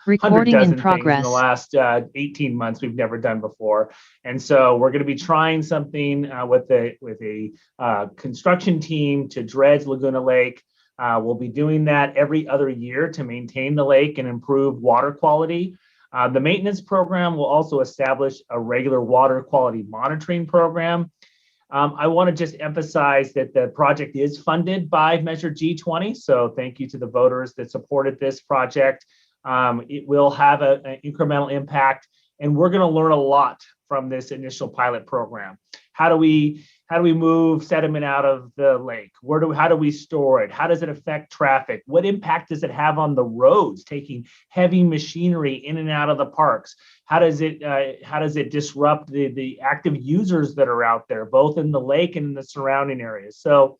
100 Recording in dozen things in the progress. last 18 months we've never done before. And so we're going to be trying something with a construction team to dredge Laguna Lake. We'll be doing that every other year to maintain the lake and improve water quality. The maintenance program will also establish a regular water quality monitoring program. I want to just emphasize that the project is funded by Measure G20. So thank you to the voters that supported this project. It will have an incremental impact, and we're going to learn a lot from this initial pilot program. How do we move sediment out of the lake? How do we store it? How does it affect traffic? What impact does it have on the roads, taking heavy machinery in and out of the parks? How does it disrupt the active users that are out there, both in the lake and in the surrounding areas? So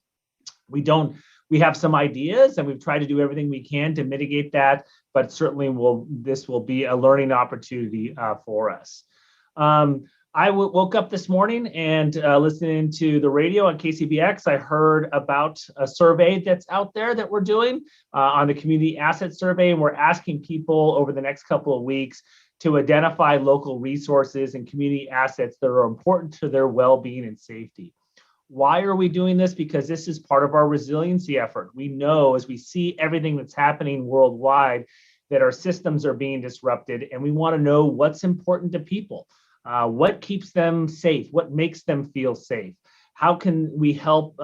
we have some ideas, and we've tried to do everything we can to mitigate that, but certainly this will be a learning opportunity for us. I woke up this morning and listening to the radio on KCBX, I heard about a survey that's out there that we're doing on the Community Asset Survey, and we're asking people over the next couple of weeks to identify local resources and community assets that are important to their well-being and safety. Why are we doing this? Because this is part of our resiliency effort. We know, as we see everything that's happening worldwide, that our systems are being disrupted, and we want to know what's important to people. What keeps them safe? What makes them feel safe? How can we help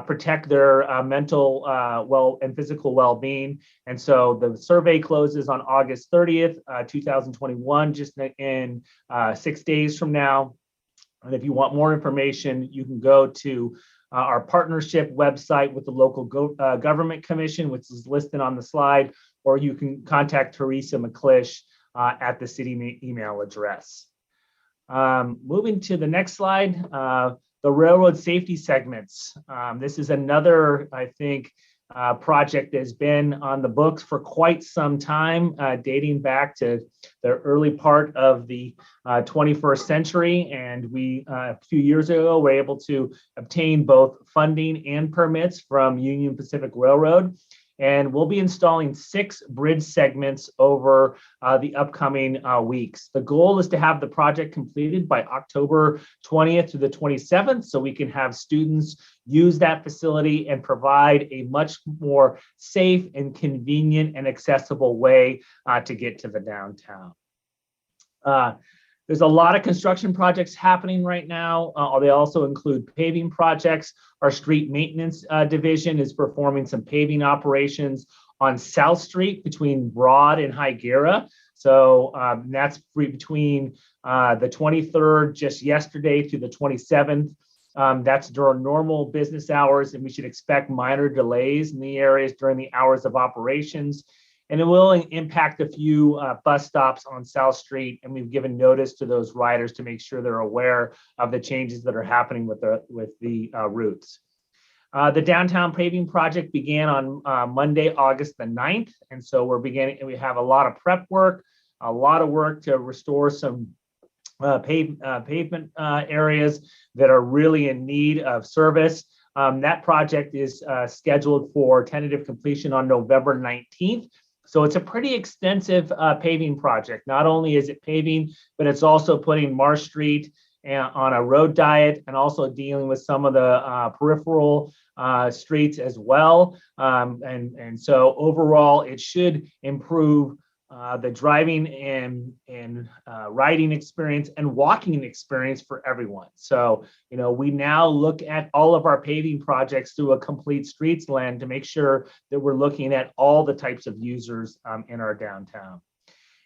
protect their mental and physical well-being? And so the survey closes on August 30th, 2021, just in 6 days from now. And if you want more information, you can go to our partnership website with the local government commission, which is listed on the slide, or you can contact Teresa McClish at the city email address. Moving to the next slide, the railroad safety segments. This is another, I think, project that's been on the books for quite some time, dating back to the early part of the 21st century. And we, a few years ago, were able to obtain both funding and permits from Union Pacific Railroad. And we'll be installing 6 bridge segments over the upcoming weeks. The goal is to have the project completed by October 20th to the 27th, so we can have students use that facility and provide a much more safe and convenient and accessible way to get to the downtown. There's a lot of construction projects happening right now. They also include paving projects. Our street maintenance division is performing some paving operations on South Street between Broad and Higuera. So that's between the 23rd, just yesterday, to the 27th. That's during normal business hours, and we should expect minor delays in the areas during the hours of operations. And it will impact a few bus stops on South Street, and we've given notice to those riders to make sure they're aware of the changes that are happening with the routes. The downtown paving project began on Monday, August the 9th, and so we have a lot of prep work, a lot of work to restore some pavement areas that are really in need of service. That project is scheduled for tentative completion on November 19th. So it's a pretty extensive paving project. Not only is it paving, but it's also putting Marsh Street on a road diet and also dealing with some of the peripheral streets as well. And so overall, it should improve the driving and riding experience and walking experience for everyone. So, we now look at all of our paving projects through a complete streets lens to make sure that we're looking at all the types of users in our downtown.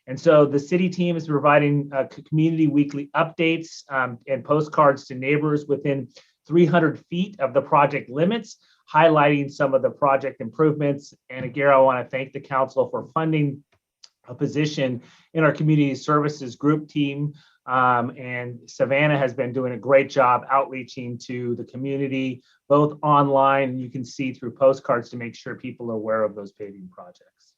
And so the city team is providing community weekly updates and postcards to neighbors within 300 feet of the project limits, highlighting some of the project improvements. And again, I want to thank the council for funding a position in our community services group team. And Savannah has been doing a great job outreaching to the community, both online, and you can see through postcards to make sure people are aware of those paving projects.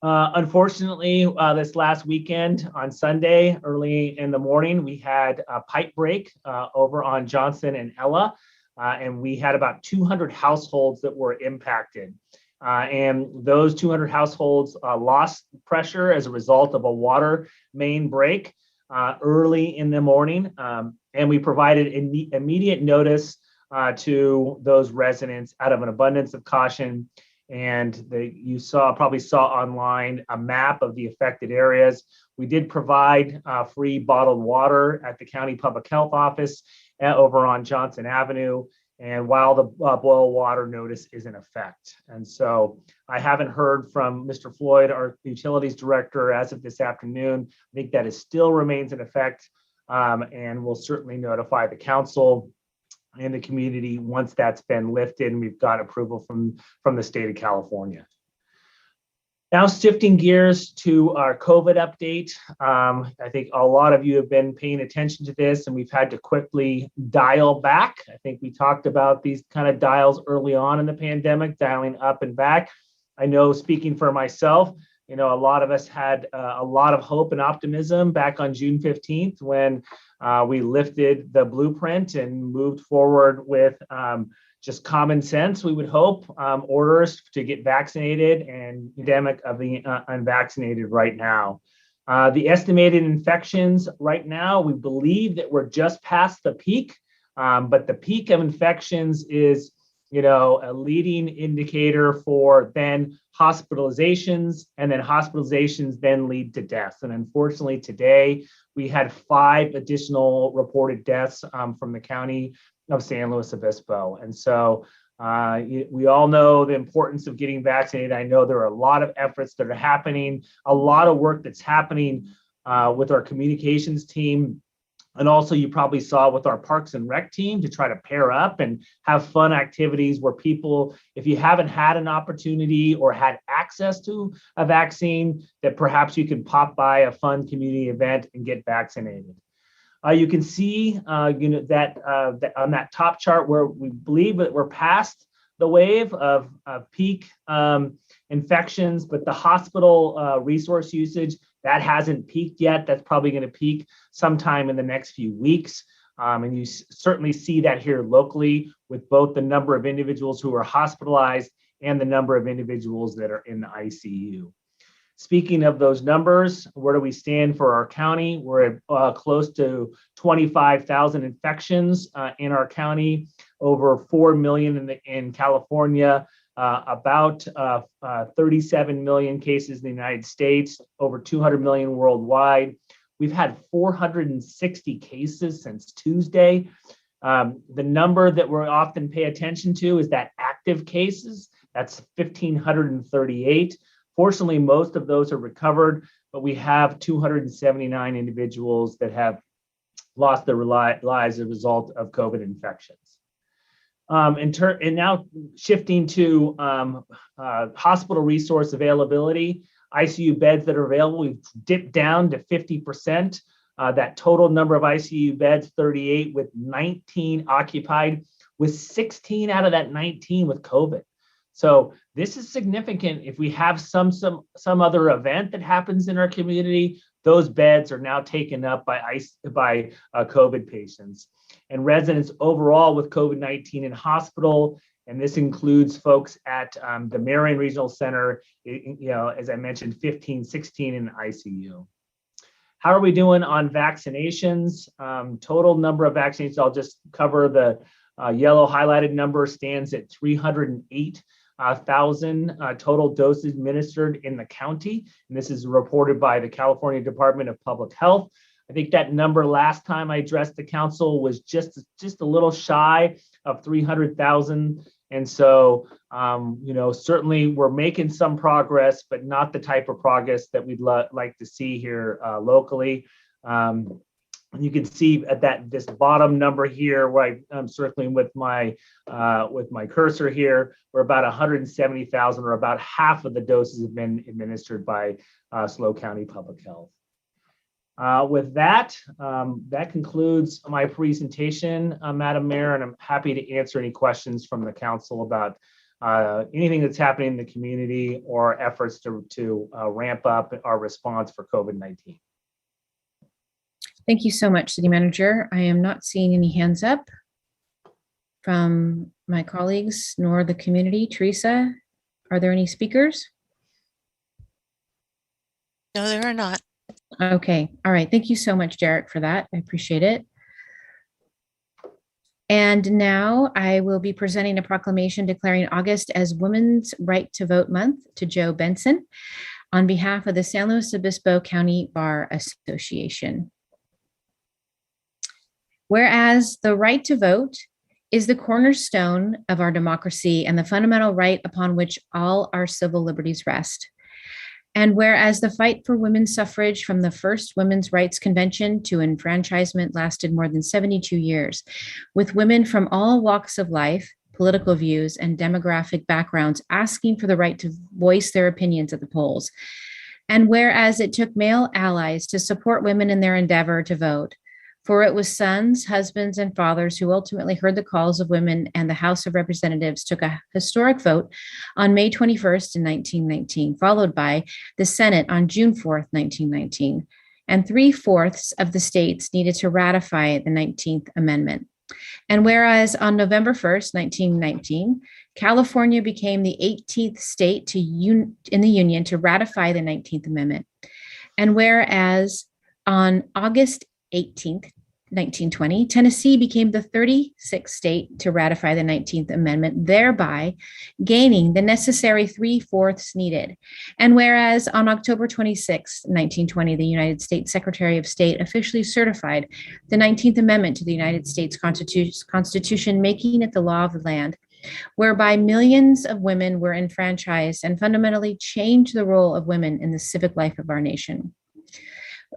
Unfortunately, this last weekend on Sunday, early in the morning, we had a pipe break over on Johnson and Ella, and we had about 200 households that were impacted. And those 200 households lost pressure as a result of a water main break early in the morning. And we provided immediate notice to those residents out of an abundance of caution. And you probably saw online a map of the affected areas. We did provide free bottled water at the county public health office over on Johnson Avenue. And while the boil water notice is in effect. And so I haven't heard from Mr. Floyd, our utilities director, as of this afternoon. I think that it still remains in effect, and we'll certainly notify the council and the community once that's been lifted and we've got approval from the state of California. Now shifting gears to our COVID update. I think a lot of you have been paying attention to this and we've had to quickly dial back. I think we talked about these kind of dials early on in the pandemic, dialing up and back. I know, speaking for myself, a lot of us had a lot of hope and optimism back on June 15th when we lifted the blueprint and moved forward with just common sense, we would hope, orders to get vaccinated and pandemic of the unvaccinated right now. The estimated infections right now, we believe that we're just past the peak, but the peak of infections is, a leading indicator for then hospitalizations, and then hospitalizations then lead to deaths. And unfortunately, today we had 5 additional reported deaths from the county of San Luis Obispo. And so we all know the importance of getting vaccinated. I know there are a lot of efforts that are happening, a lot of work that's happening with our communications team. And also you probably saw with our Parks and Rec team to try to pair up and have fun activities where people, if you haven't had an opportunity or had access to a vaccine, that perhaps you can pop by a fun community event and get vaccinated. You can see, that on that top chart where we believe that we're past the wave of peak infections, but the hospital resource usage, that hasn't peaked yet. That's probably going to peak sometime in the next few weeks. And you certainly see that here locally with both the number of individuals who are hospitalized and the number of individuals that are in the ICU. Speaking of those numbers, where do we stand for our county? We're at close to 25,000 infections in our county, over 4 million in California, about 37 million cases in the United States, over 200 million worldwide. We've had 460 cases since Tuesday. The number that we often pay attention to is that active cases. That's 1,538. Fortunately, most of those are recovered, but we have 279 individuals that have lost their lives as a result of COVID infections. And now shifting to hospital resource availability, ICU beds that are available, we've dipped down to 50%. That total number of ICU beds, 38, with 19 occupied, with 16 out of that 19 with COVID. So this is significant. If we have some other event that happens in our community, those beds are now taken up by COVID patients. And residents overall with COVID-19 in hospital, and this includes folks at the Marion Regional Center, as I mentioned, 15, 16 in the ICU. How are we doing on vaccinations? Total number of vaccinations, I'll just cover the yellow highlighted number, stands at 308,000 total doses administered in the county. And this is reported by the California Department of Public Health. I think that number last time I addressed the council was just a little shy of 300,000. And so, certainly we're making some progress, but not the type of progress that we'd like to see here locally. And you can see at this bottom number here, where I'm circling with my cursor here, we're about 170,000, or about half of the doses have been administered by SLO County Public Health. With that, that concludes my presentation, Madam Mayor, and I'm happy to answer any questions from the council about anything that's happening in the community or efforts to ramp up our response for COVID-19. Thank you so much, City Manager. I am not seeing any hands up from my colleagues nor the community. Teresa, Are there any speakers? No, there are not. Okay. All right. Thank you so much, Derek, for that. I appreciate it. And now I will be presenting a proclamation declaring August as Women's Right to Vote Month to Joe Benson on behalf of the San Luis Obispo County Bar Association. Whereas the right to vote is the cornerstone of our democracy and the fundamental right upon which all our civil liberties rest. And whereas the fight for women's suffrage from the first Women's Rights Convention to enfranchisement lasted more than 72 years, with women from all walks of life, political views, and demographic backgrounds asking for the right to voice their opinions at the polls. And whereas it took male allies to support women in their endeavor to vote, for it was sons, husbands, and fathers who ultimately heard the calls of women, and the House of Representatives took a historic vote on May 21st in 1919, followed by the Senate on June 4th, 1919. And 3/4 of the states needed to ratify the 19th Amendment. And whereas on November 1st, 1919, California became the 18th state in the Union to ratify the 19th Amendment. And whereas on August 18th, 1920, Tennessee became the 36th state to ratify the 19th Amendment, thereby gaining the necessary 3/4 needed. And whereas on October 26, 1920, the United States Secretary of State officially certified the 19th Amendment to the United States Constitution, making it the law of the land, whereby millions of women were enfranchised and fundamentally changed the role of women in the civic life of our nation.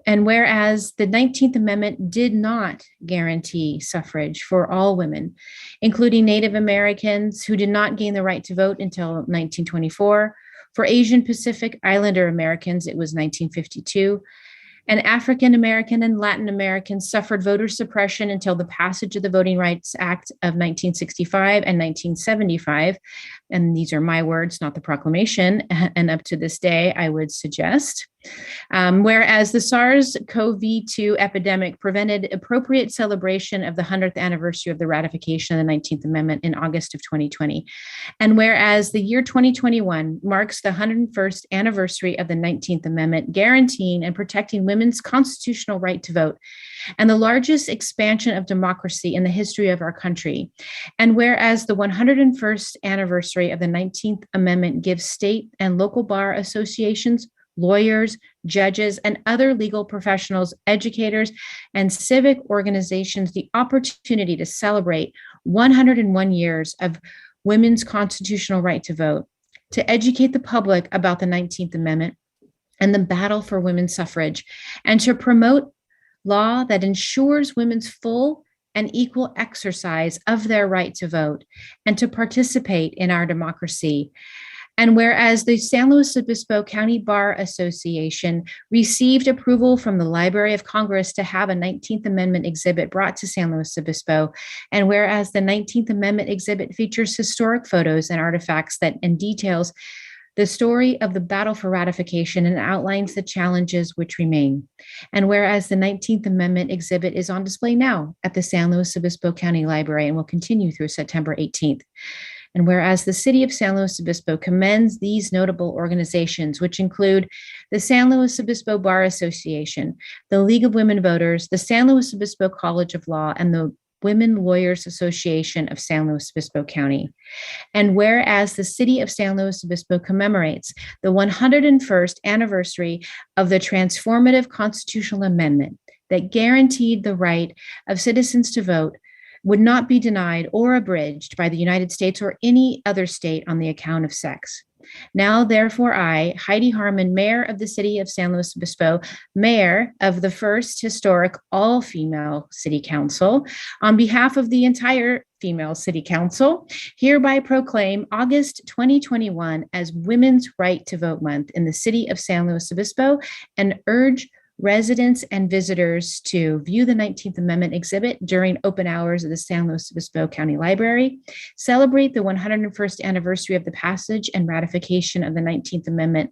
And whereas the 19th Amendment did not guarantee suffrage for all women, including Native Americans who did not gain the right to vote until 1924, for Asian Pacific Islander Americans, it was 1952, and African American and Latin Americans suffered voter suppression until the passage of the Voting Rights Act of 1965 and 1975. And these are my words, not the proclamation. And up to this day, I would suggest. Whereas the SARS-CoV-2 epidemic prevented appropriate celebration of the 100th anniversary of the ratification of the 19th Amendment in August of 2020. And whereas the year 2021 marks the 101st anniversary of the 19th Amendment, guaranteeing and protecting women's constitutional right to vote, and the largest expansion of democracy in the history of our country. And whereas the 101st anniversary of the 19th Amendment gives state and local bar associations, lawyers, judges, and other legal professionals, educators, and civic organizations the opportunity to celebrate 101 years of women's constitutional right to vote, to educate the public about the 19th Amendment and the battle for women's suffrage, and to promote law that ensures women's full and equal exercise of their right to vote and to participate in our democracy. And whereas the San Luis Obispo County Bar Association received approval from the Library of Congress to have a 19th Amendment exhibit brought to San Luis Obispo, and whereas the 19th Amendment exhibit features historic photos and artifacts and details the story of the battle for ratification and outlines the challenges which remain. And whereas the 19th Amendment exhibit is on display now at the San Luis Obispo County Library and will continue through September 18th. And whereas the city of San Luis Obispo commends these notable organizations, which include the San Luis Obispo Bar Association, the League of Women Voters, the San Luis Obispo College of Law, and the Women Lawyers Association of San Luis Obispo County. And whereas the city of San Luis Obispo commemorates the 101st anniversary of the transformative constitutional amendment that guaranteed the right of citizens to vote, would not be denied or abridged by the United States or any other state on the account of sex. Now, therefore, I, Heidi Harmon, Mayor of the City of San Luis Obispo, Mayor of the first historic all-female City Council, on behalf of the entire female City Council, hereby proclaim August 2021 as Women's Right to Vote Month in the City of San Luis Obispo and urge residents and visitors to view the 19th Amendment exhibit during open hours of the San Luis Obispo County Library, celebrate the 101st anniversary of the passage and ratification of the 19th Amendment,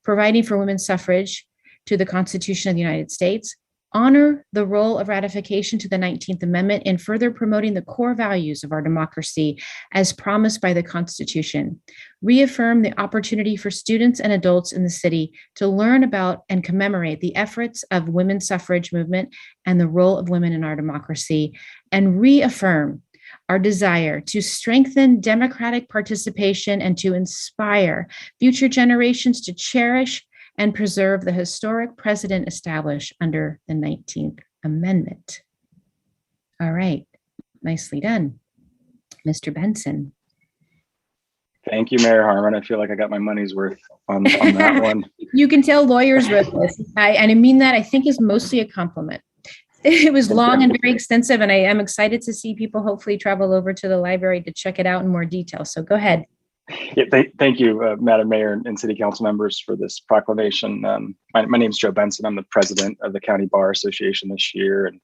providing for women's suffrage to the Constitution of the United States, honor the role of ratification to the 19th Amendment in further promoting the core values of our democracy as promised by the Constitution, reaffirm the opportunity for students and adults in the city to learn about and commemorate the efforts of women's suffrage movement and the role of women in our democracy, and reaffirm our desire to strengthen democratic participation and to inspire future generations to cherish and preserve the historic precedent established under the 19th Amendment. All right, nicely done. Mr. Benson. Thank you, Mayor Harmon. I feel like I got my money's worth on that one. You can tell lawyers wrote this, and I mean that I think is mostly a compliment. It was long and very extensive, and I am excited to see people hopefully travel over to the library to check it out in more detail. So go ahead. Yeah, thank you, Madam Mayor and City Council members for this proclamation. My name is Joe Benson. I'm the president of the County Bar Association this year. And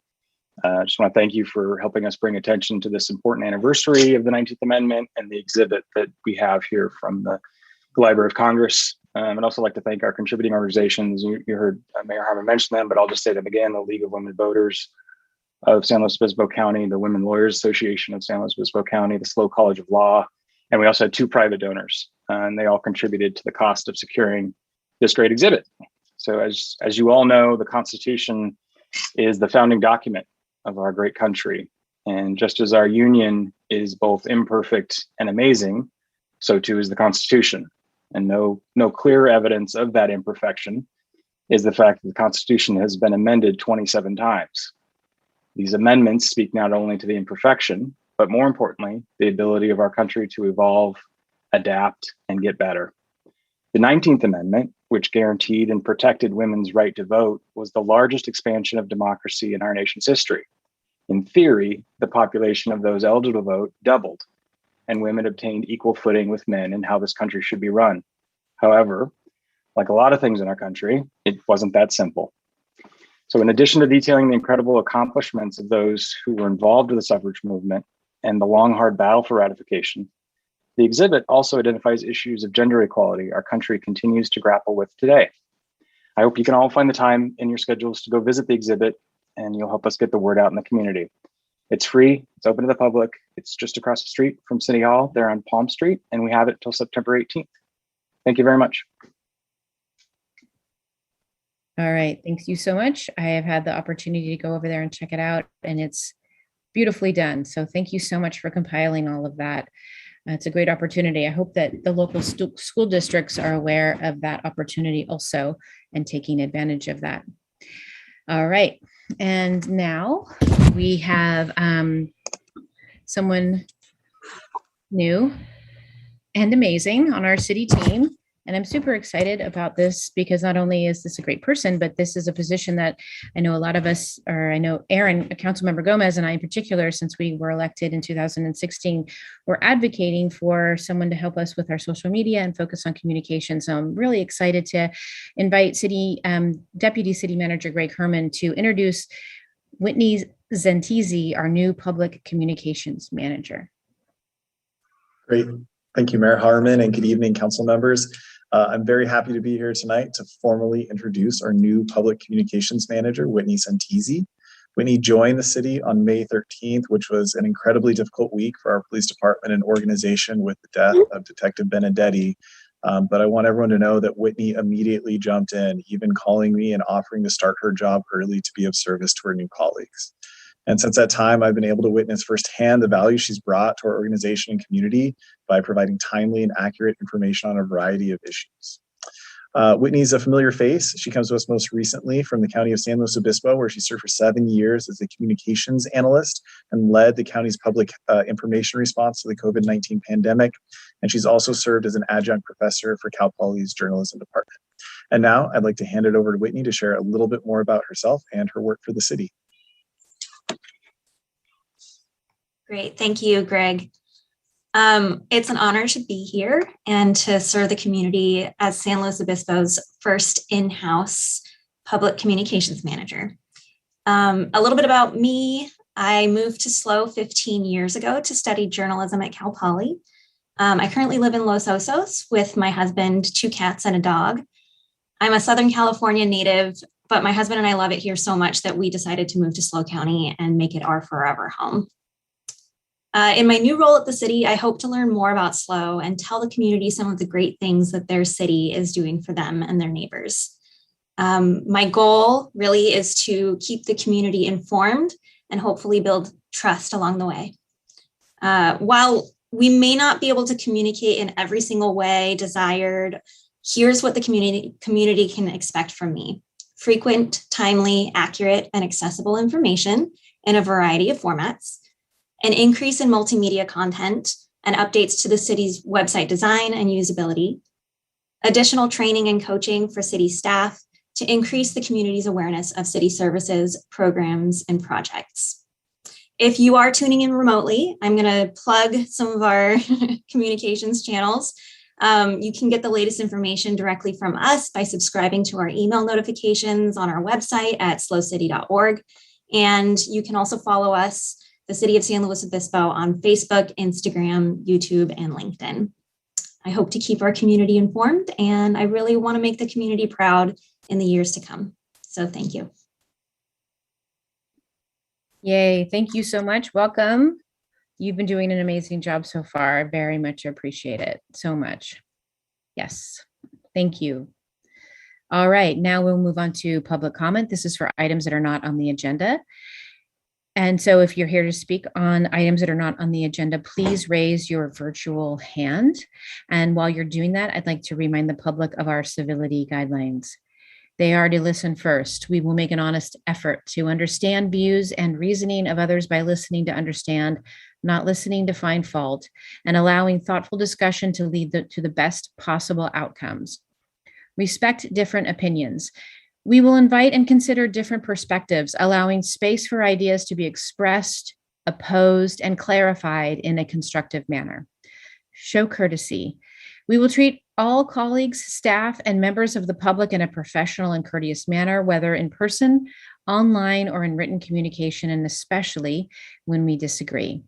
I just want to thank you for helping us bring attention to this important anniversary of the 19th Amendment and the exhibit that we have here from the Library of Congress. I'd also like to thank our contributing organizations. You heard Mayor Harmon mention them, but I'll just say them again: the League of Women Voters of San Luis Obispo County, the Women Lawyers Association of San Luis Obispo County, the SLO College of Law, and we also had 2 private donors, and they all contributed to the cost of securing this great exhibit. So as you all know, the Constitution is the founding document of our great country. And just as our union is both imperfect and amazing, so too is the Constitution. And no clear evidence of that imperfection is the fact that the Constitution has been amended 27 times. These amendments speak not only to the imperfection, but more importantly, the ability of our country to evolve, adapt, and get better. The 19th Amendment, which guaranteed and protected women's right to vote, was the largest expansion of democracy in our nation's history. In theory, the population of those eligible to vote doubled, and women obtained equal footing with men in how this country should be run. However, like a lot of things in our country, it wasn't that simple. So in addition to detailing the incredible accomplishments of those who were involved with the suffrage movement and the long, hard battle for ratification, the exhibit also identifies issues of gender equality our country continues to grapple with today. I hope you can all find the time in your schedules to go visit the exhibit, and you'll help us get the word out in the community. It's free, it's open to the public. It's just across the street from City Hall there on Palm Street, and we have it till September 18th. Thank you very much. All right, thank you so much. I have had the opportunity to go over there and check it out, and it's beautifully done. So thank you so much for compiling all of that. It's a great opportunity. I hope that the local school districts are aware of that opportunity also and taking advantage of that. All right, and now we have someone new and amazing on our city team. And I'm super excited about this because not only is this a great person, but this is a position that I know a lot of us, or I know Aaron, Councilmember Gomez, and I in particular, since we were elected in 2016, we're advocating for someone to help us with our social media and focus on communication. So I'm really excited to invite Deputy City Manager Greg Herman to introduce Whitney Zentisi, our new Public Communications Manager. Great. Thank you, Mayor Harmon, and good evening, council members. I'm very happy to be here tonight to formally introduce our new Public Communications Manager, Whitney Zentisi. Whitney joined the city on May 13th, which was an incredibly difficult week for our police department and organization with the death of Detective Benedetti. But I want everyone to know that Whitney immediately jumped in, even calling me and offering to start her job early to be of service to her new colleagues. And since that time, I've been able to witness firsthand the value she's brought to our organization and community by providing timely and accurate information on a variety of issues. Whitney's a familiar face. She comes to us most recently from the county of San Luis Obispo, where she served for 7 years as a communications analyst and led the county's public information response to the COVID-19 pandemic. And she's also served as an adjunct professor for Cal Poly's journalism department. And now I'd like to hand it over to Whitney to share a little bit more about herself and her work for the city. Great, thank you, Greg. It's an honor to be here and to serve the community as San Luis Obispo's first in-house public communications manager. A little bit about me. I moved to SLO 15 years ago to study journalism at Cal Poly. I currently live in Los Osos with my husband, 2 cats, and a dog. I'm a Southern California native, but my husband and I love it here so much that we decided to move to SLO County and make it our forever home. In my new role at the city, I hope to learn more about SLO and tell the community some of the great things that their city is doing for them and their neighbors. My goal really is to keep the community informed and hopefully build trust along the way. While we may not be able to communicate in every single way desired, here's what the community can expect from me. Frequent, timely, accurate, and accessible information in a variety of formats, an increase in multimedia content and updates to the city's website design and usability, additional training and coaching for city staff to increase the community's awareness of city services, programs, and projects. If you are tuning in remotely, I'm going to plug some of our communications channels. You can get the latest information directly from us by subscribing to our email notifications on our website at slocity.org. And you can also follow us, the City of San Luis Obispo, on Facebook, Instagram, YouTube, and LinkedIn. I hope to keep our community informed, and I really want to make the community proud in the years to come. So thank you. Yay. Thank you so much. Welcome. You've been doing an amazing job so far. I very much appreciate it so much. Yes. Thank you. All right. Now we'll move on to public comment. This is for items that are not on the agenda. And so if you're here to speak on items that are not on the agenda, please raise your virtual hand. And while you're doing that, I'd like to remind the public of our civility guidelines. They are to listen first. We will make an honest effort to understand views and reasoning of others by listening to understand, not listening to find fault, and allowing thoughtful discussion to lead to the best possible outcomes. Respect different opinions. We will invite and consider different perspectives, allowing space for ideas to be expressed, opposed, and clarified in a constructive manner. Show courtesy. We will treat all colleagues, staff, and members of the public in a professional and courteous manner, whether in person, online, or in written communication, and especially when we disagree.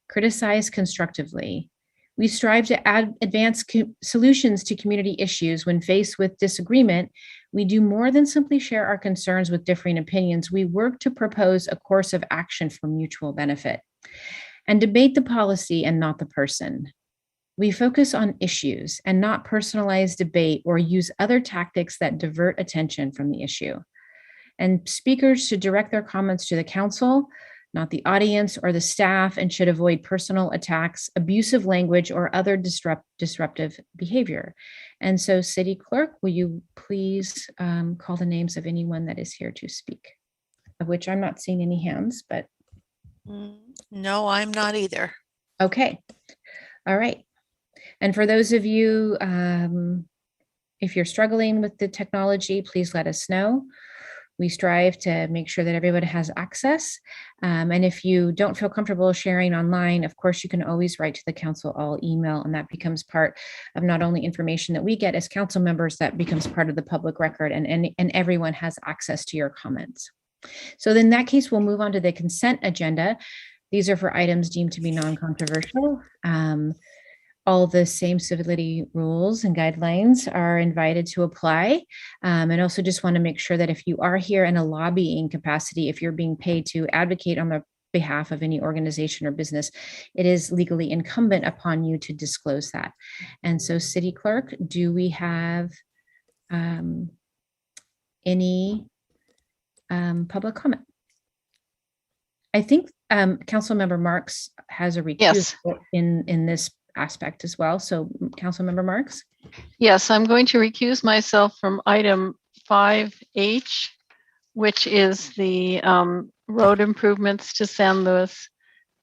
Criticize constructively. We strive to advance solutions to community issues. When faced with disagreement, we do more than simply share our concerns with differing opinions. We work to propose a course of action for mutual benefit and debate the policy and not the person. We focus on issues and not personalized debate or use other tactics that divert attention from the issue. And speakers should direct their comments to the council, not the audience or the staff, and should avoid personal attacks, abusive language, or other disruptive behavior. And so, City Clerk, will you please call the names of anyone that is here to speak, of which I'm not seeing any hands, but. No, I'm not either. Okay. All right. And for those of you, if you're struggling with the technology, please let us know. We strive to make sure that everybody has access. And if you don't feel comfortable sharing online, of course, you can always write to the council all email, and that becomes part of not only information that we get as council members, that becomes part of the public record, and everyone has access to your comments. So in that case, we'll move on to the consent agenda. These are for items deemed to be non-controversial. All the same civility rules and guidelines are invited to apply. And also just want to make sure that if you are here in a lobbying capacity, if you're being paid to advocate on the behalf of any organization or business, it is legally incumbent upon you to disclose that. And so, City Clerk, do we have any public comment? I think Councilmember Marks has a recusal in this aspect as well. So Councilmember Marks? Yes, I'm going to recuse myself from item 5H, which is the road improvements to San Luis,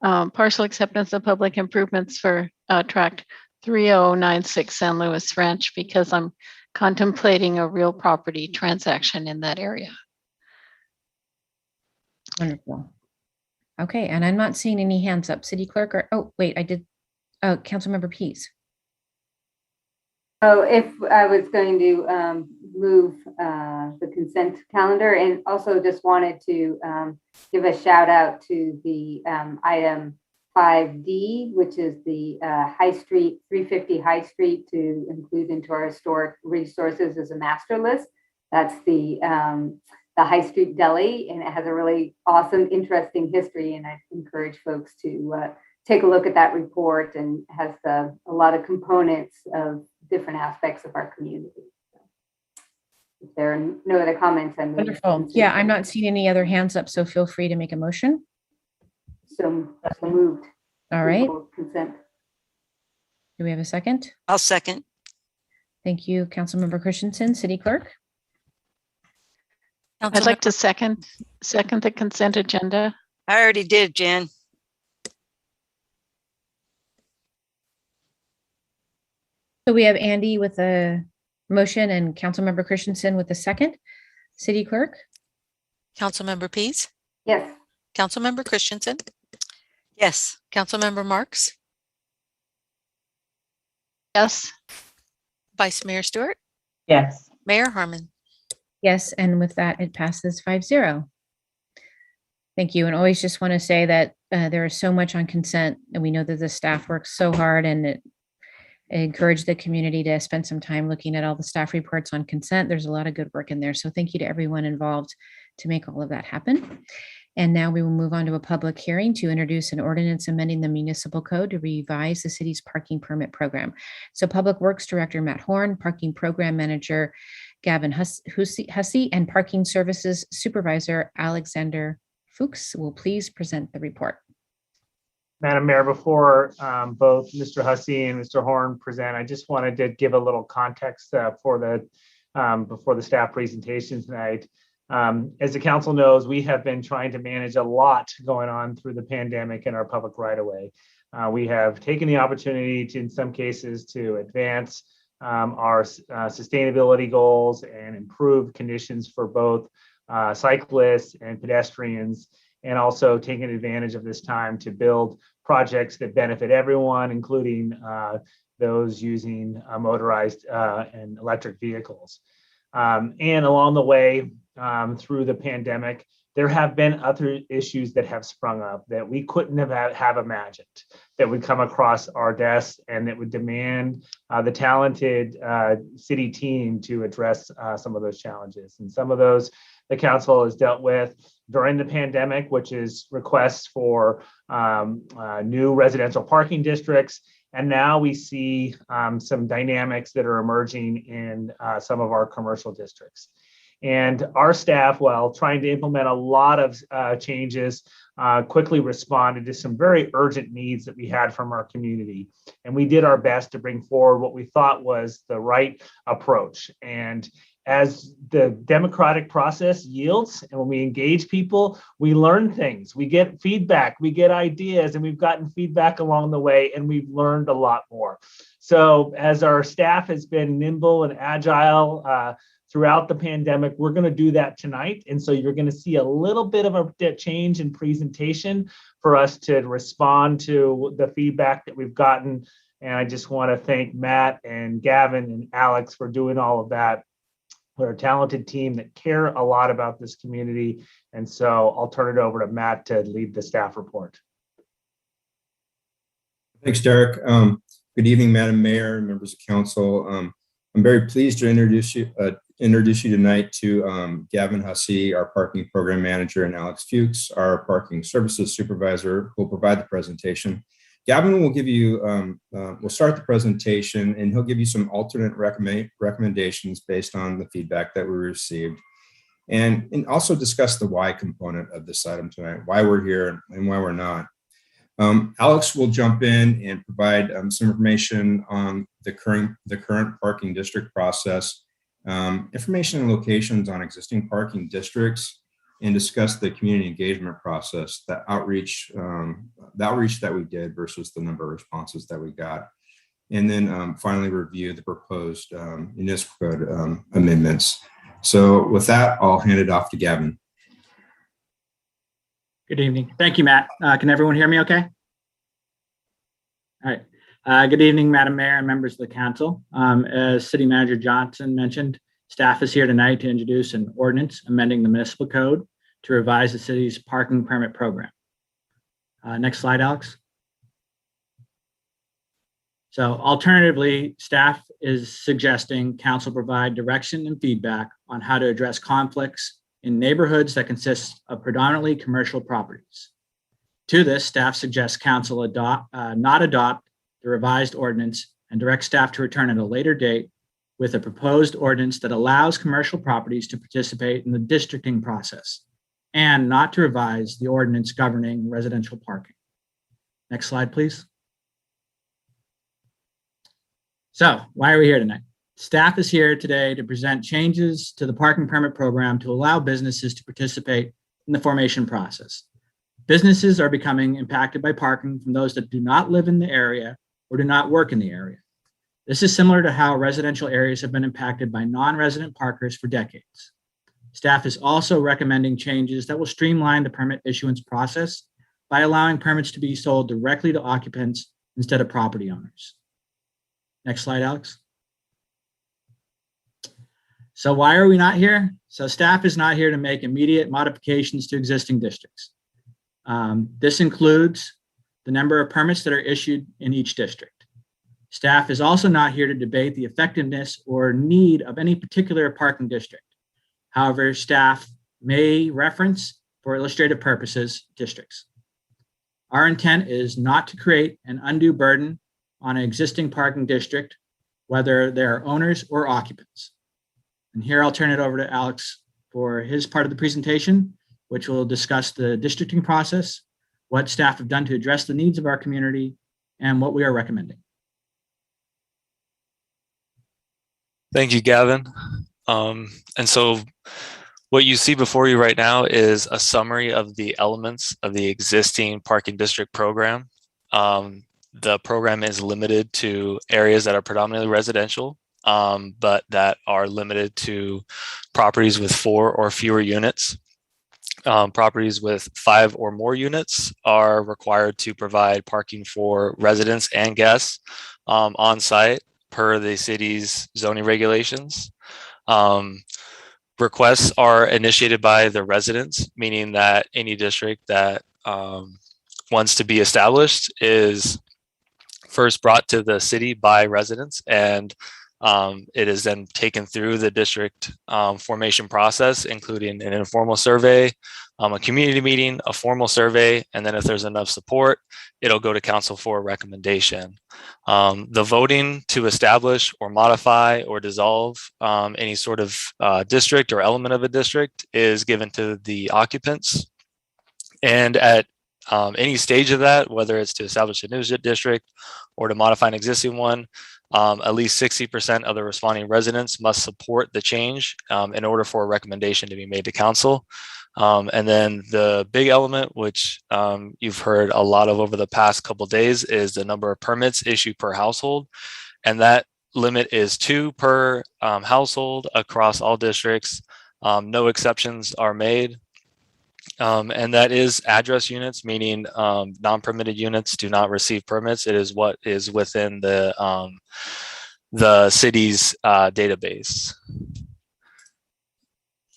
partial acceptance of public improvements for tract 3096 San Luis Ranch, because I'm contemplating a real property transaction in that area. Wonderful. Okay, and I'm not seeing any hands up. City Clerk, or, oh, wait, I did. Councilmember Pease. Oh, if I was going to move the consent calendar, and also just wanted to give a shout out to the item 5D, which is the High Street, 350 High Street, to include into our historic resources as a master list. That's the High Street Deli, and it has a really awesome, interesting history. And I encourage folks to take a look at that report, and has a lot of components of different aspects of our community. If there are no other comments, I'm Wonderful. Yeah, I'm not seeing any other hands up, so feel free to make a motion. so moved. All right. Consent. Do we have a second? I'll second. Thank you, Councilmember Christensen. City Clerk? I'd like to second the consent agenda. I already did, Jan. So we have Andy with a motion and Councilmember Christensen with a second. City Clerk? Councilmember Pease, Yes. Councilmember Christensen. Yes. Councilmember Marks, Yes. Vice Mayor Stewart, Yes. Mayor Harmon. Yes, and with that, it passes 5-0. Thank you. And always just want to say that there is so much on consent, and we know that the staff works so hard, and it encourage the community to spend some time looking at all the staff reports on consent. There's a lot of good work in there. So thank you to everyone involved to make all of that happen. And now we will move on to a public hearing to introduce an ordinance amending the municipal code to revise the city's parking permit program. So Public Works Director Matt Horn, Parking Program Manager Gavin Hussey, and Parking Services Supervisor Alexander Fuchs will please present the report. Madam Mayor, before both Mr. Hussey and Mr. Horn present, I just wanted to give a little context before the staff presentation tonight. As the council knows, we have been trying to manage a lot going on through the pandemic in our public right-of-way. We have taken the opportunity to, in some cases, to advance our sustainability goals and improve conditions for both cyclists and pedestrians, and also taking advantage of this time to build projects that benefit everyone, including those using motorized and electric vehicles. And along the way, through the pandemic, there have been other issues that have sprung up that we couldn't have imagined that would come across our desks, and that would demand the talented city team to address some of those challenges. And some of those the council has dealt with during the pandemic, which is requests for new residential parking districts. And now we see some dynamics that are emerging in some of our commercial districts. And our staff, while trying to implement a lot of changes, quickly responded to some very urgent needs that we had from our community. And we did our best to bring forward what we thought was the right approach. And as the democratic process yields, and when we engage people, we learn things, we get feedback, we get ideas, and we've gotten feedback along the way, and we've learned a lot more. So as our staff has been nimble and agile throughout the pandemic, we're going to do that tonight. And so you're going to see a little bit of a change in presentation for us to respond to the feedback that we've gotten. And I just want to thank Matt and Gavin and Alex for doing all of that. We're a talented team that care a lot about this community. And so I'll turn it over to Matt to lead the staff report. Thanks, Derek. Good evening, Madam Mayor and members of council. I'm very pleased to introduce you tonight to Gavin Hussey, our parking program manager, and Alex Fuchs, our parking services supervisor, who will provide the presentation. Gavin will give you, we'll start the presentation, and he'll give you some alternate recommendations based on the feedback that we received, and also discuss the why component of this item tonight, why we're here and why we're not. Alex will jump in and provide some information on the current parking district process, information and locations on existing parking districts, and discuss the community engagement process, the outreach that we did versus the number of responses that we got. And then finally review the proposed municipal code amendments. So with that, I'll hand it off to Gavin. Good evening. Thank you, Matt. Can everyone hear me okay? All right. Good evening, Madam Mayor and members of the council. As City Manager Johnson mentioned, staff is here tonight to introduce an ordinance amending the municipal code to revise the city's parking permit program. Next slide, Alex. So alternatively, staff is suggesting council provide direction and feedback on how to address conflicts in neighborhoods that consist of predominantly commercial properties. To this, staff suggests council not adopt the revised ordinance and direct staff to return at a later date with a proposed ordinance that allows commercial properties to participate in the districting process and not to revise the ordinance governing residential parking. Next slide, please. So why are we here tonight? Staff is here today to present changes to the parking permit program to allow businesses to participate in the formation process. Businesses are becoming impacted by parking from those that do not live in the area or do not work in the area. This is similar to how residential areas have been impacted by non-resident parkers for decades. Staff is also recommending changes that will streamline the permit issuance process by allowing permits to be sold directly to occupants instead of property owners. Next slide, Alex. So why are we not here? So staff is not here to make immediate modifications to existing districts. This includes the number of permits that are issued in each district. Staff is also not here to debate the effectiveness or need of any particular parking district. However, staff may reference, for illustrative purposes, districts. Our intent is not to create an undue burden on an existing parking district, whether they're owners or occupants. And here I'll turn it over to Alex for his part of the presentation, which will discuss the districting process, what staff have done to address the needs of our community, and what we are recommending. Thank you, Gavin. And so what you see before you right now is a summary of the elements of the existing parking district program. The program is limited to areas that are predominantly residential, but that are limited to properties with 4 or fewer units. Properties with 5 or more units are required to provide parking for residents and guests on site per the city's zoning regulations. Requests are initiated by the residents, meaning that any district that wants to be established is first brought to the city by residents, and it is then taken through the district formation process, including an informal survey, a community meeting, a formal survey, and then if there's enough support, it'll go to council for a recommendation. The voting to establish or modify or dissolve any sort of district or element of a district is given to the occupants. And at any stage of that, whether it's to establish a new district or to modify an existing one, at least 60% of the responding residents must support the change in order for a recommendation to be made to council. And then the big element, which you've heard a lot of over the past couple of days, is the number of permits issued per household. And that limit is 2 per household across all districts. No exceptions are made. And that is address units, meaning non-permitted units do not receive permits. It is what is within the city's database.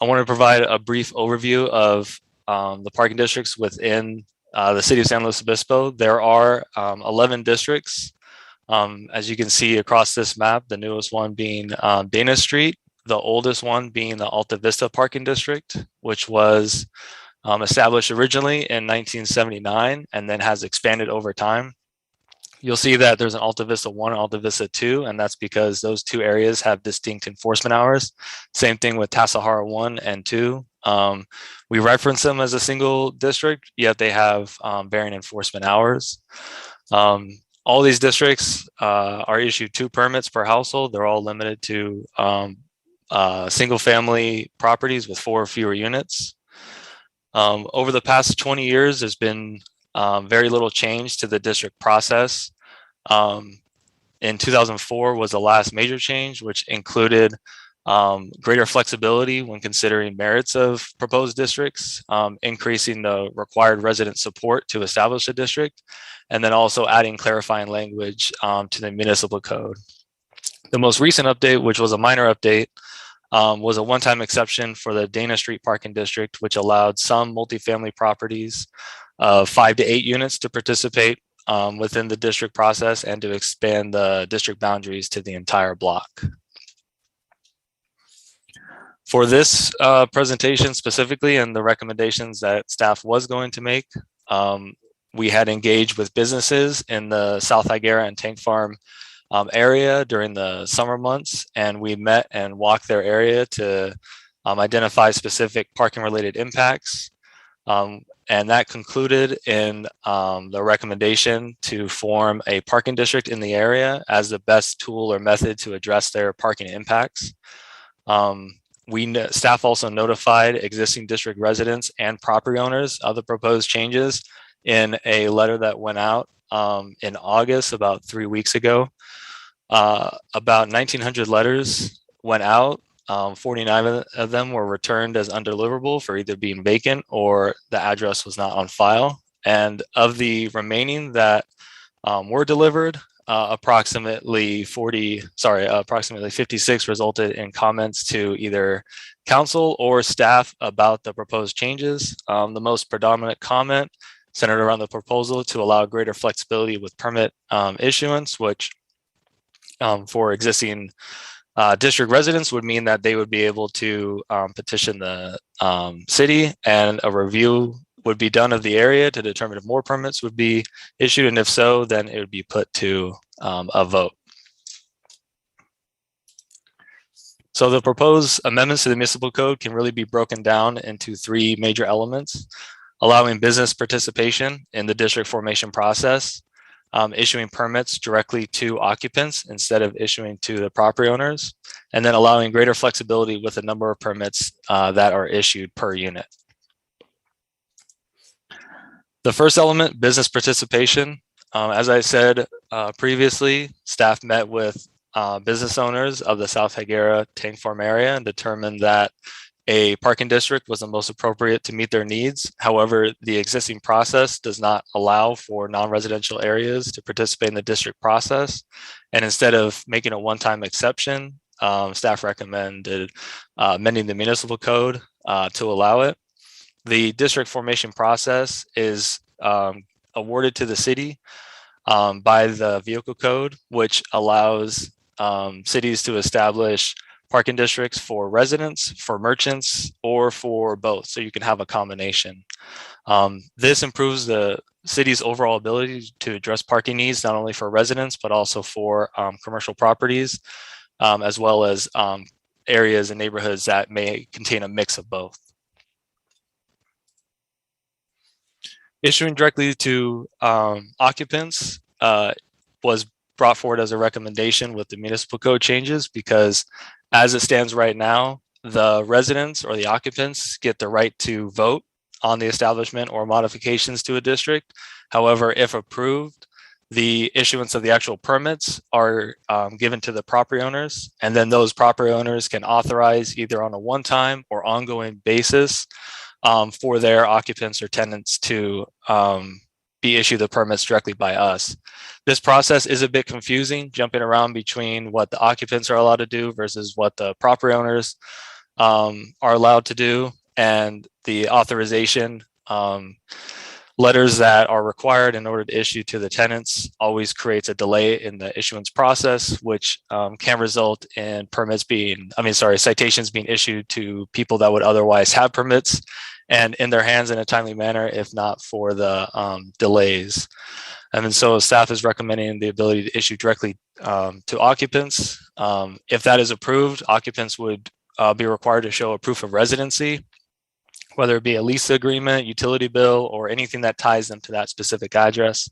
I want to provide a brief overview of the parking districts within the city of San Luis Obispo. There are 11 districts, as you can see across this map, the newest one being Dana Street, the oldest one being the Alta Vista Parking District, which was established originally in 1979 and then has expanded over time. You'll see that there's an Alta Vista 1 and Alta Vista 2, and that's because those 2 areas have distinct enforcement hours. Same thing with Tasajara 1 and 2. We reference them as a single district, yet they have varying enforcement hours. All these districts are issued 2 permits per household. They're all limited to single family properties with 4 or fewer units. Over the past 20 years, there's been very little change to the district process. In 2004 was the last major change, which included greater flexibility when considering merits of proposed districts, increasing the required resident support to establish a district, and then also adding clarifying language to the municipal code. The most recent update, which was a minor update, was a one-time exception for the Dana Street Parking District, which allowed some multifamily properties of 5 to 8 units to participate within the district process and to expand the district boundaries to the entire block. For this presentation specifically and the recommendations that staff was going to make, we had engaged with businesses in the South Higuera and Tank Farm area during the summer months, and we met and walked their area to identify specific parking related impacts. And that concluded in the recommendation to form a parking district in the area as the best tool or method to address their parking impacts. Staff also notified existing district residents and property owners of the proposed changes in a letter that went out in August, about 3 weeks ago. About 1,900 letters went out. 49 of them were returned as undeliverable for either being vacant or the address was not on file. And of the remaining that were delivered, approximately 56 resulted in comments to either council or staff about the proposed changes. The most predominant comment centered around the proposal to allow greater flexibility with permit issuance, which for existing district residents would mean that they would be able to petition the city, and a review would be done of the area to determine if more permits would be issued, and if so, then it would be put to a vote. So the proposed amendments to the municipal code can really be broken down into 3 major elements: allowing business participation in the district formation process, issuing permits directly to occupants instead of issuing to the property owners, and then allowing greater flexibility with the number of permits that are issued per unit. The first element, business participation. As I said previously, staff met with business owners of the South Higuera Tank Farm area and determined that a parking district was the most appropriate to meet their needs. However, the existing process does not allow for non-residential areas to participate in the district process. And instead of making a one-time exception, staff recommended amending the municipal code to allow it. The district formation process is awarded to the city by the vehicle code, which allows cities to establish parking districts for residents, for merchants, or for both. So you can have a combination. This improves the city's overall ability to address parking needs, not only for residents, but also for commercial properties, as well as areas and neighborhoods that may contain a mix of both. Issuing directly to occupants was brought forward as a recommendation with the municipal code changes, because as it stands right now, the residents or the occupants get the right to vote on the establishment or modifications to a district. However, if approved, the issuance of the actual permits are given to the property owners, and then those property owners can authorize either on a one-time or ongoing basis for their occupants or tenants to be issued the permits directly by us. This process is a bit confusing, jumping around between what the occupants are allowed to do versus what the property owners are allowed to do, and the authorization letters that are required in order to issue to the tenants always creates a delay in the issuance process, which can result in citations being issued to people that would otherwise have permits and in their hands in a timely manner, if not for the delays. And so staff is recommending the ability to issue directly to occupants. If that is approved, occupants would be required to show a proof of residency, whether it be a lease agreement, utility bill, or anything that ties them to that specific address.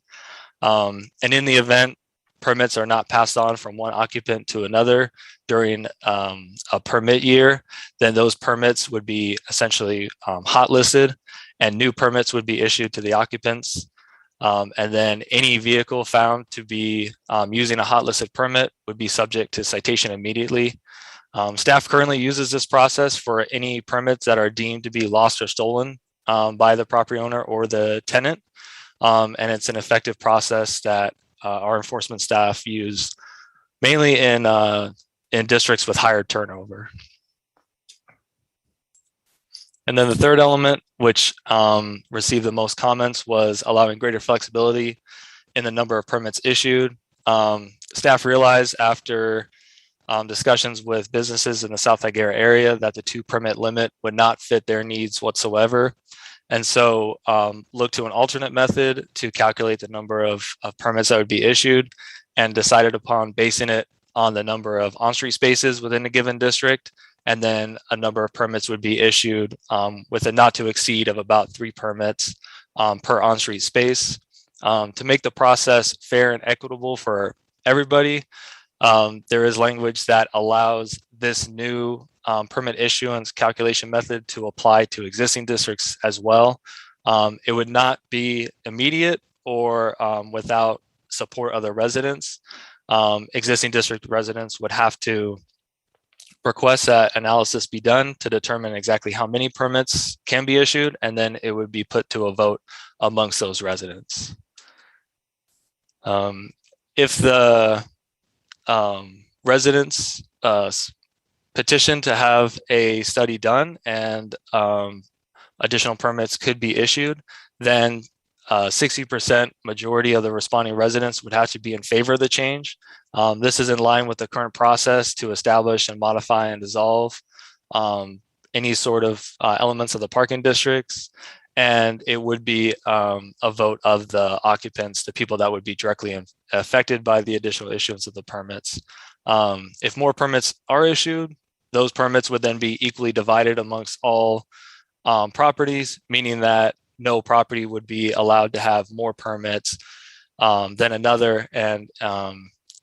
And in the event permits are not passed on from one occupant to another during a permit year, then those permits would be essentially hot listed, and new permits would be issued to the occupants. And then any vehicle found to be using a hot listed permit would be subject to citation immediately. Staff currently uses this process for any permits that are deemed to be lost or stolen by the property owner or the tenant. And it's an effective process that our enforcement staff use mainly in districts with higher turnover. And then the third element, which received the most comments, was allowing greater flexibility in the number of permits issued. Staff realized after discussions with businesses in the South Higuera area that the 2 permit limit would not fit their needs whatsoever. And so looked to an alternate method to calculate the number of permits that would be issued, and decided upon basing it on the number of on-street spaces within a given district. And then a number of permits would be issued with a not to exceed of about 3 permits per on-street space. To make the process fair and equitable for everybody, there is language that allows this new permit issuance calculation method to apply to existing districts as well. It would not be immediate or without support of the residents. Existing district residents would have to request that analysis be done to determine exactly how many permits can be issued, and then it would be put to a vote amongst those residents. If the residents petition to have a study done and additional permits could be issued, then 60% majority of the responding residents would have to be in favor of the change. This is in line with the current process to establish and modify and dissolve any sort of elements of the parking districts. And it would be a vote of the occupants, the people that would be directly affected by the additional issuance of the permits. If more permits are issued, those permits would then be equally divided amongst all properties, meaning that no property would be allowed to have more permits than another, and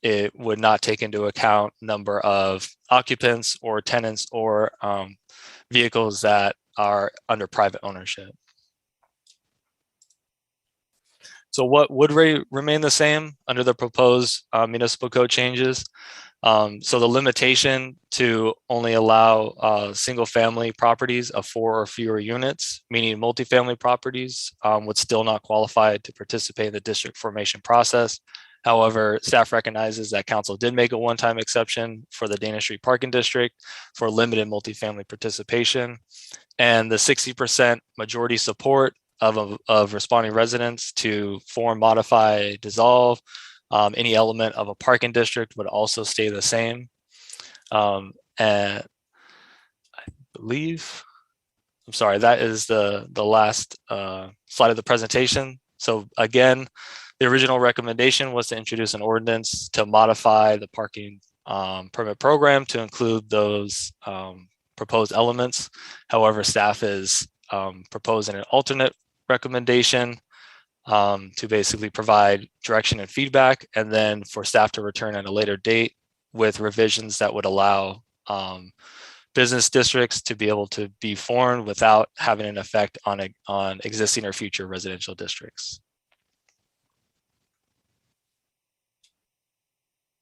it would not take into account number of occupants or tenants or vehicles that are under private ownership. So what would remain the same under the proposed municipal code changes? So the limitation to only allow single family properties of 4 or fewer units, meaning multifamily properties, would still not qualify to participate in the district formation process. However, staff recognizes that council did make a one-time exception for the Dana Street Parking District for limited multifamily participation, and the 60% majority support of responding residents to form, modify, dissolve any element of a parking district would also stay the same. And I believe, I'm sorry, that is the last slide of the presentation. So again, the original recommendation was to introduce an ordinance to modify the parking permit program to include those proposed elements. However, staff is proposing an alternate recommendation to basically provide direction and feedback, and then for staff to return at a later date with revisions that would allow business districts to be able to be formed without having an effect on existing or future residential districts.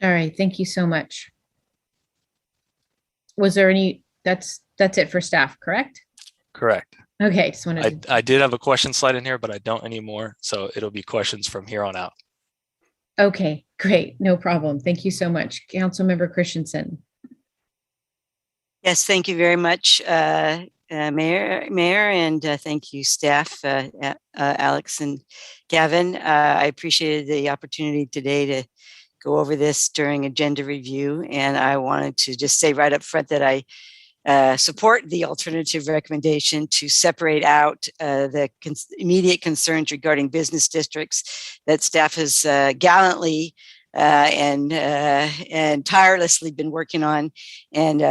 All right, thank you so much. Was there any, that's it for staff, correct? Correct. Okay, so I did have a question slide in here, but I don't anymore. So it'll be questions from here on out. Okay, great, no problem. Thank you so much. Councilmember Christensen. Yes, thank you very much, Mayor, and thank you, staff, Alex and Gavin. I appreciated the opportunity today to go over this during agenda review, and I wanted to just say right up front that I support the alternative recommendation to separate out the immediate concerns regarding business districts that staff has gallantly and tirelessly been working on, and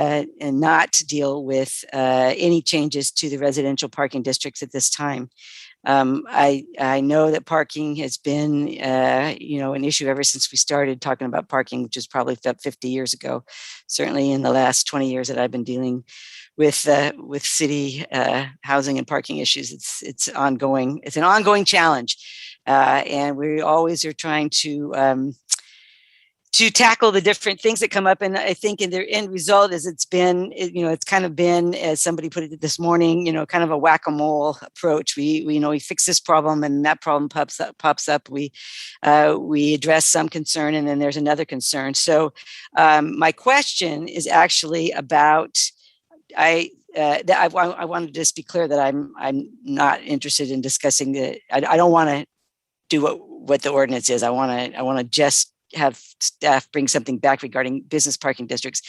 not to deal with any changes to the residential parking districts at this time. I know that parking has been, an issue ever since we started talking about parking, which is probably 50 years ago. Certainly in the last 20 years that I've been dealing with city housing and parking issues, it's ongoing. It's an ongoing challenge, and we always are trying to tackle the different things that come up. And I think in their end result is it's kind of been, as somebody put it this morning, kind of a whack-a-mole approach. We fix this problem and that problem pops up. We address some concern and then there's another concern. So my question is actually about, I want to just be clear that I'm not interested in discussing I don't want to do what the ordinance is. I want to just have staff bring something back regarding business parking districts.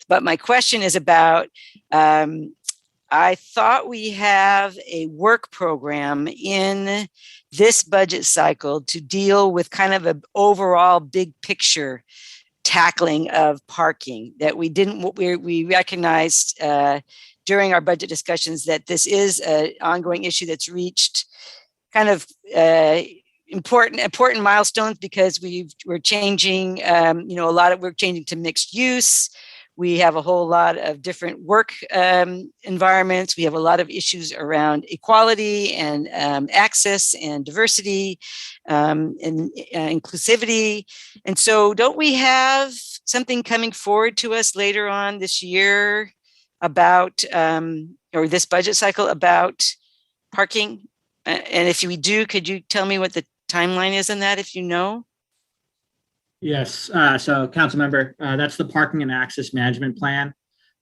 But my question is about, I thought we have a work program in this budget cycle to deal with kind of an overall big picture tackling of parking that we recognized during our budget discussions that this is an ongoing issue that's reached kind of important milestones because we're changing, we're changing to mixed use. We have a whole lot of different work environments. We have a lot of issues around equality and access and diversity and inclusivity. And so don't we have something coming forward to us later on this year about, or this budget cycle about parking? And if we do, could you tell me what the timeline is on that, if you know? Yes, so council member, that's the parking and access management plan.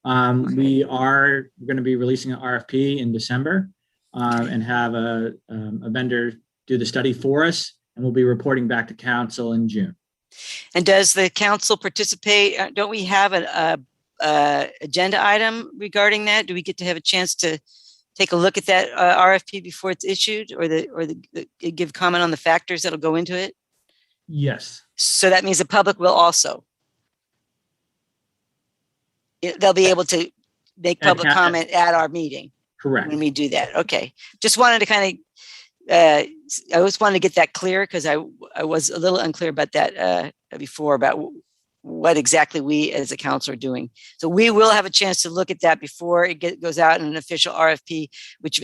We are going to be releasing an RFP in December and have a vendor do the study for us, and we'll be reporting back to council in June. And does the council participate? Don't we have an agenda item regarding that? Do we get to have a chance to take a look at that RFP before it's issued, or give comment on the factors that'll go into it? Yes. So that means the public will also. They'll be able to make public comment at our meeting. Correct. When we do that. Okay. Just wanted to kind of, I always wanted to get that clear because I was a little unclear about that before, about what exactly we as a council are doing. So we will have a chance to look at that before it goes out in an official RFP,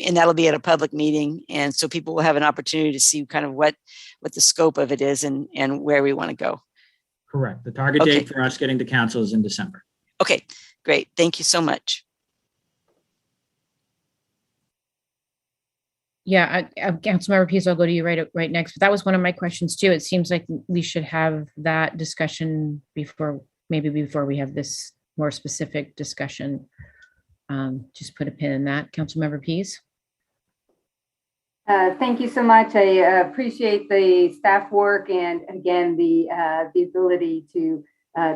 and that'll be at a public meeting. And so people will have an opportunity to see kind of what the scope of it is and where we want to go. Correct. The target date for us getting to council is in December. Okay, great. Thank you so much. Yeah, Councilmember Pease, I'll go to you right next. But that was one of my questions too. It seems like we should have that discussion before we have this more specific discussion. Just put a pin in that. Councilmember Pease. Thank you so much. I appreciate the staff work and again the ability to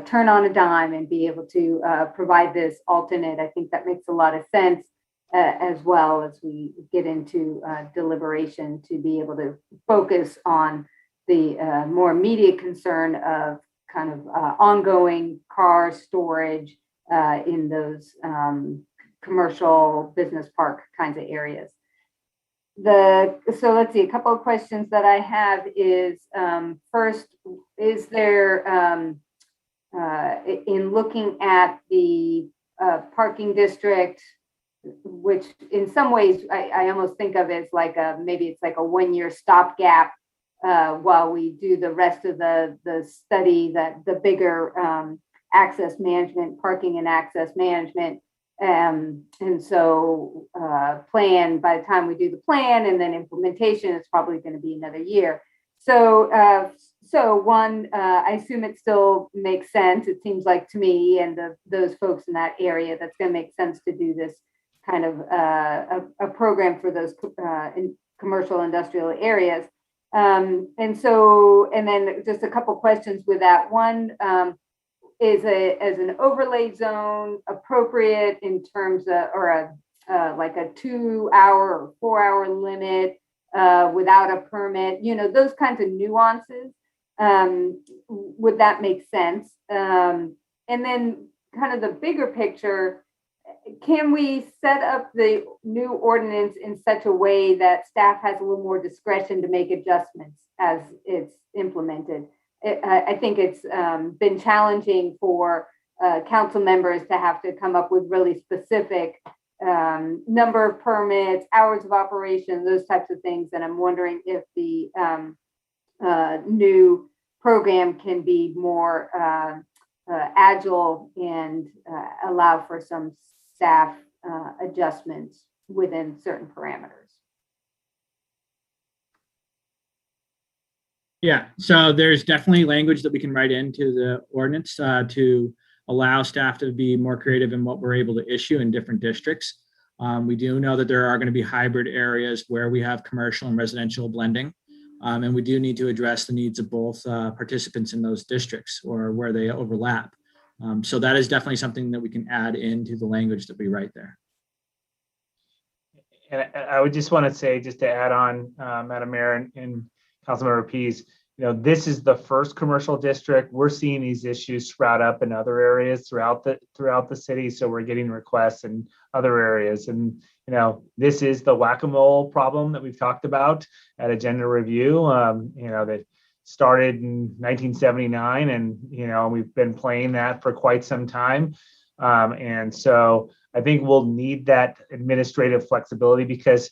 turn on a dime and be able to provide this alternate. I think that makes a lot of sense. As well as we get into deliberation, to be able to focus on the more immediate concern of kind of ongoing car storage in those commercial business park kinds of areas. So let's see, a couple of questions that I have is, first, is there, in looking at the parking district, which in some ways I almost think of as like maybe it's like a 1-year stopgap while we do the rest of the study, that the bigger access management, parking and access management. And so plan, by the time we do the plan and then implementation, it's probably going to be another year. So one, I assume it still makes sense. It seems like to me and those folks in that area, that's going to make sense to do this kind of a program for those in commercial industrial areas. And then just a couple questions with that. One, is an overlay zone appropriate in terms of, or like a 2-hour or 4-hour limit without a permit, those kinds of nuances. Would that make sense? And then kind of the bigger picture, can we set up the new ordinance in such a way that staff has a little more discretion to make adjustments as it's implemented? I think it's been challenging for council members to have to come up with really specific number of permits, hours of operation, those types of things. And I'm wondering if the new program can be more agile and allow for some staff adjustments within certain parameters. Yeah, so there's definitely language that we can write into the ordinance to allow staff to be more creative in what we're able to issue in different districts. We do know that there are going to be hybrid areas where we have commercial and residential blending. And we do need to address the needs of both participants in those districts or where they overlap. So that is definitely something that we can add into the language that we write there. And I would just want to say, just to add on, Madam Mayor and Councilmember Pease, this is the first commercial district. We're seeing these issues sprout up in other areas throughout the city. So we're getting requests in other areas. And, this is the whack-a-mole problem that we've talked about at Agenda Review, that started in 1979. And, we've been playing that for quite some time. And so I think we'll need that administrative flexibility because,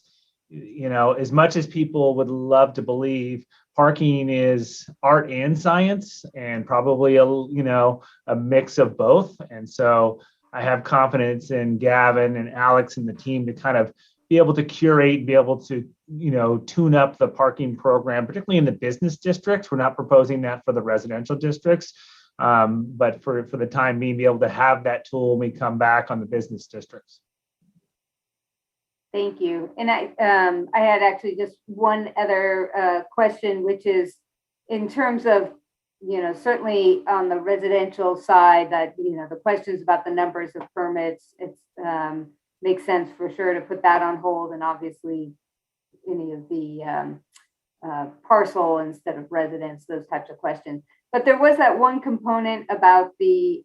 as much as people would love to believe parking is art and science and probably a mix of both. And so I have confidence in Gavin and Alex and the team to kind of be able to curate, be able to, tune up the parking program, particularly in the business districts. We're not proposing that for the residential districts. But for the time being, be able to have that tool when we come back on the business districts. Thank you. And I had actually just one other question, which is in terms of, certainly on the residential side that, the questions about the numbers of permits, it makes sense for sure to put that on hold, and obviously any of the parcel instead of residence, those types of questions. But there was that one component about the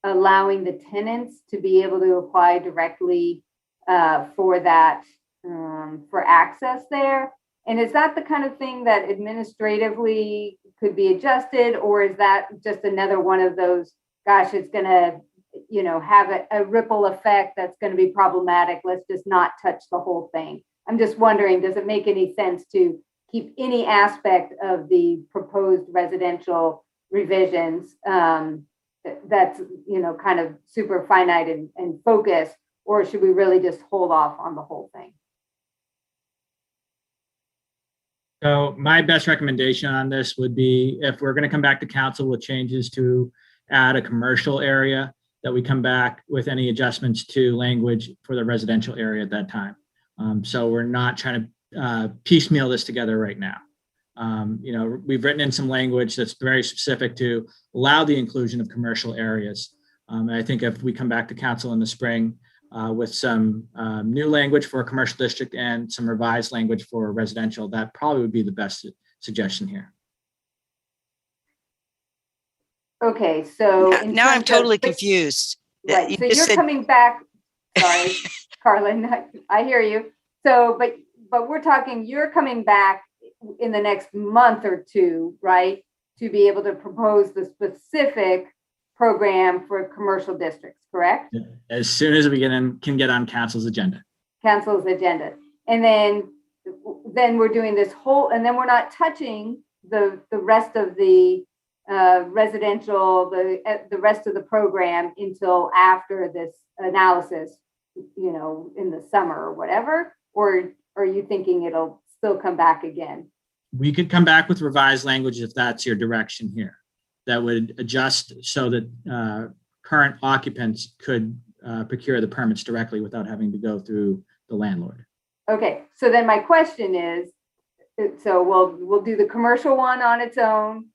allowing the tenants to be able to apply directly for that, for access there. And is that the kind of thing that administratively could be adjusted, or is that just another one of those, gosh, it's going to, have a ripple effect that's going to be problematic. Let's just not touch the whole thing. I'm just wondering, does it make any sense to keep any aspect of the proposed residential revisions that's, kind of super finite and focused, or should we really just hold off on the whole thing? So my best recommendation on this would be, if we're going to come back to council with changes to add a commercial area, that we come back with any adjustments to language for the residential area at that time. So we're not trying to piecemeal this together right now. We've written in some language that's very specific to allow the inclusion of commercial areas. And I think if we come back to council in the spring with some new language for a commercial district and some revised language for residential, that probably would be the best suggestion here. Okay, so now I'm totally confused. Right, so you're coming back. Sorry, Carlin, I hear you. So, but we're talking, you're coming back in the next month or two, right, to be able to propose the specific program for commercial districts, correct? As soon as we can get on council's agenda. Council's agenda. And then we're doing this whole, and then we're not touching the rest of the residential, the rest of the program until after this analysis, in the summer or whatever, or are you thinking it'll still come back again? We could come back with revised language if that's your direction here. That would adjust so that current occupants could procure the permits directly without having to go through the landlord. Okay, so then my question is, so we'll do the commercial one on its own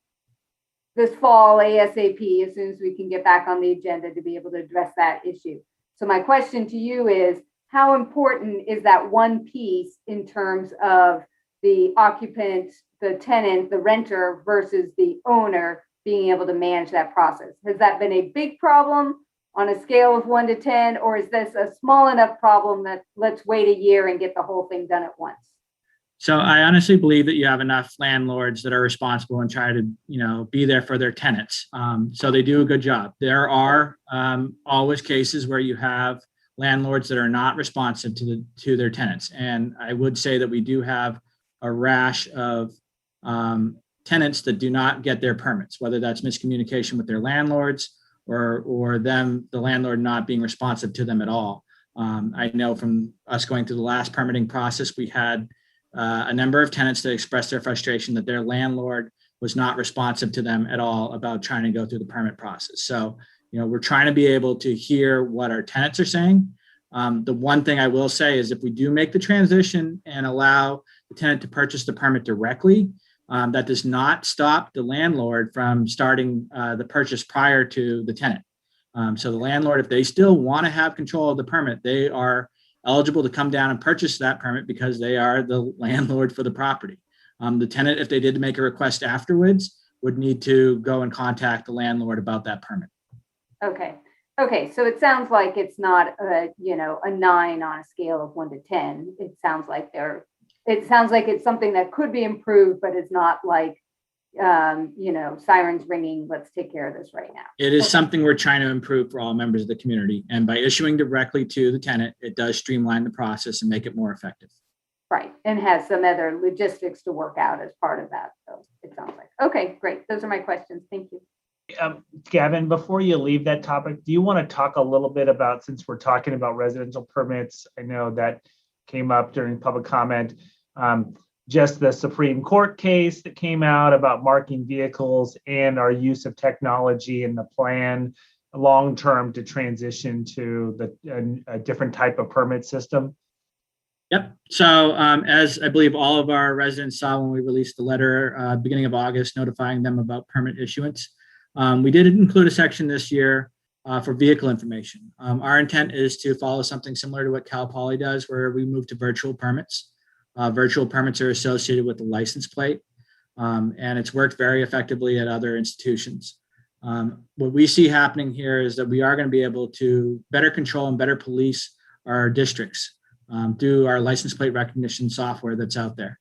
this fall ASAP, as soon as we can get back on the agenda to be able to address that issue. So my question to you is, how important is that one piece in terms of the occupant, the tenant, the renter versus the owner being able to manage that process? Has that been a big problem on a scale of 1 to 10, or is this a small enough problem that let's wait a year and get the whole thing done at once? So I honestly believe that you have enough landlords that are responsible and try to, be there for their tenants. So they do a good job. There are always cases where you have landlords that are not responsive to their tenants. And I would say that we do have a rash of tenants that do not get their permits, whether that's miscommunication with their landlords or the landlord not being responsive to them at all. I know from us going through the last permitting process, we had a number of tenants that expressed their frustration that their landlord was not responsive to them at all about trying to go through the permit process. So, we're trying to be able to hear what our tenants are saying. The one thing I will say is if we do make the transition and allow the tenant to purchase the permit directly. That does not stop the landlord from starting the purchase prior to the tenant. So the landlord, if they still want to have control of the permit, they are eligible to come down and purchase that permit because they are the landlord for the property. The tenant, if they did make a request afterwards, would need to go and contact the landlord about that permit. Okay. Okay. So it sounds like it's not a 9 on a scale of 1 to 10. It sounds like it's something that could be improved, but it's not like, sirens ringing. Let's take care of this right now. It is something we're trying to improve for all members of the community. And by issuing directly to the tenant, it does streamline the process and make it more effective. Right. And has some other logistics to work out as part of that. So it sounds like, okay, great. Those are my questions. Thank you. Gavin, before you leave that topic, do you want to talk a little bit about, since we're talking about residential permits, I know that came up during public comment, just the Supreme Court case that came out about marking vehicles and our use of technology and the plan long-term to transition to a different type of permit system? Yep. So as I believe all of our residents saw when we released the letter beginning of August notifying them about permit issuance, we did include a section this year for vehicle information. Our intent is to follow something similar to what Cal Poly does, where we move to virtual permits. Virtual permits are associated with the license plate, and it's worked very effectively at other institutions. What we see happening here is that we are going to be able to better control and better police our districts through our license plate recognition software that's out there.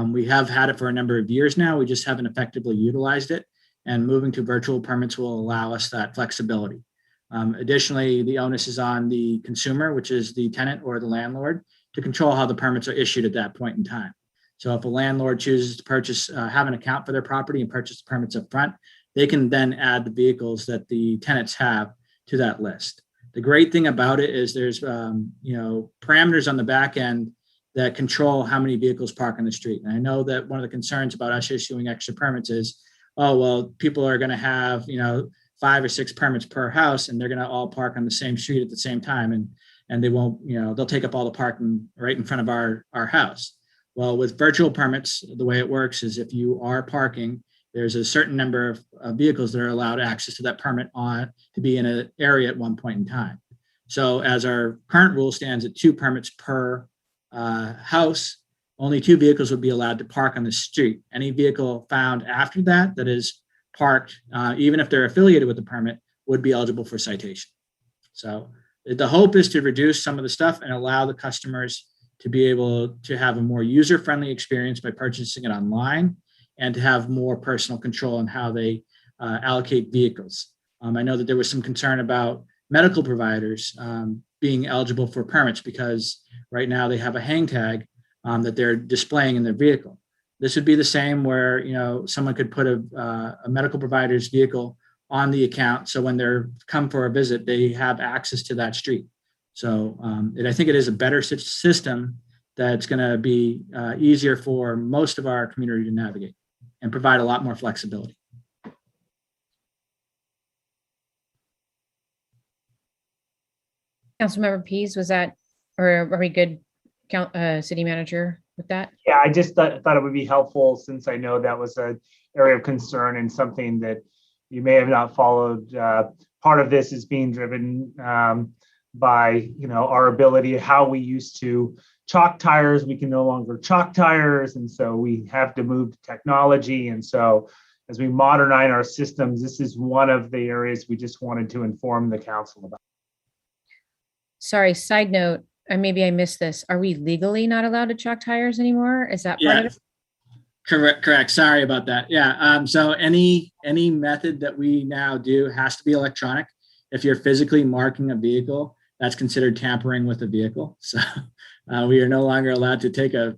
We have had it for a number of years now. We just haven't effectively utilized it, and moving to virtual permits will allow us that flexibility. Additionally, the onus is on the consumer, which is the tenant or the landlord, to control how the permits are issued at that point in time. So if a landlord chooses to purchase, have an account for their property and purchase the permits up front, they can then add the vehicles that the tenants have to that list. The great thing about it is there's parameters on the back end that control how many vehicles park on the street. And I know that one of the concerns about us issuing extra permits is, oh, well, people are going to have 5 or 6 permits per house, and they're going to all park on the same street at the same time. And they won't, they'll take up all the parking right in front of our house. Well, with virtual permits, the way it works is if you are parking, there's a certain number of vehicles that are allowed access to that permit to be in an area at one point in time. So as our current rule stands at 2 permits per house, only 2 vehicles would be allowed to park on the street. Any vehicle found after that is parked, even if they're affiliated with the permit, would be eligible for citation. So the hope is to reduce some of the stuff and allow the customers to be able to have a more user-friendly experience by purchasing it online, and to have more personal control in how they allocate vehicles. I know that there was some concern about medical providers being eligible for permits because right now they have a hang tag that they're displaying in their vehicle. This would be the same where someone could put a medical provider's vehicle on the account, so when they're come for a visit, they have access to that street. So I think it is a better system that's going to be easier for most of our community to navigate and provide a lot more flexibility. Councilmember Pease, was that, or are we good, City Manager, with that? Yeah, I just thought it would be helpful, since I know that was an area of concern and something that you may have not followed. Part of this is being driven by our ability, how we used to chalk tires. We can no longer chalk tires, and so we have to move to technology. And so as we modernize our systems, this is one of the areas we just wanted to inform the council about. Sorry, side note, maybe I missed this. Are we legally not allowed to chalk tires anymore? Is that part of it? Correct. Sorry about that. Yeah. So any method that we now do has to be electronic. If you're physically marking a vehicle, that's considered tampering with the vehicle. So we are no longer allowed to take a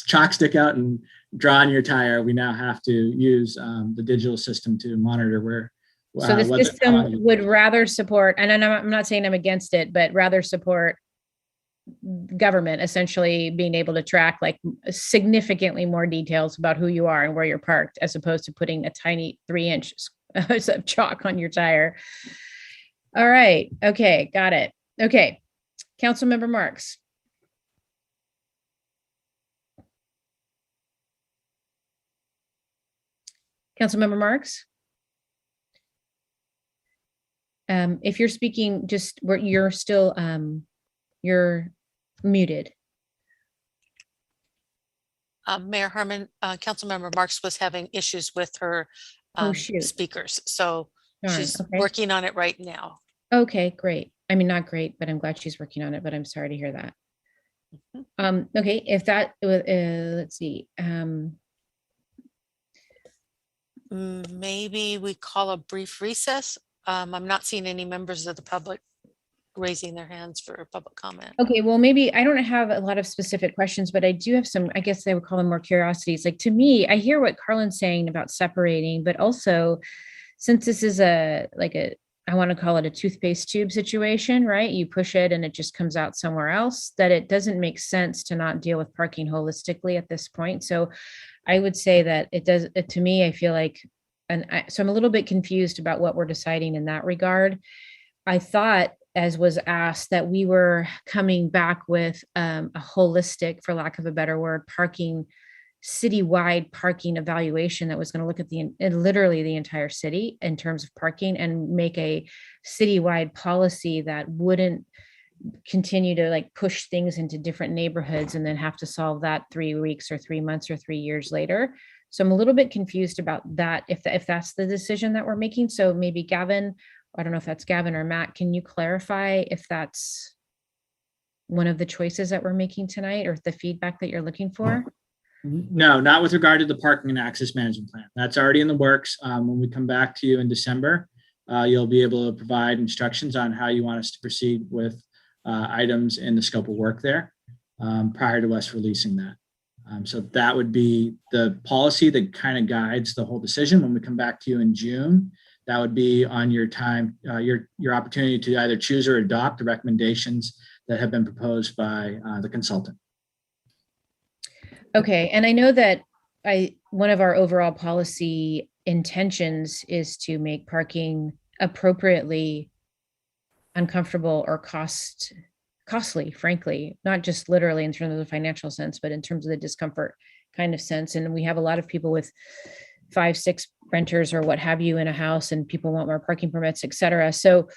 chalk stick out and draw on your tire. We now have to use the digital system to monitor where. So the system would rather support, and I'm not saying I'm against it, but rather support government essentially being able to track like significantly more details about who you are and where you're parked, as opposed to putting a tiny 3-inch of chalk on your tire. All right. Okay. Got it. Okay. Councilmember Marks. Councilmember Marks? If you're speaking, just where you're still, you're muted. Mayor Harmon, Councilmember Marks was having issues with her Oh, shoot. speakers, so Darn, she's okay. working on it right now. Okay, great. I mean, not great, but I'm glad she's working on it, but I'm sorry to hear that. Okay, if that, let's see. Maybe we call a brief recess. I'm not seeing any members of the public raising their hands for public comment. Okay, well, maybe I don't have a lot of specific questions, but I do have some, I guess I would call them more curiosities. Like, to me, I hear what Carlin's saying about separating, but also since this is I want to call it a toothpaste tube situation, right? You push it and it just comes out somewhere else, that it doesn't make sense to not deal with parking holistically at this point. So I would say that it does, to me, I feel like, so I'm a little bit confused about what we're deciding in that regard. I thought, as was asked, that we were coming back with a holistic, for lack of a better word, citywide parking evaluation that was going to look at literally the entire city in terms of parking and make a citywide policy that wouldn't continue to like push things into different neighborhoods and then have to solve that 3 weeks or 3 months or 3 years later. So I'm a little bit confused about that, if that's the decision that we're making. So maybe Gavin, I don't know if that's Gavin or Matt, can you clarify if that's one of the choices that we're making tonight or the feedback that you're looking for? No, not with regard to the parking and access management plan. That's already in the works. When we come back to you in December, you'll be able to provide instructions on how you want us to proceed with items in the scope of work there prior to us releasing that. So that would be the policy that kind of guides the whole decision. When we come back to you in June, that would be on your time, your opportunity to either choose or adopt the recommendations that have been proposed by the consultant. Okay, and I know that one of our overall policy intentions is to make parking appropriately uncomfortable or costly, frankly, not just literally in terms of the financial sense, but in terms of the discomfort kind of sense. And we have a lot of people with 5, 6 renters or what have you in a house, and people want more parking permits, et cetera. So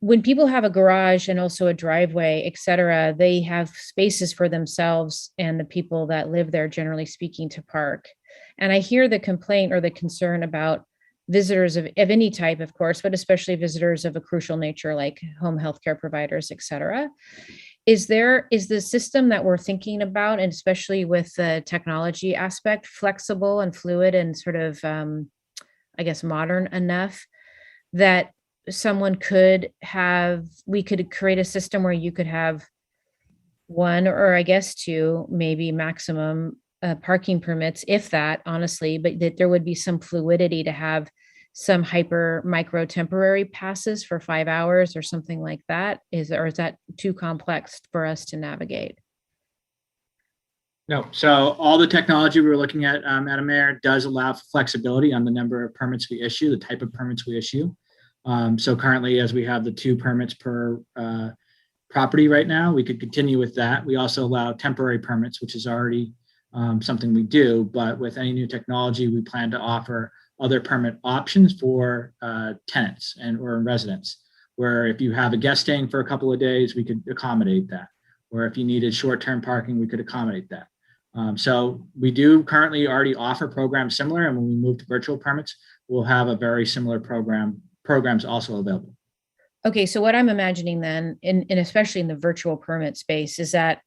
when people have a garage and also a driveway, et cetera, they have spaces for themselves and the people that live there, generally speaking, to park. And I hear the complaint or the concern about visitors of any type, of course, but especially visitors of a crucial nature like home health care providers, et cetera. Is the system that we're thinking about, and especially with the technology aspect, flexible and fluid and sort of, I guess, modern enough that we could create a system where you could have 1 or I guess 2, maybe maximum parking permits, if that, honestly, but that there would be some fluidity to have some micro temporary passes for 5 hours or something like that? Is that too complex for us to navigate? No, so all the technology we were looking at, Madam Mayor, does allow for flexibility on the number of permits we issue, the type of permits we issue. So currently, as we have the 2 permits per property right now, we could continue with that. We also allow temporary permits, which is already something we do, but with any new technology, we plan to offer other permit options for tenants or residents, where if you have a guest staying for a couple of days, we could accommodate that. Or if you needed short-term parking, we could accommodate that. So we do currently already offer programs similar, and when we move to virtual permits, we'll have a very similar programs also available. Okay, so what I'm imagining then, and especially in the virtual permit space, is that,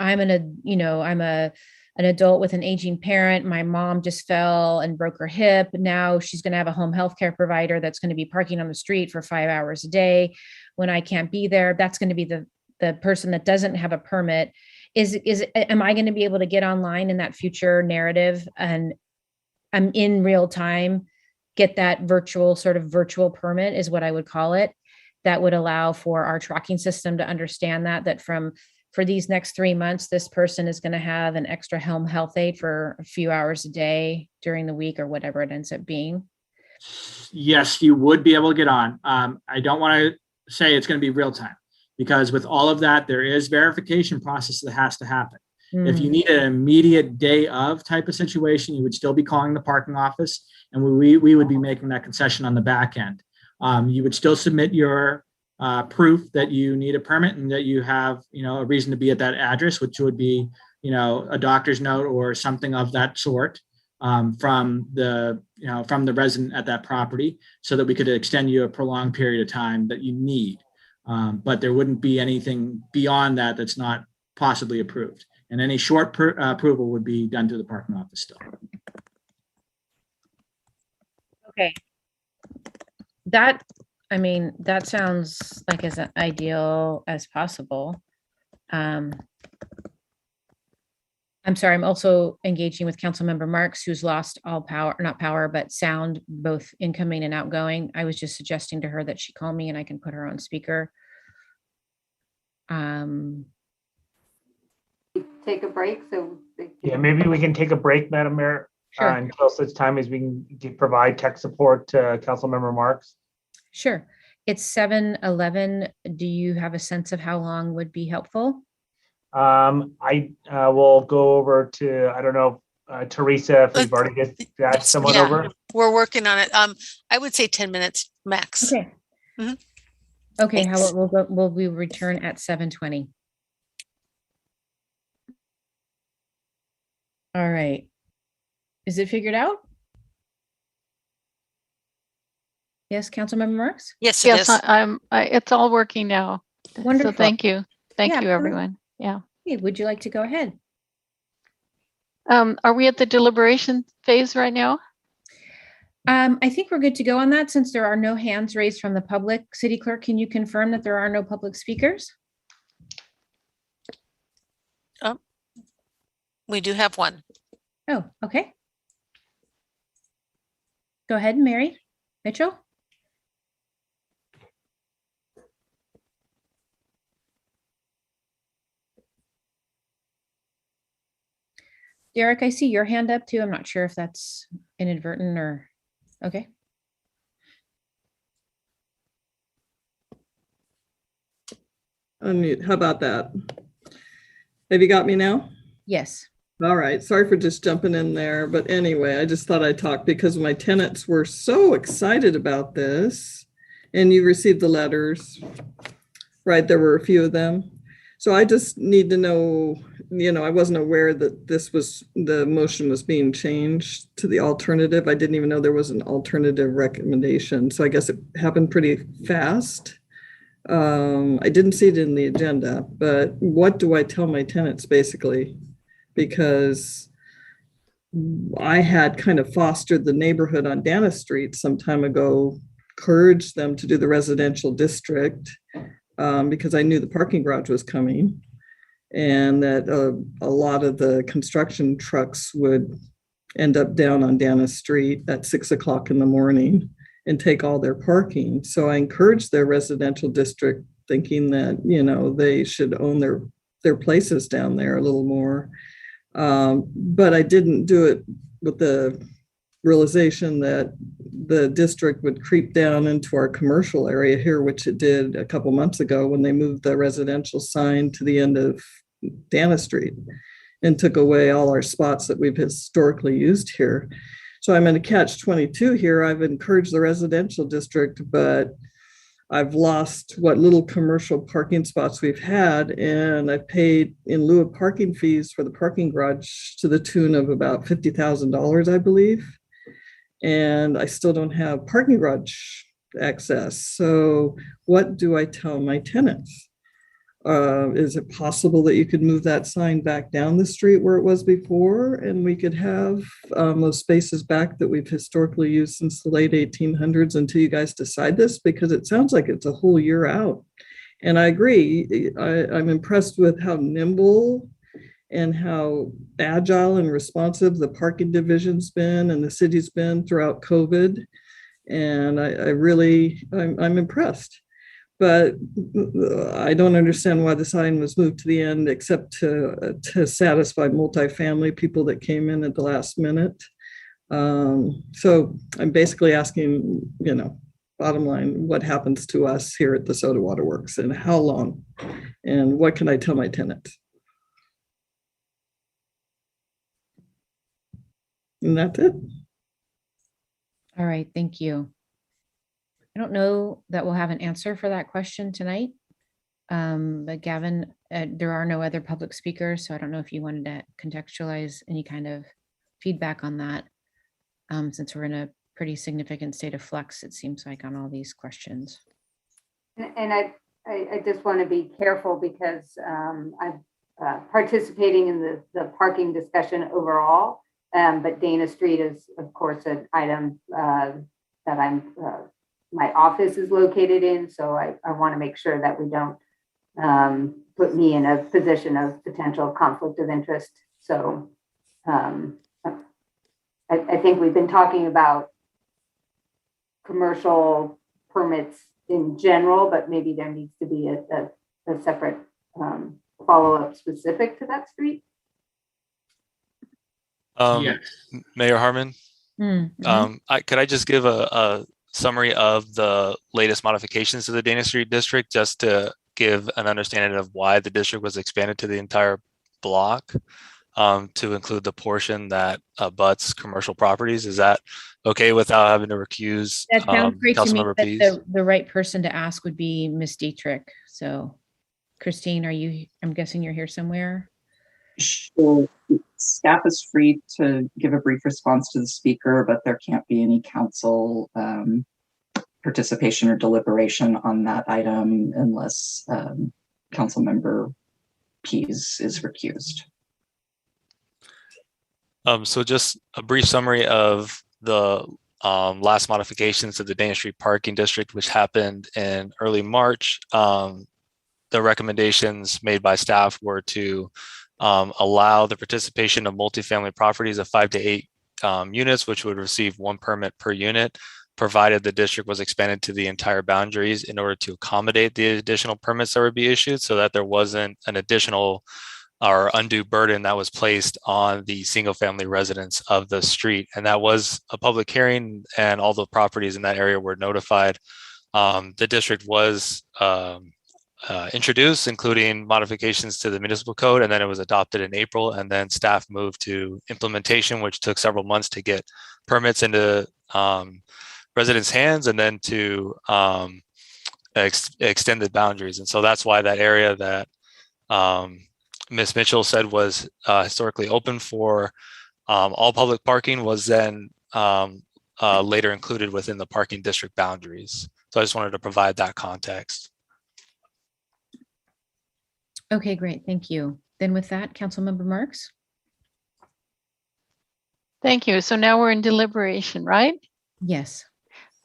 I'm an adult with an aging parent. My mom just fell and broke her hip. Now she's going to have a home health care provider that's going to be parking on the street for 5 hours a day. When I can't be there, that's going to be the person that doesn't have a permit. Am I going to be able to get online in that future narrative and I'm in real time, get that virtual permit is what I would call it. That would allow for our tracking system to understand that for these next 3 months, this person is going to have an extra home health aide for a few hours a day during the week or whatever it ends up being. Yes, you would be able to get on. I don't want to say it's going to be real time, because with all of that, there is verification process that has to happen. If you need an immediate day of type of situation, you would still be calling the parking office, and we would be making that concession on the back end. You would still submit your proof that you need a permit and that you have, a reason to be at that address, which would be, a doctor's note or something of that sort from the resident at that property, so that we could extend you a prolonged period of time that you need. But there wouldn't be anything beyond that that's not possibly approved. And any short approval would be done to the parking office still. Okay. That sounds like as ideal as possible. I'm sorry, I'm also engaging with Councilmember Marks, who's lost all power, not power, but sound, both incoming and outgoing. I was just suggesting to her that she call me and I can put her on speaker. Take a break, so. Yeah, maybe we can take a break, Madam Mayor, Sure. until such time as we can provide tech support to Councilmember Marks. Sure. It's 7:11. Do you have a sense of how long would be helpful? I will go over to, I don't know, Teresa, if we've already got someone Yeah, over. we're working on it. I would say 10 minutes max. Okay. Mhm. Okay, Thanks. will we return at 7:20? All right. Is it figured out? Yes, Councilmember Marks? Yes, it Yes, is. it's all working now. Wonderful. So thank you. Thank Yeah, you, everyone. Yeah. Hey, would you like to go ahead? Are we at the deliberation phase right now? I think we're good to go on that since there are no hands raised from the public. City Clerk, can you confirm that there are no public speakers? We do have one. Oh, okay. Go ahead, Mary Mitchell. Derek, I see your hand up too. I'm not sure if that's inadvertent or, okay. Unmute. How about that? Have you got me now? Yes. All right. Sorry for just jumping in there. But anyway, I just thought I'd talk because my tenants were so excited about this. And you received the letters, right? There were a few of them. So I just need to know, I wasn't aware that the motion was being changed to the alternative. I didn't even know there was an alternative recommendation. So I guess it happened pretty fast. I didn't see it in the agenda, but what do I tell my tenants basically? Because I had kind of fostered the neighborhood on Dana Street some time ago, encouraged them to do the residential district because I knew the parking garage was coming and that a lot of the construction trucks would end up down on Dana Street at 6 o'clock in the morning and take all their parking. So I encouraged their residential district thinking that, they should own their places down there a little more. But I didn't do it with the realization that the district would creep down into our commercial area here, which it did a couple months ago when they moved the residential sign to the end of Dana Street and took away all our spots that we've historically used here. So I'm in a catch-22 here. I've encouraged the residential district, but I've lost what little commercial parking spots we've had, and I've paid in lieu of parking fees for the parking garage to the tune of about $50,000, I believe. And I still don't have parking garage access. So what do I tell my tenants? Is it possible that you could move that sign back down the street where it was before and we could have those spaces back that we've historically used since the late 1800s until you guys decide this? Because it sounds like it's a whole year out. And I agree, I'm impressed with how nimble and how agile and responsive the parking division's been and the city's been throughout COVID. And I'm impressed. But I don't understand why the sign was moved to the end, except to satisfy multifamily people that came in at the last minute. So I'm basically asking, bottom line, what happens to us here at the Soda Water Works and how long? And what can I tell my tenants? And that's it. All right, thank you. I don't know that we'll have an answer for that question tonight. But Gavin, there are no other public speakers, so I don't know if you wanted to contextualize any kind of feedback on that. Since we're in a pretty significant state of flux, it seems like, on all these questions. And I just want to be careful because I'm participating in the parking discussion overall. But Dana Street is, of course, an item that my office is located in. So I want to make sure that we don't put me in a position of potential conflict of interest. So I think we've been talking about commercial permits in general, but maybe there needs to be a separate follow-up specific to that street. Yes. Mayor Harmon, could I just give a summary of the latest modifications to the Dana Street district, just to give an understanding of why the district was expanded to the entire block, to include the portion that abuts commercial properties? Is that okay without having to recuse That sounds great to me, Councilmember but Pease? the right person to ask would be Ms. Dietrich. So Christine, I'm guessing you're here somewhere? Sure. Staff is free to give a brief response to the speaker, but there can't be any council participation or deliberation on that item unless Councilmember Pease is recused. So just a brief summary of the last modifications to the Dana Street Parking District, which happened in early March. The recommendations made by staff were to allow the participation of multifamily properties of 5 to 8 units, which would receive 1 permit per unit, provided the district was expanded to the entire boundaries in order to accommodate the additional permits that would be issued, so that there wasn't an additional or undue burden that was placed on the single family residents of the street. And that was a public hearing, and all the properties in that area were notified. The district was introduced, including modifications to the municipal code, and then it was adopted in April, and then staff moved to implementation, which took several months to get permits into residents' hands, and then to extend the boundaries. And so that's why that area that Ms. Mitchell said was historically open for all public parking was then later included within the parking district boundaries. So I just wanted to provide that context. Okay, great. Thank you. Then with that, Councilmember Marks. Thank you. So now we're in deliberation, right? Yes.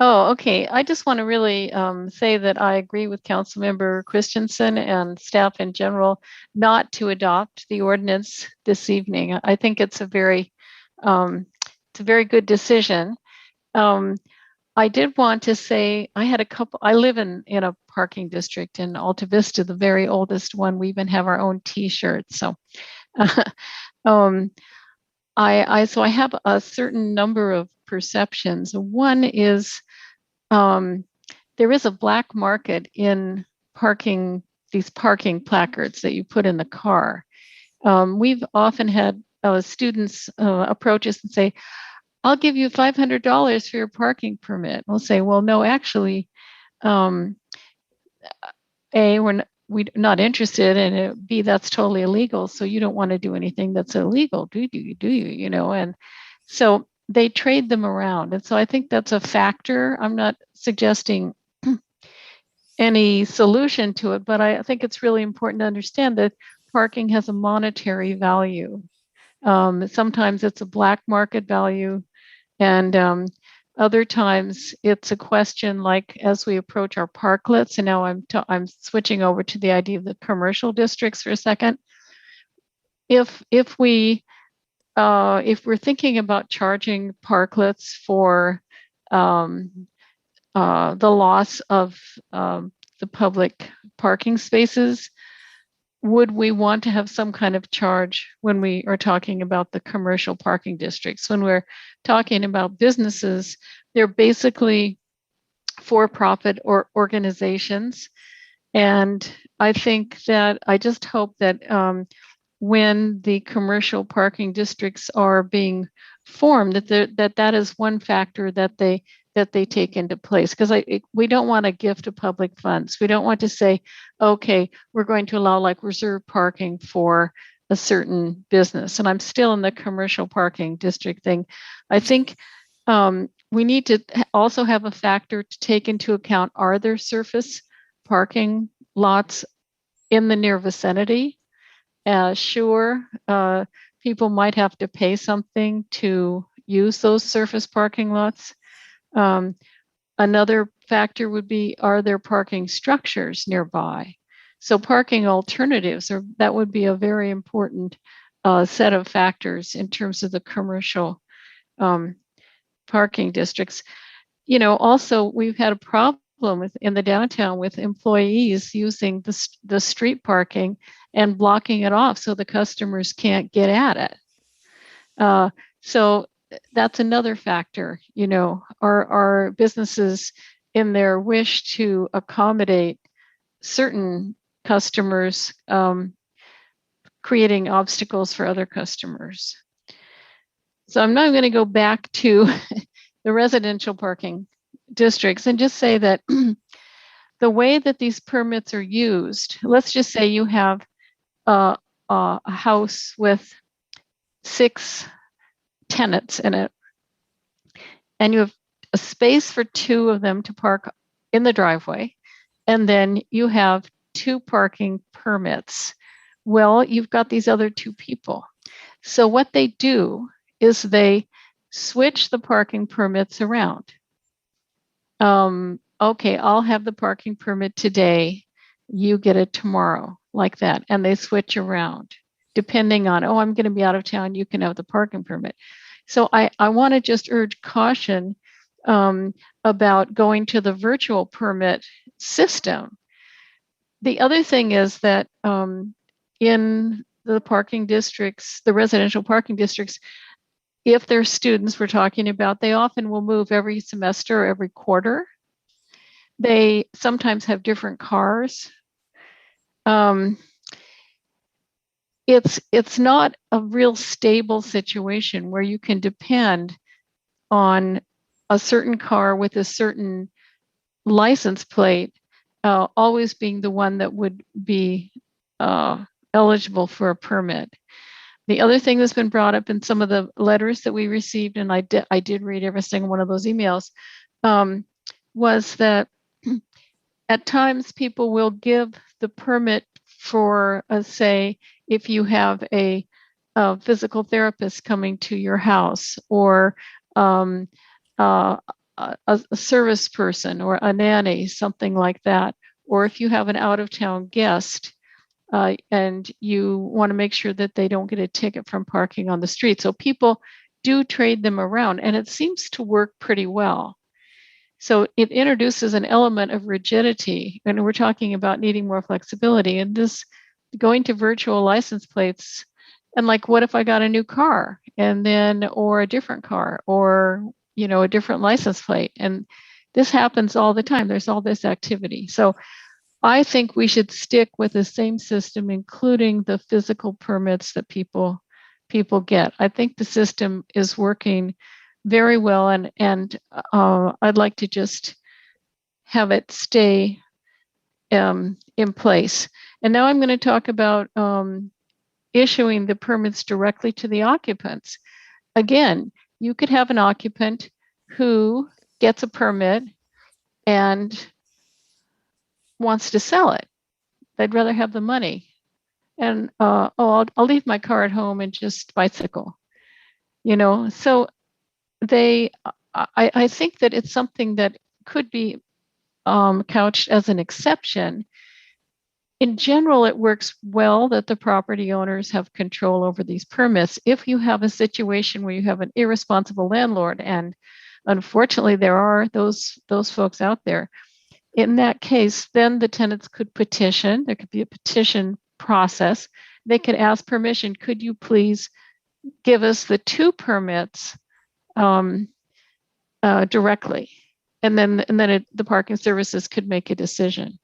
Oh, okay. I just want to really say that I agree with Councilmember Christensen and staff in general not to adopt the ordinance this evening. I think it's a very good decision. I did want to say I live in a parking district in Alta Vista, the very oldest one. We even have our own T-shirts. So I have a certain number of perceptions. One is there is a black market in parking, these parking placards that you put in the car. We've often had students approach us and say, I'll give you $500 for your parking permit. We'll say, well, no, actually, A, we're not interested, and B, that's totally illegal. So you don't want to do anything that's illegal, do you? You know, and so they trade them around. And so I think that's a factor. I'm not suggesting any solution to it, but I think it's really important to understand that parking has a monetary value. Sometimes it's a black market value, and other times it's a question like as we approach our parklets, and now I'm switching over to the idea of the commercial districts for a second. If we're thinking about charging parklets for the loss of the public parking spaces, would we want to have some kind of charge when we are talking about the commercial parking districts? When we're talking about businesses, they're basically for-profit or organizations. And I think that I just hope that when the commercial parking districts are being formed, that is one factor that they take into place, because we don't want to gift of public funds. We don't want to say, okay, we're going to allow like reserved parking for a certain business. And I'm still in the commercial parking district thing. I think we need to also have a factor to take into account, are there surface parking lots in the near vicinity? Sure, people might have to pay something to use those surface parking lots. Another factor would be, are there parking structures nearby? So parking alternatives, that would be a very important set of factors in terms of the commercial parking districts. You know, also we've had a problem in the downtown with employees using the street parking and blocking it off so the customers can't get at it. So that's another factor. You know, are businesses in their wish to accommodate certain customers creating obstacles for other customers? So I'm now going to go back to the residential parking districts and just say that the way that these permits are used, let's just say you have a house with 6 tenants in it, and you have a space for 2 of them to park in the driveway, and then you have 2 parking permits. Well, you've got these other 2 people. So what they do is they switch the parking permits around. Okay, I'll have the parking permit today, you get it tomorrow, like that. And they switch around depending on, oh, I'm going to be out of town, you can have the parking permit. So I want to just urge caution about going to the virtual permit system. The other thing is that in the parking districts, the residential parking districts, if they're students we're talking about, they often will move every semester or every quarter. They sometimes have different cars. It's not a real stable situation where you can depend on a certain car with a certain license plate always being the one that would be eligible for a permit. The other thing that's been brought up in some of the letters that we received, and I did read every single one of those emails, was that at times people will give the permit for, say, if you have a physical therapist coming to your house, or a service person or a nanny, something like that, or if you have an out-of-town guest, and you want to make sure that they don't get a ticket from parking on the street. So people do trade them around, and it seems to work pretty well. So it introduces an element of rigidity, and we're talking about needing more flexibility. And this going to virtual license plates, and like, what if I got a new car, and then, or a different car, or, you know, a different license plate? And this happens all the time. There's all this activity. So I think we should stick with the same system, including the physical permits that people get. I think the system is working very well, and I'd like to just have it stay in place. And now I'm going to talk about issuing the permits directly to the occupants. Again, you could have an occupant who gets a permit and wants to sell it. They'd rather have the money. And I'll leave my car at home and just bicycle, you know. So I think that it's something that could be couched as an exception. In general, it works well that the property owners have control over these permits. If you have a situation where you have an irresponsible landlord, and unfortunately there are those folks out there, in that case, then the tenants could petition. There could be a petition process. They could ask permission, could you please give us the 2 permits directly? And then the parking services could make a decision.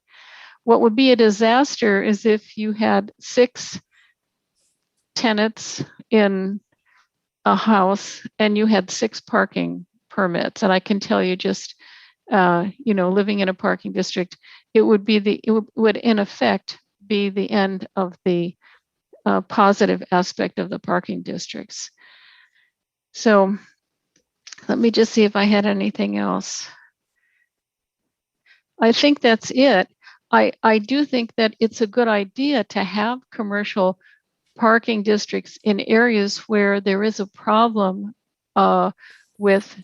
What would be a disaster is if you had 6 tenants in a house and you had 6 parking permits, and I can tell you just, living in a parking district, it would in effect be the end of the positive aspect of the parking districts. So let me just see if I had anything else. I think that's it. I do think that it's a good idea to have commercial parking districts in areas where there is a problem with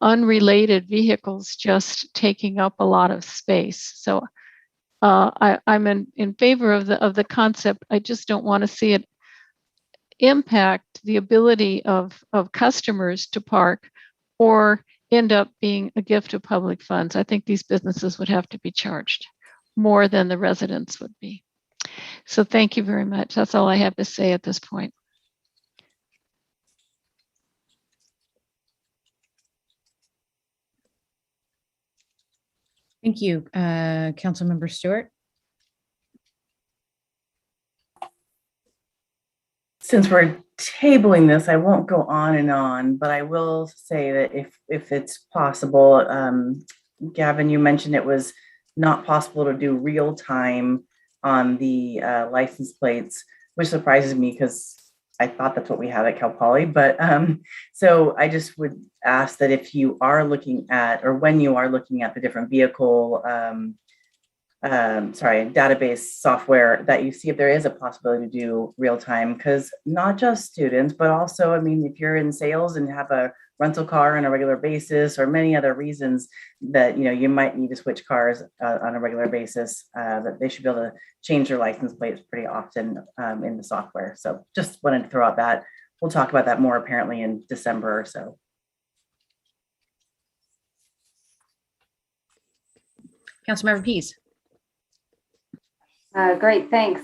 unrelated vehicles just taking up a lot of space. So I'm in favor of the concept. I just don't want to see it impact the ability of customers to park or end up being a gift of public funds. I think these businesses would have to be charged more than the residents would be. So thank you very much. That's all I have to say at this point. Thank you, Councilmember Stewart. Since we're tabling this, I won't go on and on, but I will say that if it's possible, Gavin, you mentioned it was not possible to do real time on the license plates, which surprises me because I thought that's what we had at Cal Poly. But so I just would ask that if you are looking at, or when you are looking at the different vehicle database software, that you see if there is a possibility to do real time, because not just students, but also, I mean, if you're in sales and have a rental car on a regular basis, or many other reasons that, you might need to switch cars on a regular basis, that they should be able to change their license plates pretty often in the software. So just wanted to throw out that. We'll talk about that more apparently in December or so. Councilmember Pease. Great, thanks.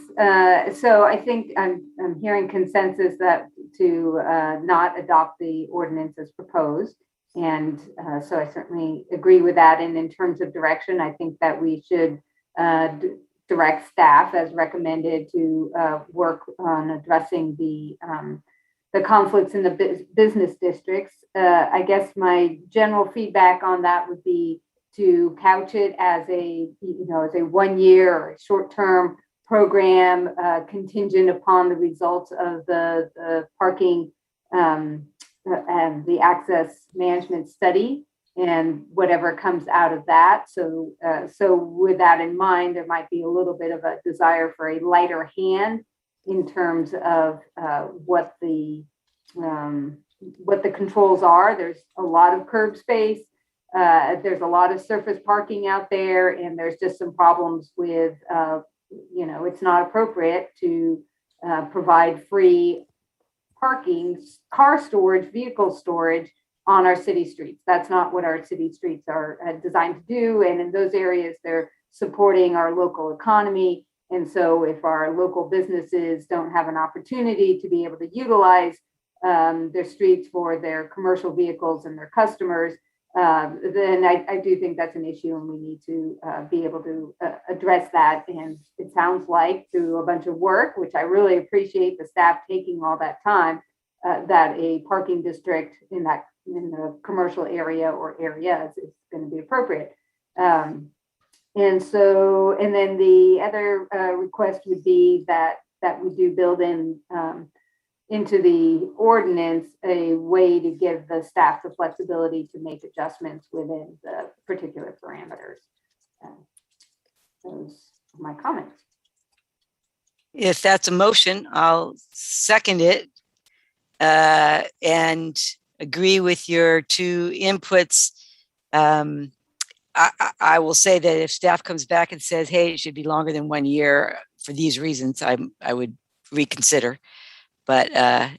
So I think I'm hearing consensus that to not adopt the ordinance as proposed. And so I certainly agree with that. And in terms of direction, I think that we should direct staff as recommended to work on addressing the conflicts in the business districts. I guess my general feedback on that would be to couch it as a 1 year or short-term program contingent upon the results of the parking and the access management study and whatever comes out of that. So with that in mind, there might be a little bit of a desire for a lighter hand in terms of what the controls are. There's a lot of curb space. There's a lot of surface parking out there, and there's just some problems with, it's not appropriate to provide free parking, car storage, vehicle storage on our city streets. That's not what our city streets are designed to do. And in those areas, they're supporting our local economy. And so if our local businesses don't have an opportunity to be able to utilize their streets for their commercial vehicles and their customers, then I do think that's an issue, and we need to be able to address that. And it sounds like through a bunch of work, which I really appreciate the staff taking all that time, that a parking district in the commercial area or areas is going to be appropriate. And then the other request would be that we do build in into the ordinance a way to give the staff the flexibility to make adjustments within the particular parameters. Those are my comments. If that's a motion, I'll second it and agree with your 2 inputs. I will say that if staff comes back and says, hey, it should be longer than 1 year for these reasons, I would reconsider. But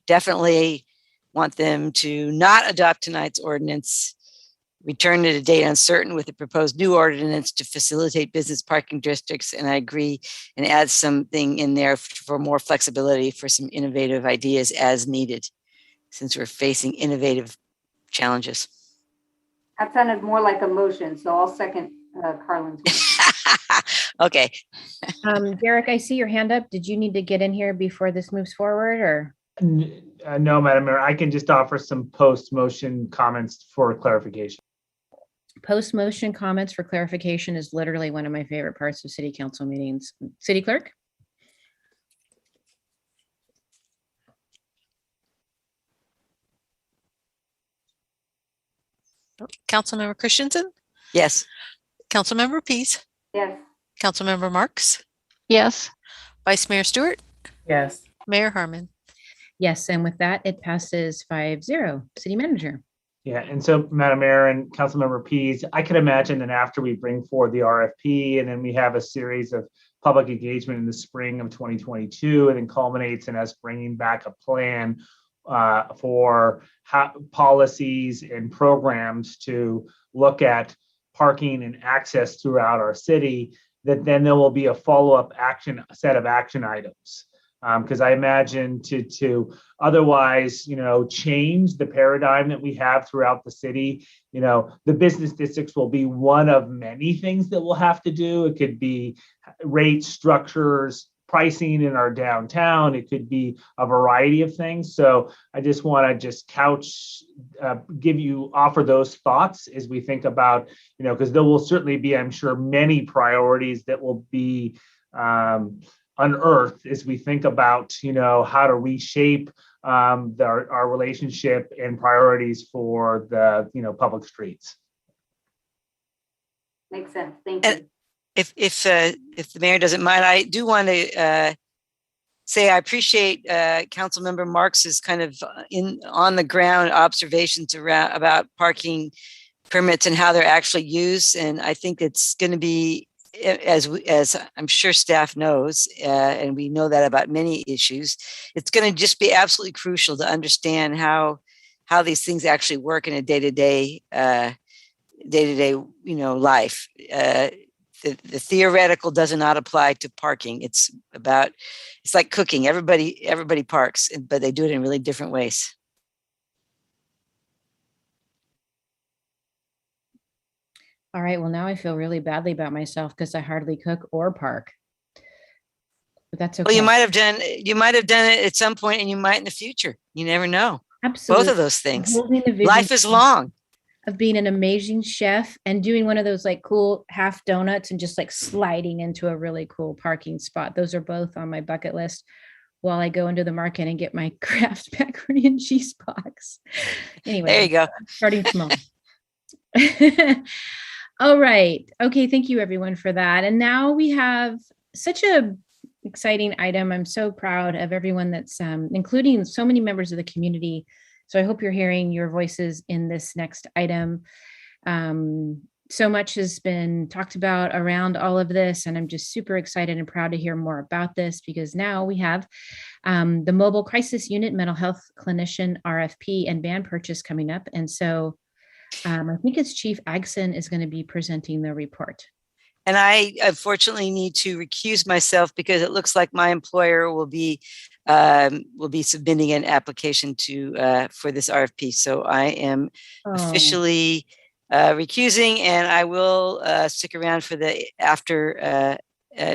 definitely want them to not adopt tonight's ordinance, return at a date uncertain with a proposed new ordinance to facilitate business parking districts. And I agree, and add something in there for more flexibility for some innovative ideas as needed, since we're facing innovative challenges. That sounded more like a motion, so I'll second Carlin's. Okay. Derek, I see your hand up. Did you need to get in here before this moves forward, or? No, Madam Mayor, I can just offer some post-motion comments for clarification. Post-motion comments for clarification is literally one of my favorite parts of city council meetings. City Clerk? Councilmember Christensen, Yes. Councilmember Pease, Yes. Councilmember Marks, Yes. Vice Mayor Stewart, Yes. Mayor Harmon. Yes, and with that, it passes 5-0. City Manager. Yeah, and so Madam Mayor and Councilmember Pease, I can imagine that after we bring forward the RFP and then we have a series of public engagement in the spring of 2022, and then culminates in us bringing back a plan for policies and programs to look at parking and access throughout our city, that then there will be a follow-up set of action items. Because I imagine to otherwise, change the paradigm that we have throughout the city, the business districts will be one of many things that we'll have to do. It could be rate structures, pricing in our downtown. It could be a variety of things. So I just want to offer those thoughts as we think about, because there will certainly be, I'm sure, many priorities that will be unearthed as we think about, how to reshape our relationship and priorities for the, public streets. Makes sense. Thank you. If the mayor doesn't mind, I do want to say I appreciate Councilmember Marks's kind of on the ground observations about parking permits and how they're actually used, and I think it's going to be, as I'm sure staff knows, and we know that about many issues, it's going to just be absolutely crucial to understand how these things actually work in a day-to-day life. The theoretical does not apply to parking. It's like cooking. Everybody parks, but they do it in really different ways. All right, well, now I feel really badly about myself because I hardly cook or park. But that's okay. Well, you might have done it at some point, and you might in the future. You never know. Absolutely. Both of those things. Holding the vision Life is long. of being an amazing chef and doing one of those like cool half donuts and just like sliding into a really cool parking spot. Those are both on my bucket list while I go into the market and get my Kraft macaroni and cheese box. Anyway, there you go. Starting small. All right. Okay. Thank you everyone for that. And now we have such a exciting item. I'm so proud of everyone that's including so many members of the community. So I hope you're hearing your voices in this next item. So much has been talked about around all of this, and I'm just super excited and proud to hear more about this, because now we have the Mobile Crisis Unit Mental Health Clinician RFP and van purchase coming up. And so I think it's Chief Agson is going to be presenting the report. And I unfortunately need to recuse myself because it looks like my employer will be submitting an application for this RFP. So I am officially recusing, and I will stick around for the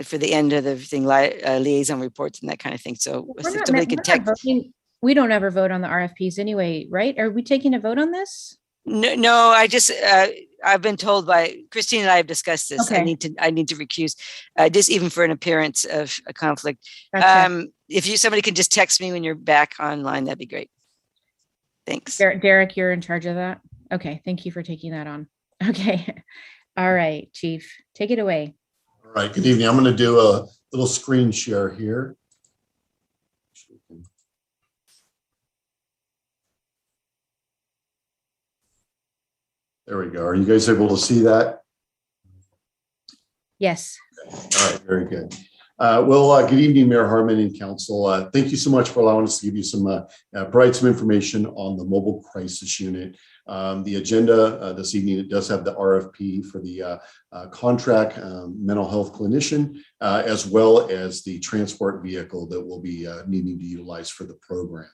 for the end of the thing, liaison reports and that kind of thing. So somebody could text. We don't ever vote on the RFPs anyway, right? Are we taking a vote on this? No, I just I've been told by Christine and I have discussed this. Okay. I need to recuse, just even for an appearance of a conflict. Gotcha. If somebody can just text me when you're back online, that'd be great. Thanks. Derek, you're in charge of that. Okay, thank you for taking that on. Okay, all right, Chief, take it away. All right. Good evening. I'm going to do a little screen share here. There we go. Are you guys able to see that? Yes. All right. Very good. Good evening, Mayor Harmon and Council. Thank you so much for allowing us to give you provide some information on the Mobile Crisis Unit. The agenda this evening, it does have the RFP for the contract mental health clinician, as well as the transport vehicle that we'll be needing to utilize for the program.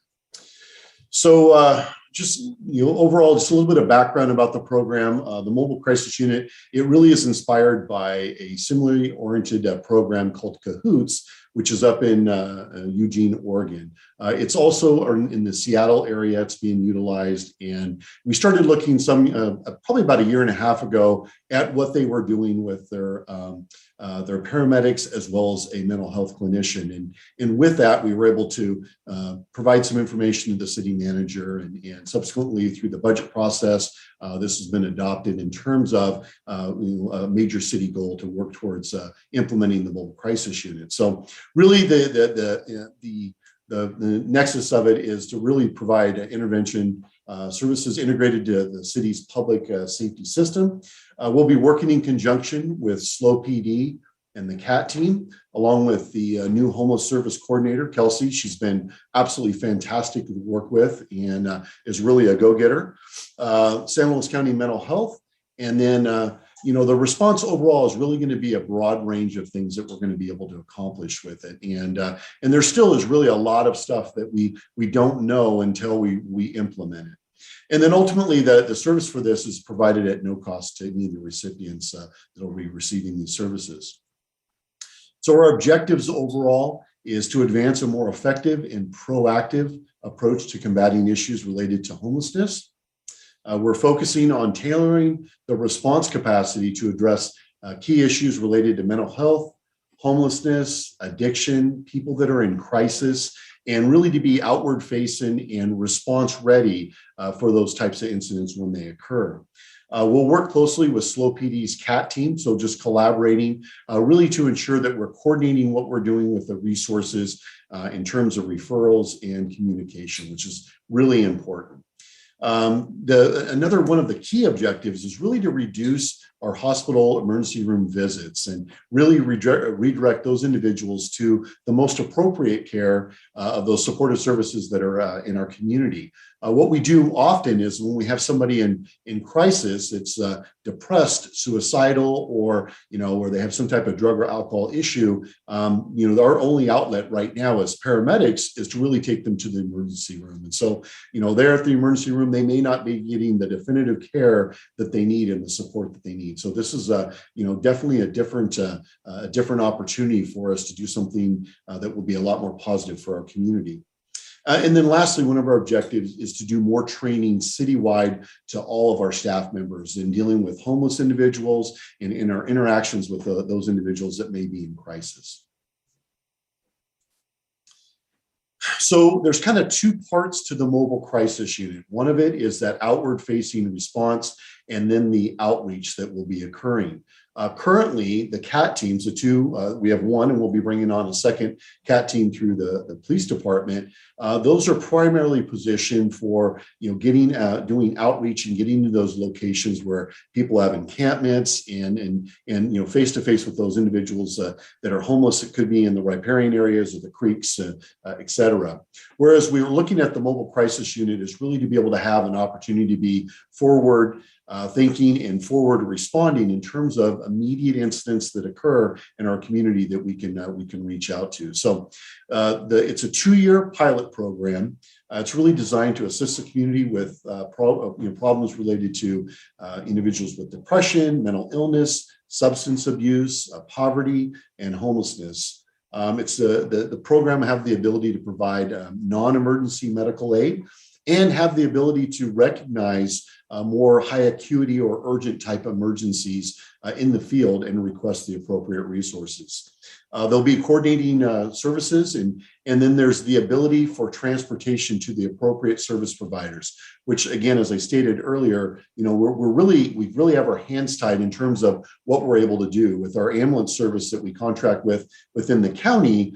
So just, overall, just a little bit of background about the program. The Mobile Crisis Unit, it really is inspired by a similarly oriented program called Cahoots, which is up in Eugene, Oregon. It's also in the Seattle area. It's being utilized. And we started looking probably about a year and a half ago at what they were doing with their paramedics as well as a mental health clinician. And with that, we were able to provide some information to the city manager, and subsequently through the budget process, this has been adopted in terms of a major city goal to work towards implementing the Mobile Crisis Unit. So really the nexus of it is to really provide intervention services integrated to the city's public safety system. We'll be working in conjunction with SLO PD and the CAT team, along with the new homeless service coordinator, Kelsey. She's been absolutely fantastic to work with and is really a go-getter. San Luis County Mental Health. And then, the response overall is really going to be a broad range of things that we're going to be able to accomplish with it. And there still is really a lot of stuff that we don't know until we implement it. And then ultimately, the service for this is provided at no cost to any of the recipients that will be receiving these services. So our objectives overall is to advance a more effective and proactive approach to combating issues related to homelessness. We're focusing on tailoring the response capacity to address key issues related to mental health, homelessness, addiction, people that are in crisis, and really to be outward facing and response ready for those types of incidents when they occur. We'll work closely with SLO PD's CAT team, so just collaborating really to ensure that we're coordinating what we're doing with the resources in terms of referrals and communication, which is really important. Another one of the key objectives is really to reduce our hospital emergency room visits and really redirect those individuals to the most appropriate care of those supportive services that are in our community. What we do often is when we have somebody in crisis, it's depressed, suicidal, or where they have some type of drug or alcohol issue. Our only outlet right now as paramedics is to really take them to the emergency room. And so, there at the emergency room, they may not be getting the definitive care that they need and the support that they need. So this is definitely a different opportunity for us to do something that will be a lot more positive for our community. And then lastly, one of our objectives is to do more training citywide to all of our staff members in dealing with homeless individuals and in our interactions with those individuals that may be in crisis. So there's kind of two parts to the Mobile Crisis Unit. One of it is that outward facing response, and then the outreach that will be occurring. Currently, the CAT teams, the two, we have one, and we'll be bringing on a second CAT team through the police department. Those are primarily positioned for, doing outreach and getting to those locations where people have encampments and face to face with those individuals that are homeless. It could be in the riparian areas or the creeks, et cetera. Whereas we were looking at the Mobile Crisis Unit is really to be able to have an opportunity to be forward thinking and forward responding in terms of immediate incidents that occur in our community that we can reach out to. So it's a 2-year pilot program. It's really designed to assist the community with problems related to individuals with depression, mental illness, substance abuse, poverty, and homelessness. It's the program have the ability to provide non-emergency medical aid and have the ability to recognize more high acuity or urgent type emergencies in the field and request the appropriate resources. They'll be coordinating services, and then there's the ability for transportation to the appropriate service providers, which again, as I stated earlier, we really have our hands tied in terms of what we're able to do with our ambulance service that we contract with within the county.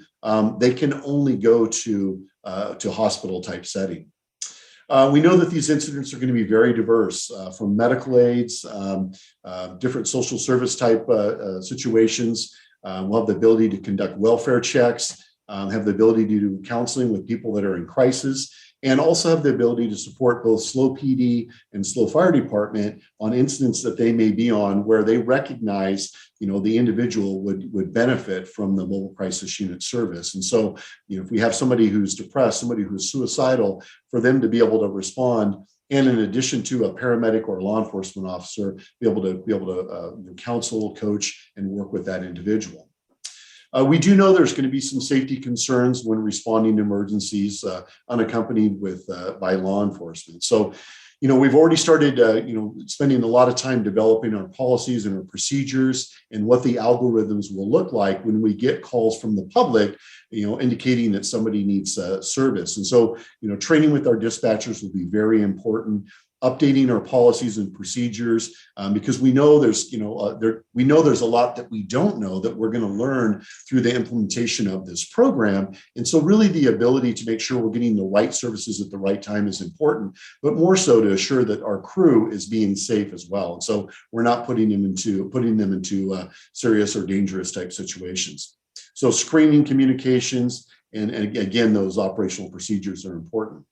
They can only go to hospital type setting. We know that these incidents are going to be very diverse, from medical aids, different social service type situations. We'll have the ability to conduct welfare checks, have the ability to do counseling with people that are in crisis. and also have the ability to support both SLO PD and SLO Fire Department on incidents that they may be on where they recognize, the individual would benefit from the mobile crisis unit service. And so, if we have somebody who's depressed, somebody who's suicidal, for them to be able to respond, and in addition to a paramedic or law enforcement officer, be able to counsel, coach, and work with that individual. We do know there's going to be some safety concerns when responding to emergencies unaccompanied by law enforcement. So, we've already started, spending a lot of time developing our policies and our procedures and what the algorithms will look like when we get calls from the public, indicating that somebody needs service. And so, training with our dispatchers will be very important. Updating our policies and procedures because we know there's there's a lot that we don't know that we're going to learn through the implementation of this program. And so really the ability to make sure we're getting the right services at the right time is important, but more so to assure that our crew is being safe as well. And so we're not putting them into serious or dangerous type situations. So screening, communications, and again, those operational procedures are important.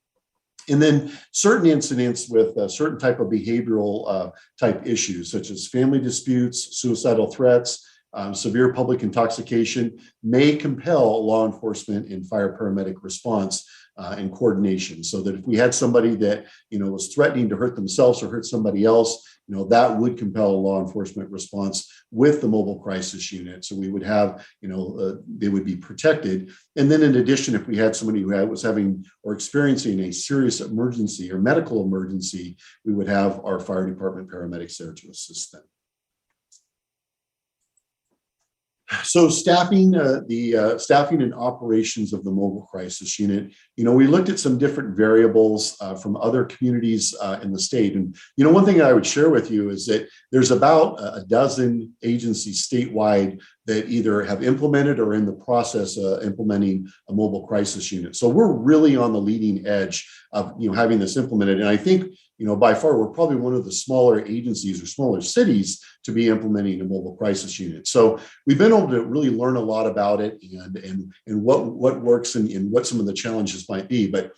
And then certain incidents with certain type of behavioral type issues, such as family disputes, suicidal threats, severe public intoxication, may compel law enforcement and fire paramedic response and coordination. So that if we had somebody that was threatening to hurt themselves or hurt somebody else, that would compel a law enforcement response with the mobile crisis unit. So we would have, they would be protected. And then in addition, if we had somebody who was having or experiencing a serious emergency or medical emergency, we would have our fire department paramedics there to assist them. So staffing, staffing and operations of the mobile crisis unit, we looked at some different variables from other communities in the state. And, one thing I would share with you is that there's about a dozen agencies statewide that either have implemented or in the process of implementing a mobile crisis unit. So we're really on the leading edge of, having this implemented. And I think, by far, we're probably one of the smaller agencies or smaller cities to be implementing a mobile crisis unit. So we've been able to really learn a lot about it and what works and what some of the challenges might be. But,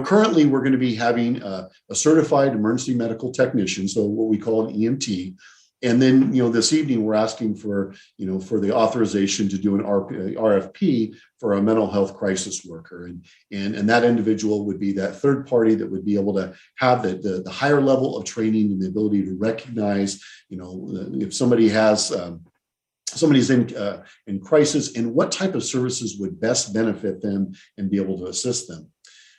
currently we're going to be having a certified emergency medical technician, so what we call an EMT. And then, this evening we're asking for, for the authorization to do an RFP for a mental health crisis worker. And that individual would be that third party that would be able to have the higher level of training and the ability to recognize, if somebody has, somebody's in crisis and what type of services would best benefit them and be able to assist them.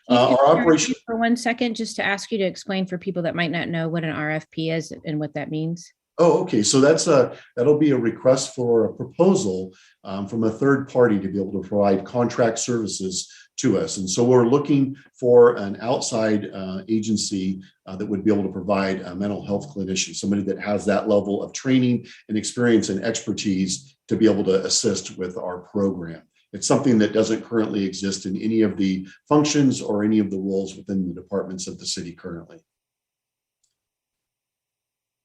Our operation for 1 second, just to ask you to explain for people that might not know what an RFP is and what that means. Oh, okay. So that'll be a request for a proposal from a third party to be able to provide contract services to us. And so we're looking for an outside agency that would be able to provide a mental health clinician, somebody that has that level of training and experience and expertise to be able to assist with our program. It's something that doesn't currently exist in any of the functions or any of the roles within the departments of the city currently.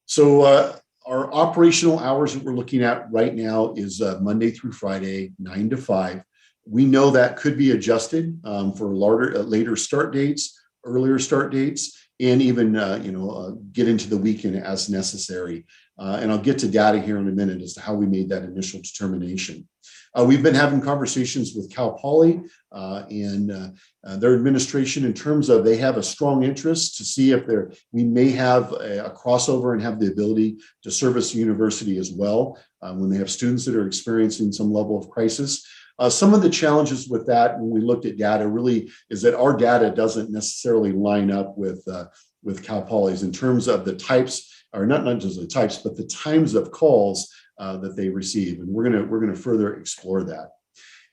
So our operational hours that we're looking at right now is Monday through Friday, 9 to 5. We know that could be adjusted for later start dates, earlier start dates, and even get into the weekend as necessary. And I'll get to data here in a minute as to how we made that initial determination. We've been having conversations with Cal Poly and their administration in terms of they have a strong interest to see if we may have a crossover and have the ability to service the university as well when they have students that are experiencing some level of crisis. Some of the challenges with that when we looked at data really is that our data doesn't necessarily line up with Cal Poly's in terms of the types, or not just the types, but the times of calls that they receive. And we're gonna further explore that.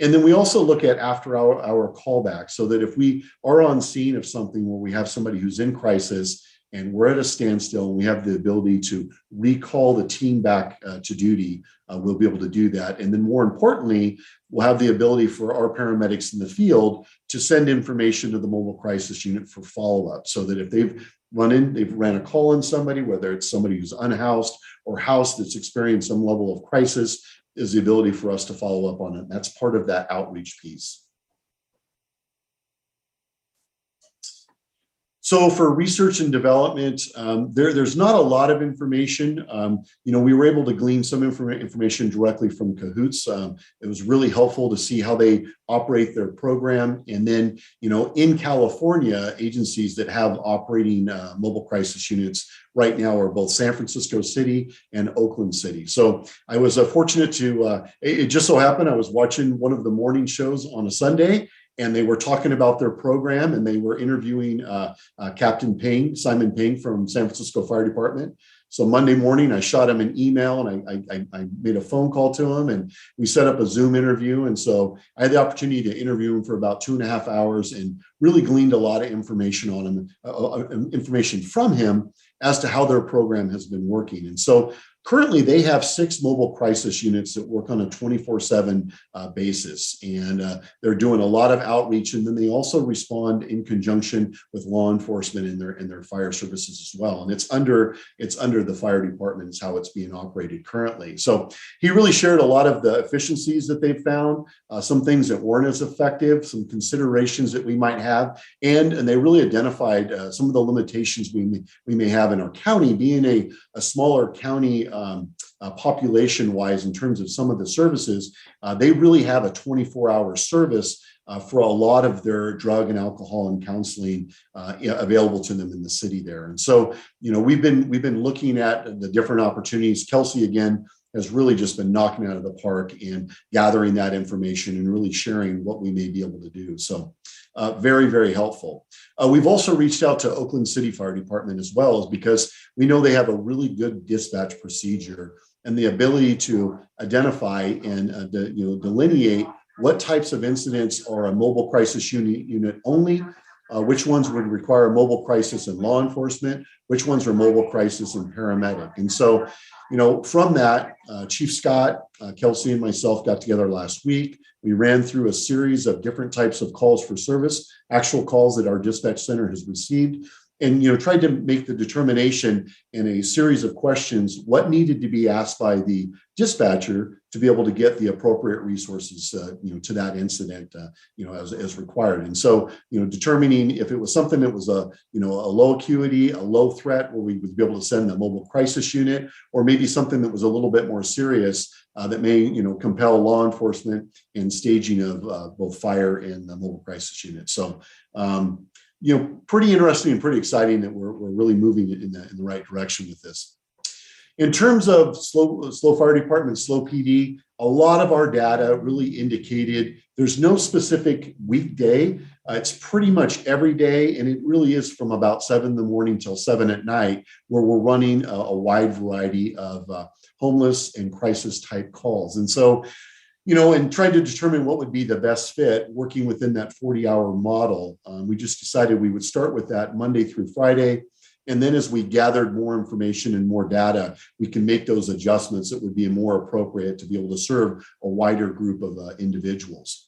And then we also look at after our callback so that if we are on scene of something where we have somebody who's in crisis and we're at a standstill and we have the ability to recall the team back to duty, we'll be able to do that. And then more importantly, we'll have the ability for our paramedics in the field to send information to the mobile crisis unit for follow-up so that if they've ran a call on somebody, whether it's somebody who's unhoused or housed that's experienced some level of crisis, is the ability for us to follow up on it. That's part of that outreach piece. So for research and development, there's not a lot of information. We were able to glean some information directly from Cahoots. It was really helpful to see how they operate their program. And then, in California, agencies that have operating mobile crisis units right now are both San Francisco City and Oakland City. So I was fortunate to, it just so happened I was watching one of the morning shows on a Sunday, and they were talking about their program, and they were interviewing Captain Payne, Simon Payne from San Francisco Fire Department. So Monday morning, I shot him an email and I made a phone call to him, and we set up a Zoom interview. And so I had the opportunity to interview him for about 2.5 hours and really gleaned a lot of information on him, information from him as to how their program has been working. And so currently, they have 6 mobile crisis units that work on a 24/7 basis, and they're doing a lot of outreach. And then they also respond in conjunction with law enforcement in their fire services as well. And it's under the fire department is how it's being operated currently. So he really shared a lot of the efficiencies that they've found, some things that weren't as effective, some considerations that we might have, and they really identified some of the limitations we may have in our county, being a smaller county. Population-wise, in terms of some of the services, they really have a 24-hour service for a lot of their drug and alcohol and counseling available to them in the city there. And so, we've been looking at the different opportunities. Kelsey, again, has really just been knocking out of the park and gathering that information and really sharing what we may be able to do. So very, very helpful. We've also reached out to Oakland City Fire Department as well, because we know they have a really good dispatch procedure and the ability to identify and delineate what types of incidents are a mobile crisis unit only, which ones would require mobile crisis and law enforcement, which ones are mobile crisis and paramedic. And so, from that, Chief Scott, Kelsey, and myself got together last week. We ran through a series of different types of calls for service, actual calls that our dispatch center has received, and tried to make the determination in a series of questions what needed to be asked by the dispatcher to be able to get the appropriate resources to that incident as required. And so determining if it was something that was a low acuity, a low threat, where we would be able to send a mobile crisis unit, or maybe something that was a little bit more serious that may compel law enforcement and staging of both fire and the mobile crisis unit. So pretty interesting and pretty exciting that we're really moving in the right direction with this. In terms of SLO Fire Department, SLO PD, a lot of our data really indicated there's no specific weekday. It's pretty much every day, and it really is from about 7 in the morning till 7 at night, where we're running a wide variety of homeless and crisis type calls. And so, and trying to determine what would be the best fit working within that 40-hour model, we just decided we would start with that Monday through Friday. And then as we gathered more information and more data, we can make those adjustments that would be more appropriate to be able to serve a wider group of individuals.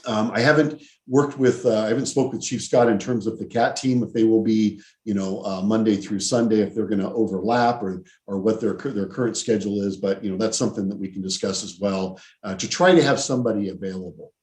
I haven't spoke with Chief Scott in terms of the CAT team, if they will be, Monday through Sunday, if they're going to overlap or what their current schedule is. But, that's something that we can discuss as well to try to have somebody available.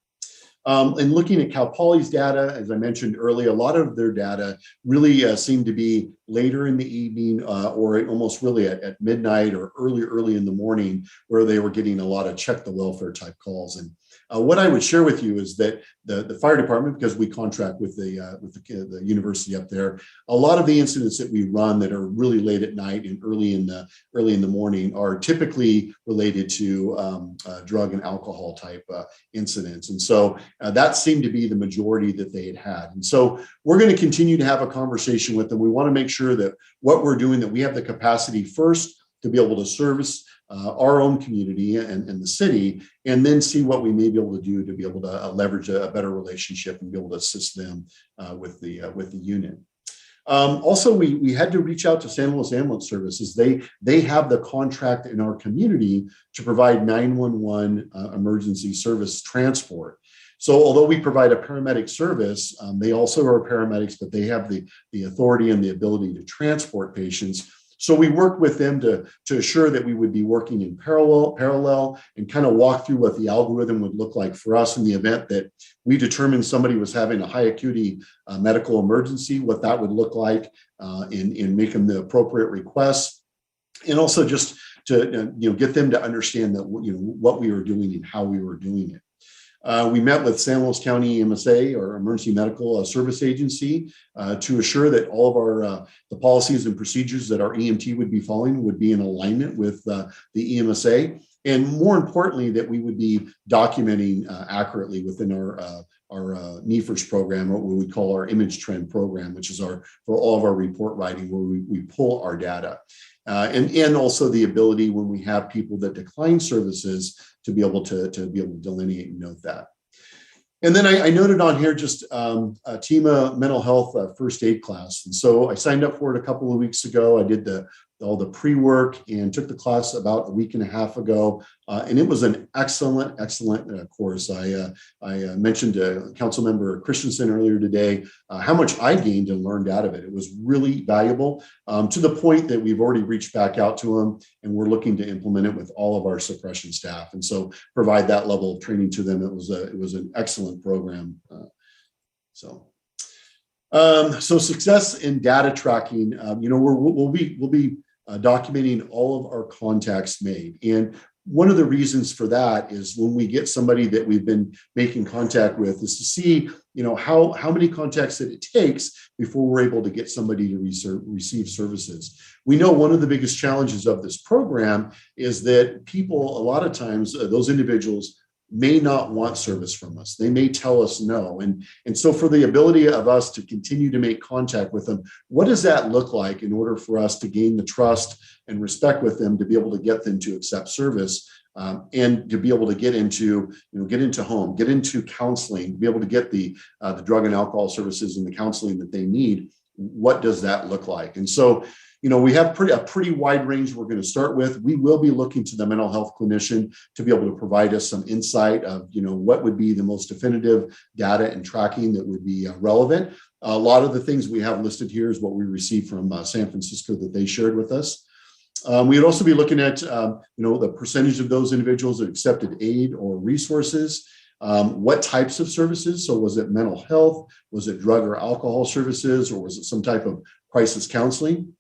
And looking at Cal Poly's data, as I mentioned earlier, a lot of their data really seemed to be later in the evening or almost really at midnight or early in the morning, where they were getting a lot of check the welfare type calls. And what I would share with you is that the fire department, because we contract with the university up there, a lot of the incidents that we run that are really late at night and early in the morning are typically related to drug and alcohol type incidents. And so that seemed to be the majority that they had. And so we're going to continue to have a conversation with them. We want to make sure that what we're doing, that we have the capacity first to be able to service our own community and the city, and then see what we may be able to do to be able to leverage a better relationship and be able to assist them with the unit. Also, we had to reach out to San Luis Ambulance Services. They have the contract in our community to provide 911 emergency service transport. So although we provide a paramedic service, they also are paramedics, but they have the authority and the ability to transport patients. So we worked with them to assure that we would be working in parallel and kind of walk through what the algorithm would look like for us in the event that we determined somebody was having a high acuity medical emergency, what that would look like in making the appropriate requests. And also just to get them to understand that what we were doing and how we were doing it. We met with San Luis County EMSA, or Emergency Medical Service Agency, to assure that all of our the policies and procedures that our EMT would be following would be in alignment with the EMSA, and more importantly, that we would be documenting accurately within our NEFRS program, or what we call our image trend program, which is for all of our report writing, where we pull our data. And also the ability when we have people that decline services to be able to delineate and note that. And then I noted on here just a TEMA mental health first aid class. And so I signed up for it a couple of weeks ago. I did all the pre-work and took the class about a week and a half ago. And it was an excellent course. I mentioned to Councilmember Christensen earlier today how much I gained and learned out of it. It was really valuable to the point that we've already reached back out to them, and we're looking to implement it with all of our suppression staff. And so provide that level of training to them. It was an excellent program. So success in data tracking, we'll be documenting all of our contacts made. And one of the reasons for that is when we get somebody that we've been making contact with is to see, how many contacts that it takes before we're able to get somebody to receive services. We know one of the biggest challenges of this program is that people, a lot of times, those individuals may not want service from us. They may tell us no. And so for the ability of us to continue to make contact with them, what does that look like in order for us to gain the trust and respect with them, to be able to get them to accept service, and to be able to get into home, get into counseling, be able to get the drug and alcohol services and the counseling that they need? What does that look like? And so, we have a pretty wide range we're going to start with. We will be looking to the mental health clinician to be able to provide us some insight of, what would be the most definitive data and tracking that would be relevant. A lot of the things we have listed here is what we received from San Francisco that they shared with us. We would also be looking at, the percentage of those individuals that accepted aid or resources. What types of services? So was it mental health? Was it drug or alcohol services? Or was it some type of crisis counseling?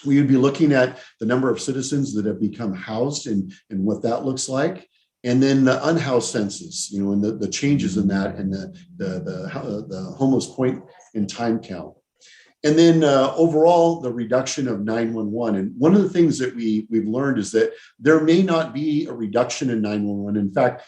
We would be looking at the number of citizens that have become housed and what that looks like. And then the unhoused census, and the changes in that, and the homeless point in time count. And then overall, the reduction of 911. And one of the things that we've learned is that there may not be a reduction in 911. In fact,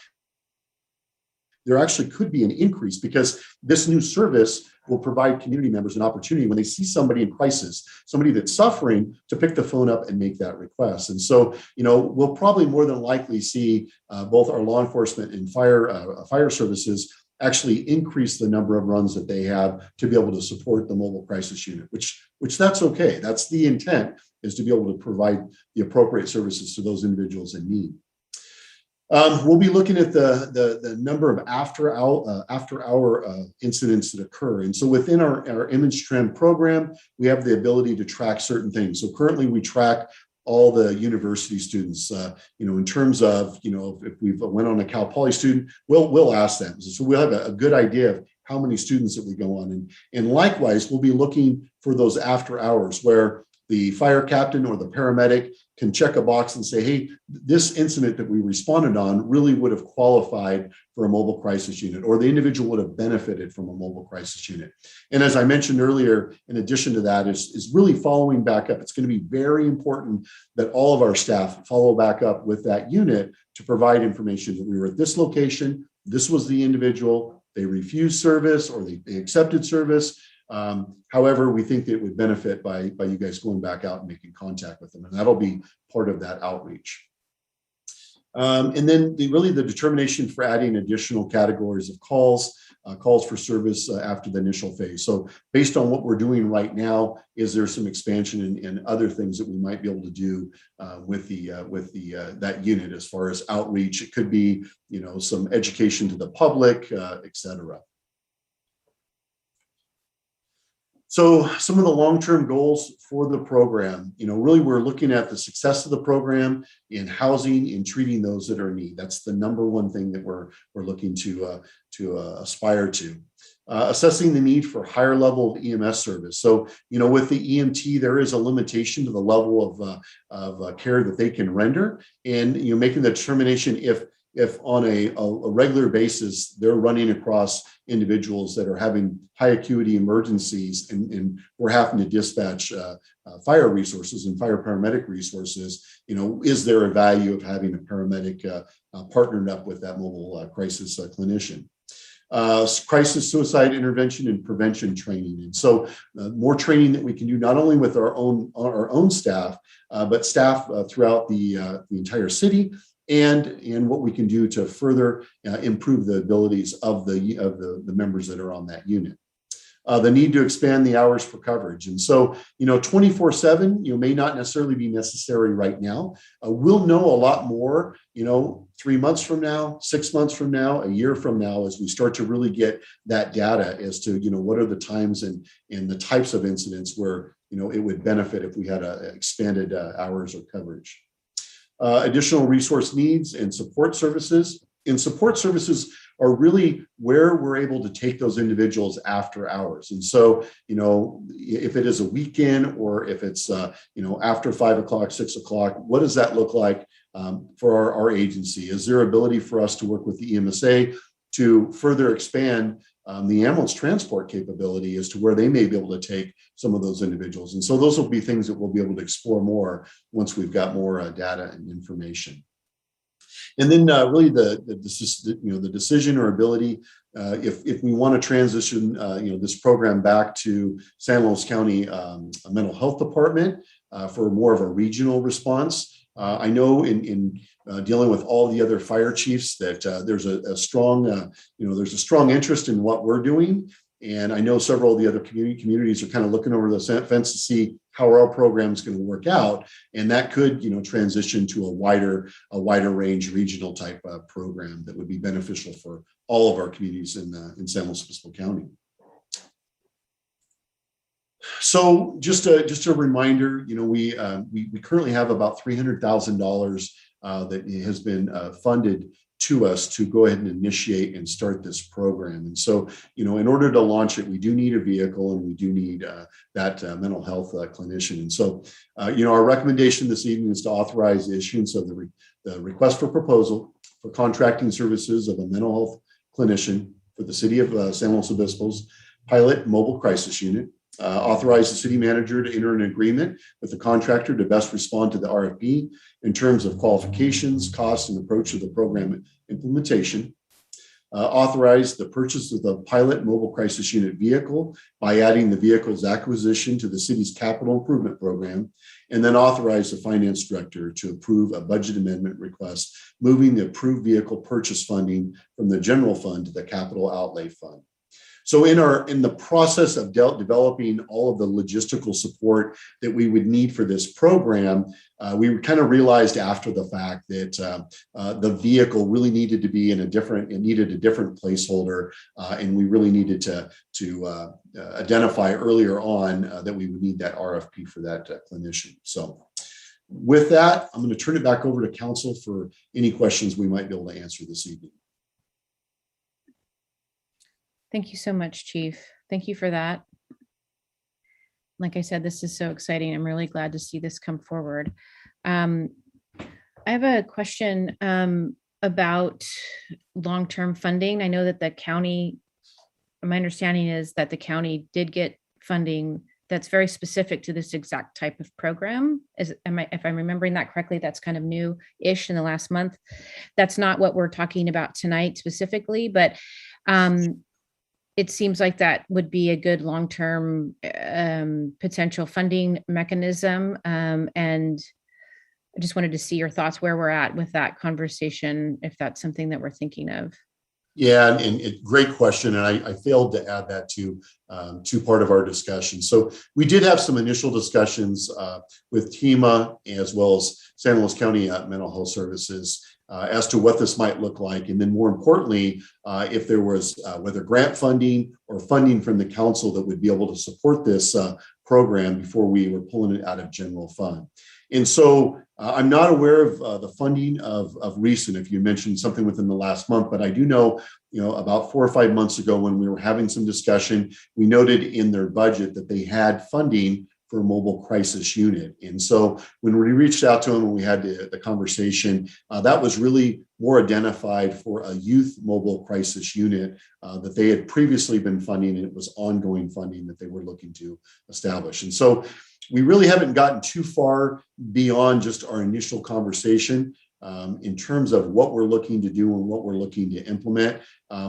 there actually could be an increase, because this new service will provide community members an opportunity when they see somebody in crisis, somebody that's suffering, to pick the phone up and make that request. And so, we'll probably more than likely see both our law enforcement and fire services actually increase the number of runs that they have to be able to support the mobile crisis unit, which that's okay. That's the intent, is to be able to provide the appropriate services to those individuals in need. We'll be looking at the number of after hour incidents that occur. And so within our image trend program, we have the ability to track certain things. So currently we track all the university students, in terms of, if we've went on a Cal Poly student, we'll ask them. So we'll have a good idea of how many students that we go on. And likewise, we'll be looking for those after hours where the fire captain or the paramedic can check a box and say, hey, this incident that we responded on really would have qualified for a mobile crisis unit, or the individual would have benefited from a mobile crisis unit. And as I mentioned earlier, in addition to that, is really following back up. It's going to be very important that all of our staff follow back up with that unit to provide information that we were at this location, this was the individual, they refused service or they accepted service. However, we think that it would benefit by you guys going back out and making contact with them, and that'll be part of that outreach. And then the determination for adding additional categories of calls for service after the initial phase. So based on what we're doing right now, is there some expansion and other things that we might be able to do with that unit as far as outreach? It could be, some education to the public, et cetera. So some of the long-term goals for the program, really we're looking at the success of the program in housing and treating those that are in need. That's the number one thing that we're looking to aspire to. Assessing the need for higher level of EMS service. So, with the EMT, there is a limitation to the level of care that they can render, and making the determination if on a regular basis they're running across individuals that are having high acuity emergencies, and we're having to dispatch fire resources and fire paramedic resources, is there a value of having a paramedic partnered up with that mobile crisis clinician? Crisis suicide intervention and prevention training. And so more training that we can do not only with our own staff, but staff throughout the entire city, and what we can do to further improve the abilities of the members that are on that unit. The need to expand the hours for coverage. And so, 24/7, may not necessarily be necessary right now. We'll know a lot more, 3 months from now, 6 months from now, a year from now, as we start to really get that data as to, what are the times and the types of incidents where, it would benefit if we had expanded hours of coverage. Additional resource needs and support services. And support services are really where we're able to take those individuals after hours. And so, if it is a weekend or if it's, after 5 o'clock, 6 o'clock, what does that look like for our agency? Is there ability for us to work with the EMSA to further expand the ambulance transport capability as to where they may be able to take some of those individuals? And so those will be things that we'll be able to explore more once we've got more data and information. And then really the decision or ability, if we want to transition, this program back to San Luis County Mental Health Department for more of a regional response. I know in dealing with all the other fire chiefs that there's a strong interest in what we're doing. And I know several of the other communities are kind of looking over the fence to see how our program is going to work out, and that could, transition to a wider range regional type program that would be beneficial for all of our communities in San Luis Obispo County. So just a reminder, we currently have about $300,000 that has been funded to us to go ahead and initiate and start this program. And so, in order to launch it, we do need a vehicle and we do need that mental health clinician. And so, our recommendation this evening is to authorize the issuance of the request for proposal for contracting services of a mental health clinician for the city of San Luis Obispo's pilot mobile crisis unit. Authorize the city manager to enter an agreement with the contractor to best respond to the RFP in terms of qualifications, costs, and approach to the program implementation. Authorize the purchase of the pilot mobile crisis unit vehicle by adding the vehicle's acquisition to the city's capital improvement program, and then authorize the finance director to approve a budget amendment request, moving the approved vehicle purchase funding from the general fund to the capital outlay fund. So in the process of developing all of the logistical support that we would need for this program, we kind of realized after the fact that the vehicle really needed to be needed a different placeholder, and we really needed to identify earlier on that we would need that RFP for that clinician. So with that, I'm going to turn it back over to council for any questions we might be able to answer this evening. Thank you so much, Chief. Thank you for that. Like I said, this is so exciting. I'm really glad to see this come forward. I have a question about long-term funding. I know that the county, my understanding is that the county did get funding that's very specific to this exact type of program. If I'm remembering that correctly, that's kind of new-ish in the last month. That's not what we're talking about tonight specifically, but it seems like that would be a good long-term potential funding mechanism. And I just wanted to see your thoughts where we're at with that conversation, if that's something that we're thinking of. Yeah, and great question. And I failed to add that to part of our discussion. So we did have some initial discussions with TEMA as well as San Luis County Mental Health Services as to what this might look like. And then more importantly, if there was whether grant funding or funding from the council that would be able to support this program before we were pulling it out of general fund. And so I'm not aware of the funding of recent, if you mentioned something within the last month, but I do know, about 4 or 5 months ago when we were having some discussion, we noted in their budget that they had funding for a mobile crisis unit. And so when we reached out to them and we had the conversation, that was really more identified for a youth mobile crisis unit that they had previously been funding, and it was ongoing funding that they were looking to establish. And so we really haven't gotten too far beyond just our initial conversation in terms of what we're looking to do and what we're looking to implement.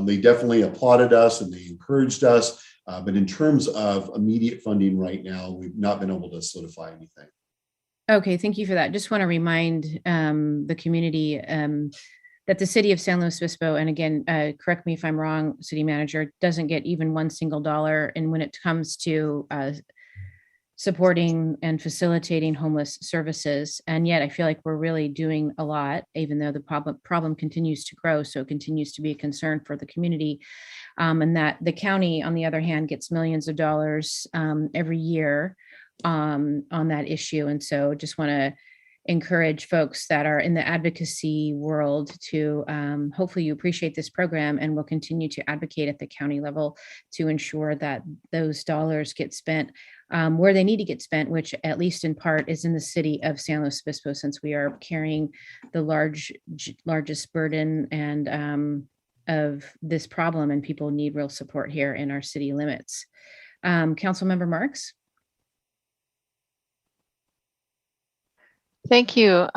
They definitely applauded us and they encouraged us. But in terms of immediate funding right now, we've not been able to solidify anything. Okay, thank you for that. Just want to remind the community that the city of San Luis Obispo, and again, correct me if I'm wrong, city manager, doesn't get even one single dollar. And when it comes to supporting and facilitating homeless services, and yet I feel like we're really doing a lot, even though the problem continues to grow. So it continues to be a concern for the community. And that the county, on the other hand, gets millions of dollars every year on that issue. And so just want to encourage folks that are in the advocacy world to hopefully you appreciate this program, and will continue to advocate at the county level to ensure that those dollars get spent where they need to get spent, which at least in part is in the city of San Luis Obispo, since we are carrying the largest burden and of this problem, and people need real support here in our city limits. Councilmember Marks. Thank you.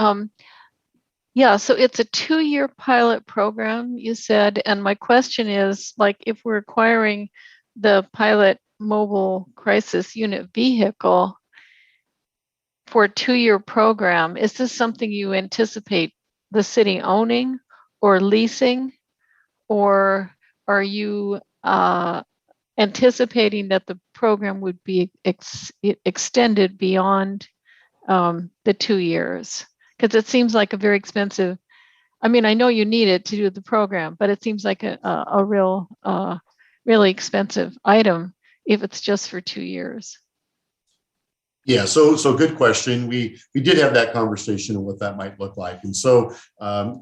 Yeah, so it's a 2-year pilot program, you said, and my question is, like, if we're acquiring the pilot mobile crisis unit vehicle for a 2-year program, is this something you anticipate the city owning or leasing, or are you anticipating that the program would be extended beyond the 2 years? Because it seems like a very expensive, I mean, I know you need it to do the program, but it seems like a real, really expensive item if it's just for 2 years. Yeah, so good question. We did have that conversation of what that might look like. And so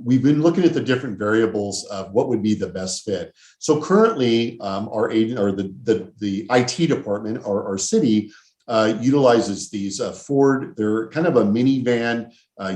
we've been looking at the different variables of what would be the best fit. So currently our agent, or the IT department, or our city, utilizes these Ford. They're kind of a minivan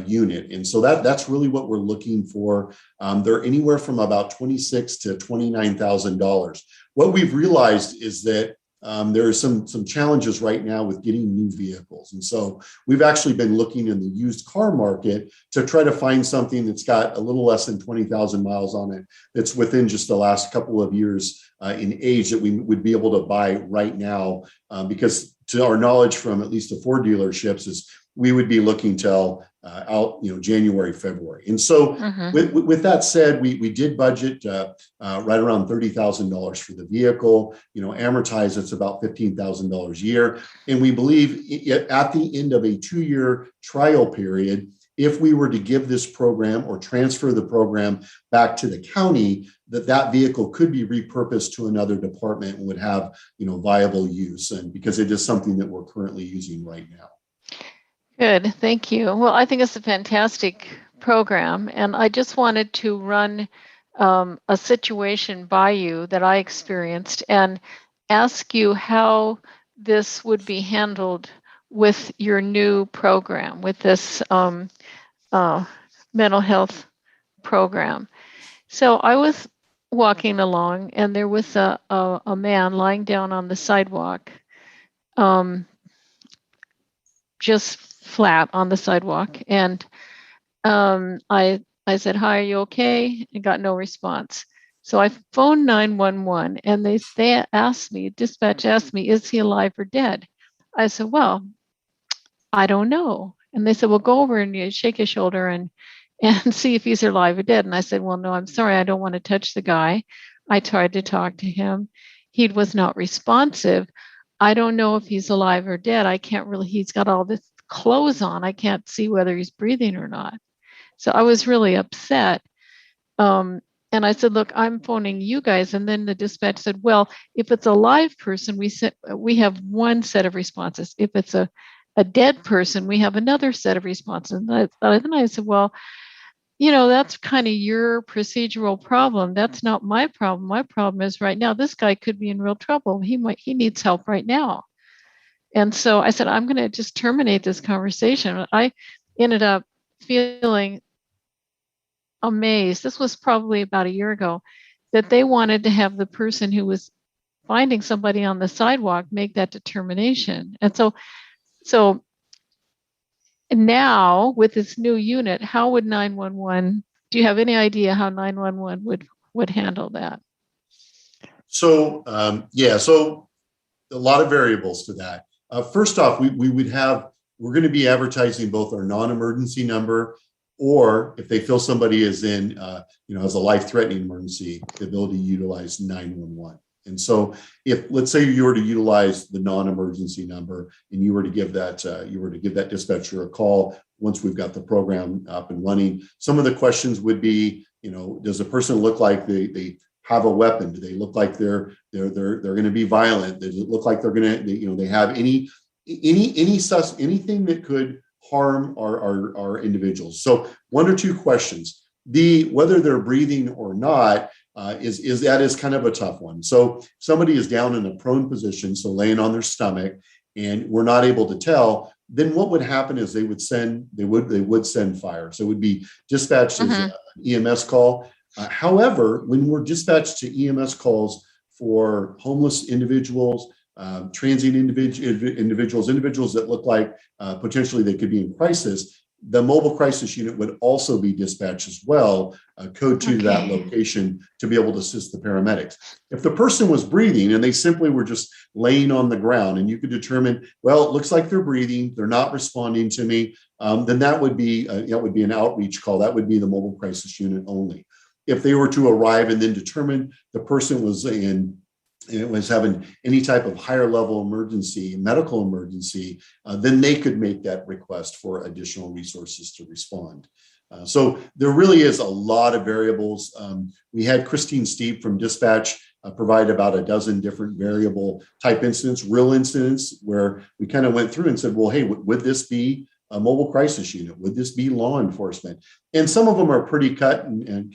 unit, and so that's really what we're looking for. They're anywhere from about $26,000 to $29,000. What we've realized is that there are some challenges right now with getting new vehicles, and so we've actually been looking in the used car market to try to find something that's got a little less than 20,000 miles on it, that's within just the last couple of years in age, that we would be able to buy right now, because to our knowledge from at least the Ford dealerships is we would be looking till out, January, February. And so with that said, we did budget right around $30,000 for the vehicle. Amortized, it's about $15,000 a year. And we believe at the end of a 2-year trial period, if we were to give this program or transfer the program back to the county, that vehicle could be repurposed to another department and would have, viable use. And because it is something that we're currently using right now. Good, thank you. Well, I think it's a fantastic program, and I just wanted to run a situation by you that I experienced and ask you how this would be handled with your new program, with this mental health program. So I was walking along, and there was a man lying down on the sidewalk, just flat on the sidewalk. And I said, "Hi, are you okay?" And got no response. So I phoned 911, and they asked me, dispatch asked me, "Is he alive or dead?" I said, "Well, I don't know." And they said, "Well, go over and shake his shoulder and see if he's alive or dead." And I said, "Well, no, I'm sorry. I don't want to touch the guy." I tried to talk to him. He was not responsive. I don't know if he's alive or dead. I can't really, he's got all this clothes on. I can't see whether he's breathing or not. So I was really upset. And I said, look, I'm phoning you guys. And then the dispatch said, well, if it's a live person, we have one set of responses. If it's a dead person, we have another set of responses. And I said, well, that's kind of your procedural problem. That's not my problem. My problem is right now, this guy could be in real trouble. He needs help right now. And so I said, I'm going to just terminate this conversation. I ended up feeling amazed. This was probably about a year ago, that they wanted to have the person who was finding somebody on the sidewalk make that determination. And so now with this new unit, how would 911, do you have any idea how 911 would handle that? So, so a lot of variables to that. First off, we're going to be advertising both our non-emergency number, or if they feel somebody is in, has a life-threatening emergency, the ability to utilize 911. And so if, let's say you were to utilize the non-emergency number and you were to give that dispatcher a call once we've got the program up and running, some of the questions would be, does a person look like they have a weapon? Do they look like they're going to be violent? Does it look like they're going to, they have anything that could harm our individuals? So one or two questions. Whether they're breathing or not is kind of a tough one. So somebody is down in a prone position, so laying on their stomach, and we're not able to tell, then what would happen is they would send fire. So it would be dispatched as an EMS call. However, when we're dispatched to EMS calls for homeless individuals, transient individuals that look like potentially they could be in crisis, the mobile crisis unit would also be dispatched as well, code 2 to that location to be able to assist the paramedics. If the person was breathing and they simply were just laying on the ground and you could determine, well, it looks like they're breathing, they're not responding to me, then that would be an outreach call. That would be the mobile crisis unit only. If they were to arrive and then determine the person was having any type of higher level emergency, medical emergency, then they could make that request for additional resources to respond. So there really is a lot of variables. We had Christine Steep from dispatch provide about a dozen different variable type incidents, real incidents, where we kind of went through and said, well, hey, would this be a mobile crisis unit? Would this be law enforcement? And some of them are pretty cut and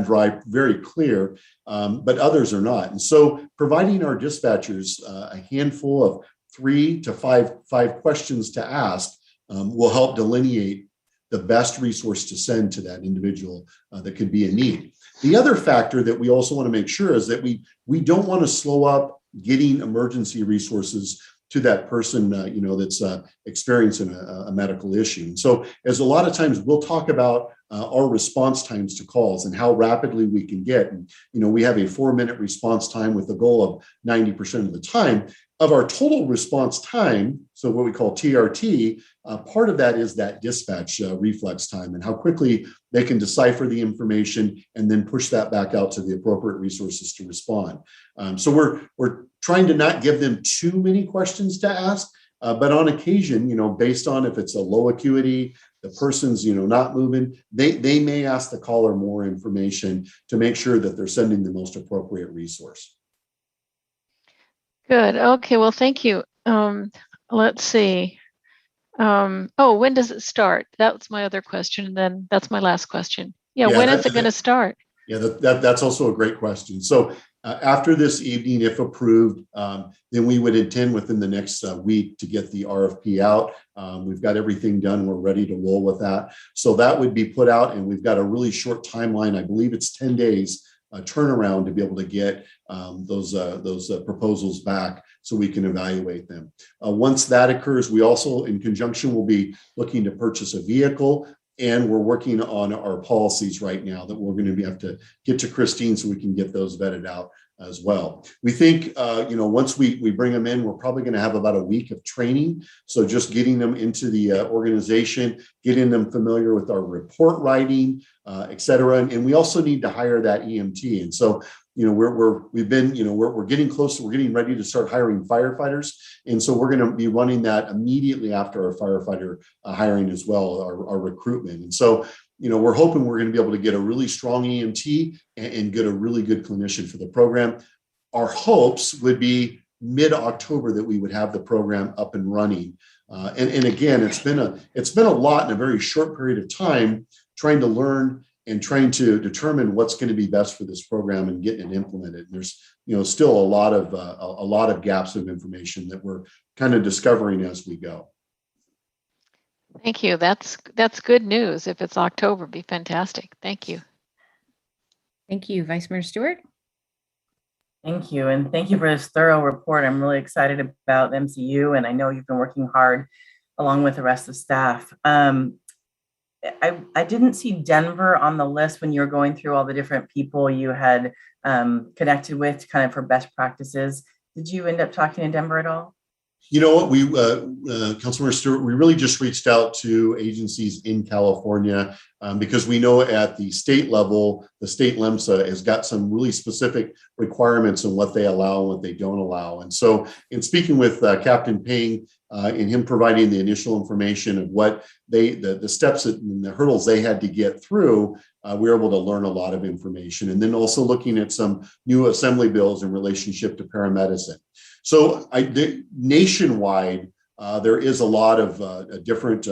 dry, very clear, but others are not. And so providing our dispatchers a handful of 3 to 5 questions to ask will help delineate the best resource to send to that individual that could be in need. The other factor that we also want to make sure is that we don't want to slow up getting emergency resources to that person, that's experiencing a medical issue. And so, as a lot of times we'll talk about our response times to calls and how rapidly we can get. And, we have a 4-minute response time with a goal of 90% of the time. Of our total response time, so what we call TRT, part of that is that dispatch reflex time and how quickly they can decipher the information and then push that back out to the appropriate resources to respond. So we're trying to not give them too many questions to ask, but on occasion, based on if it's a low acuity, the person's not moving, they may ask the caller more information to make sure that they're sending the most appropriate resource. Good. Okay. Well, thank you. Let's see. When does it start? That's my other question. And then that's my last question. When is it going to start? Yeah, that's also a great question. So after this evening, if approved, then we would intend within the next week to get the RFP out. We've got everything done. We're ready to roll with that. So that would be put out, and we've got a really short timeline. I believe it's 10 days turnaround to be able to get those proposals back so we can evaluate them. Once that occurs, we also, in conjunction, will be looking to purchase a vehicle, and we're working on our policies right now that we're going to have to get to Christine so we can get those vetted out as well. We think, once we bring them in, we're probably going to have about a week of training. So just getting them into the organization, getting them familiar with our report writing, et cetera. And we also need to hire that EMT. And so, we're getting close. We're getting ready to start hiring firefighters. And so we're going to be running that immediately after our firefighter hiring as well, our recruitment. And so we're hoping we're going to be able to get a really strong EMT and get a really good clinician for the program. Our hopes would be mid-October that we would have the program up and running. And again, it's been a lot in a very short period of time, trying to learn and trying to determine what's going to be best for this program and getting it implemented. There's still a lot of gaps of information that we're kind of discovering as we go. Thank you. That's good news. If it's October, it'd be fantastic. Thank you. Thank you, Vice Mayor Stewart. Thank you. And thank you for this thorough report. I'm really excited about MCU, and I know you've been working hard along with the rest of the staff. I didn't see Denver on the list when you were going through all the different people you had connected with kind of for best practices. Did you end up talking to Denver at all? You know what, Councilmember Stewart, we really just reached out to agencies in California because we know at the state level, the state LEMSA has got some really specific requirements on what they allow and what they don't allow. And so in speaking with Captain Ping and him providing the initial information of what the steps and the hurdles they had to get through, we were able to learn a lot of information. And then also looking at some new assembly bills in relationship to paramedicine. So nationwide, there is a lot of different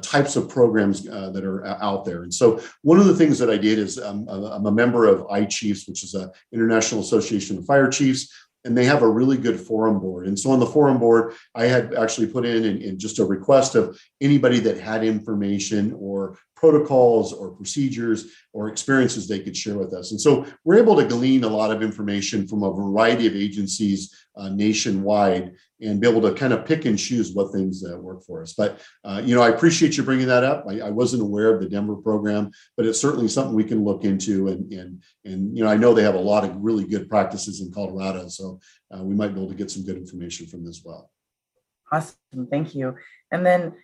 types of programs that are out there. And so one of the things that I did is I'm a member of iChiefs, which is an International Association of Fire Chiefs, and they have a really good forum board. And so on the forum board, I had actually put in just a request of anybody that had information or protocols or procedures or experiences they could share with us. And so we're able to glean a lot of information from a variety of agencies nationwide and be able to kind of pick and choose what things work for us. But, I appreciate you bringing that up. I wasn't aware of the Denver program, but it's certainly something we can look into. And I know they have a lot of really good practices in Colorado. So we might be able to get some good information from this as well. Awesome. Thank you. And then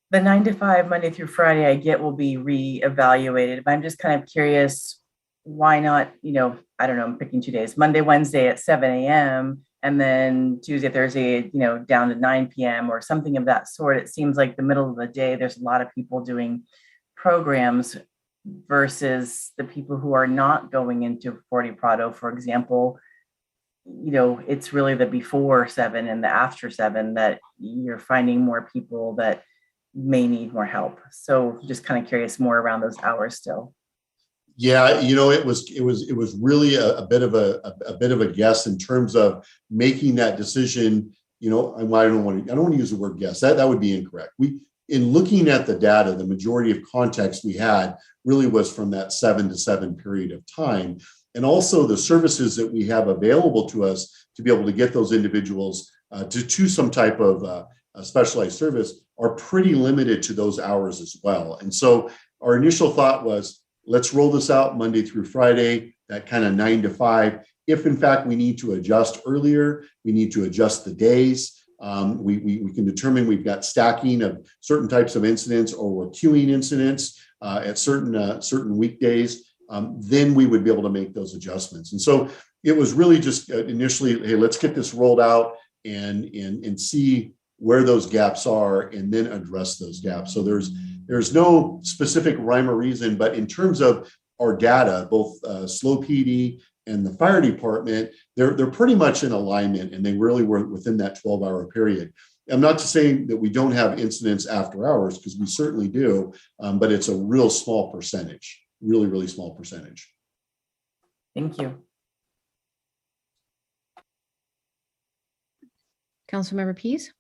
the 9 to 5, Monday through Friday, I get will be reevaluated. But I'm just kind of curious, why not, I don't know, I'm picking 2 days, Monday, Wednesday at 7 a.m. and then Tuesday, Thursday, down to 9 p.m. or something of that sort. It seems like the middle of the day, there's a lot of people doing programs versus the people who are not going into Fort Prado, for example. It's really the before 7 and the after 7 that you're finding more people that may need more help. So just kind of curious more around those hours still. Yeah, it was really a bit of a guess in terms of making that decision. I don't want to use the word guess. That would be incorrect. In looking at the data, the majority of context we had really was from that 7 to 7 period of time. And also the services that we have available to us to be able to get those individuals to some type of specialized service are pretty limited to those hours as well. And so our initial thought was, let's roll this out Monday through Friday, that kind of 9 to 5. If in fact we need to adjust earlier, we need to adjust the days. We can determine we've got stacking of certain types of incidents or we're queuing incidents at certain weekdays. Then we would be able to make those adjustments. And so it was really just initially, hey, let's get this rolled out and see where those gaps are and then address those gaps. So there's no specific rhyme or reason, but in terms of our data, both SLO PD and the fire department, they're pretty much in alignment and they really were within that 12-hour period. I'm not saying that we don't have incidents after hours, because we certainly do, but it's a real small percentage, really, really small percentage. Thank you. Councilmember Pease.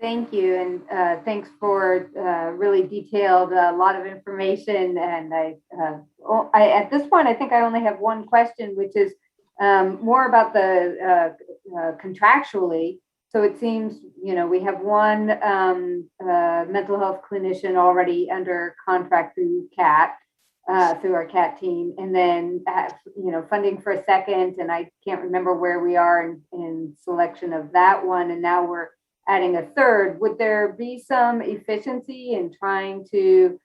Thank you, and thanks for really detailed a lot of information. And I at this point, I think I only have one question, which is more about the contractually. So it seems, we have one mental health clinician already under contract through CAT, through our CAT team, and then funding for a second. And I can't remember where we are in selection of that one. And now we're adding a third. Would there be some efficiency in trying to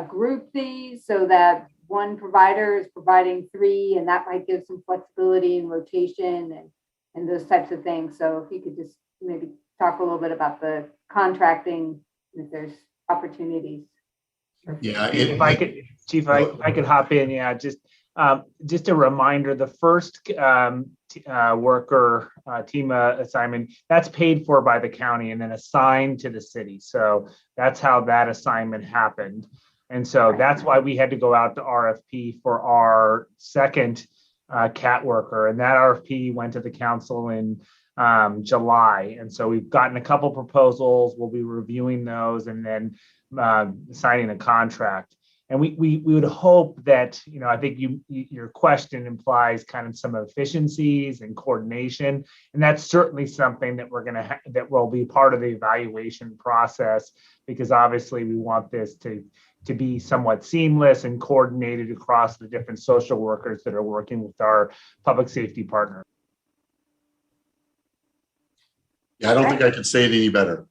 group these so that one provider is providing 3, and that might give some flexibility and rotation and those types of things? So if you could just maybe talk a little bit about the contracting, if there's opportunities. Yeah. If I could, Chief, if I could hop in, yeah, just a reminder, the first worker TEMA assignment, that's paid for by the county and then assigned to the city. So that's how that assignment happened. And so that's why we had to go out to RFP for our second CAT worker. And that RFP went to the council in July. And so we've gotten a couple proposals. We'll be reviewing those and then signing a contract. And we would hope that, I think your question implies kind of some efficiencies and coordination. And that's certainly something that that will be part of the evaluation process, because obviously we want this to be somewhat seamless and coordinated across the different social workers that are working with our public safety partners. Yeah, I don't think I could say it any better.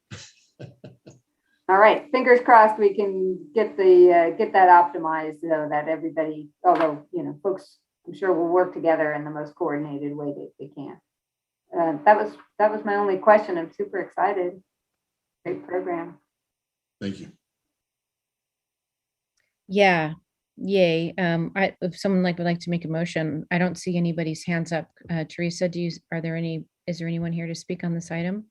All right, fingers crossed we can get that optimized so that everybody, although, folks, I'm sure will work together in the most coordinated way that they can. That was my only question. I'm super excited. Great program. Thank you. Yeah, yay. If someone would like to make a motion, I don't see anybody's hands up. Teresa, is there anyone here to speak on this item?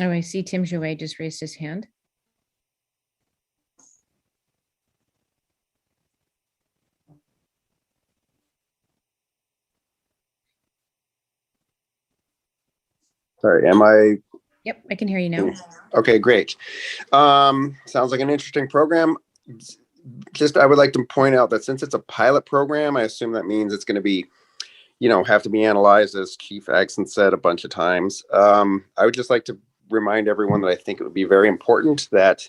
Oh, I see Tim Jouet just raised his hand. Sorry, am I? Yep, I can hear you now. Okay, great. Sounds like an interesting program. I would like to point out that since it's a pilot program, I assume that means it's going to be, have to be analyzed, as Chief Axon said a bunch of times. I would just like to remind everyone that I think it would be very important that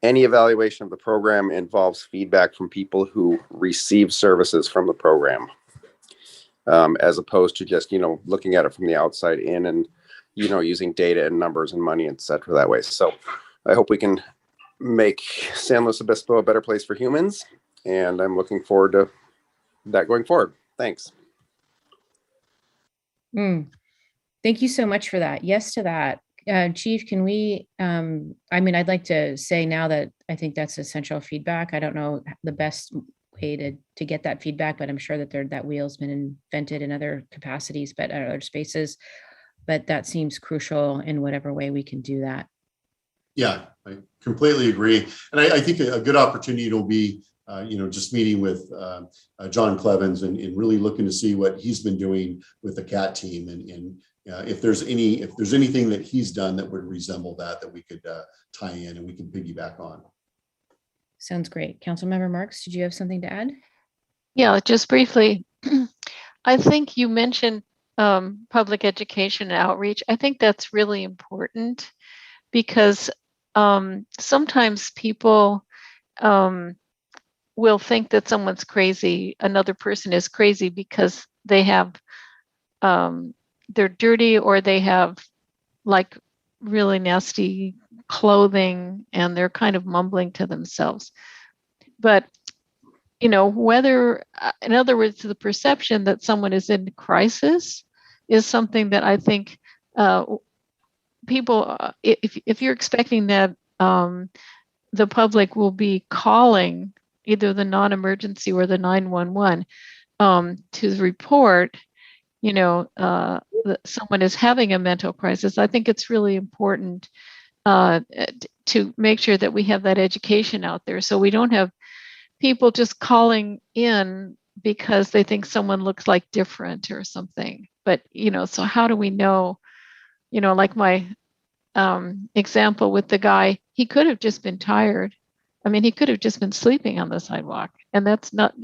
any evaluation of the program involves feedback from people who receive services from the program, as opposed to just, looking at it from the outside in and, using data and numbers and money, et cetera, that way. So I hope we can make San Luis Obispo a better place for humans, and I'm looking forward to that going forward. Thanks. Thank you so much for that. Yes to that. Chief, can we, I'd like to say now that I think that's essential feedback. I don't know the best way to get that feedback, but I'm sure that wheel's been invented in other capacities, but other spaces, but that seems crucial in whatever way we can do that. Yeah, I completely agree. And I think a good opportunity will be, just meeting with John Clevens and really looking to see what he's been doing with the CAT team and if there's anything that he's done that would resemble that we could tie in and we can piggyback on. Sounds great. Councilmember Marks, did you have something to add? Yeah, just briefly. I think you mentioned public education and outreach. I think that's really important because sometimes people will think that someone's crazy, another person is crazy because they have they're dirty or they have like really nasty clothing and they're kind of mumbling to themselves. But, whether, in other words, the perception that someone is in crisis is something that I think people, if you're expecting that the public will be calling either the non-emergency or the 911 to report, that someone is having a mental crisis, I think it's really important to make sure that we have that education out there so we don't have people just calling in because they think someone looks like different or something. But, so how do we know, like my example with the guy, he could have just been tired. I mean, he could have just been sleeping on the sidewalk, and it's not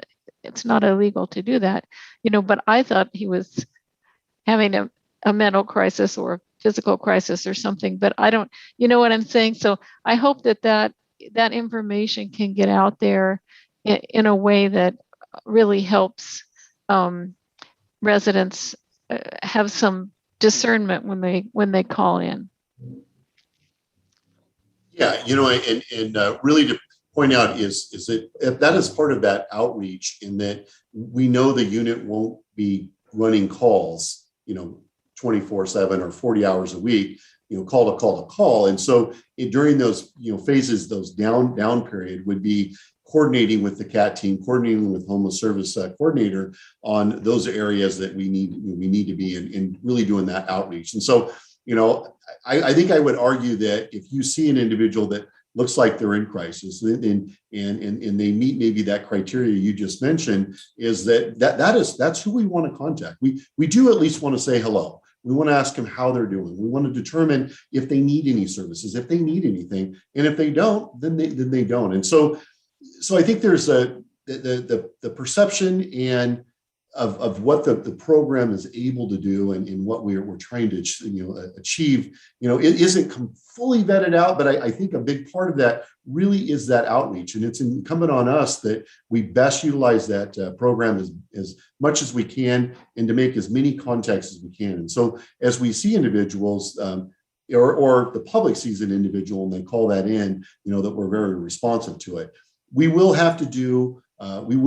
illegal to do that, but I thought he was having a mental crisis or a physical crisis or something, but I don't, what I'm saying? So I hope that information can get out there in a way that really helps residents have some discernment when they call in. Yeah, and really to point out is that is part of that outreach in that we know the unit won't be running calls, 24/7 or 40 hours a week. call. And so during those, phases, those down period would be coordinating with the CAT team, coordinating with homeless service coordinator on those areas that we need to be in really doing that outreach. And so, I think I would argue that if you see an individual that looks like they're in crisis and they meet maybe that criteria you just mentioned, is that's who we want to contact. We do at least want to say hello. We want to ask them how they're doing. We want to determine if they need any services, if they need anything, and if they don't, then they don't. And so I think there's the perception and of what the program is able to do and what we're trying to achieve. It isn't fully vetted out, but I think a big part of that really is that outreach, and it's incumbent on us that we best utilize that program as much as we can and to make as many contacts as we can. And so as we see individuals, or the public sees an individual and they call that in, that we're very responsive to it. We will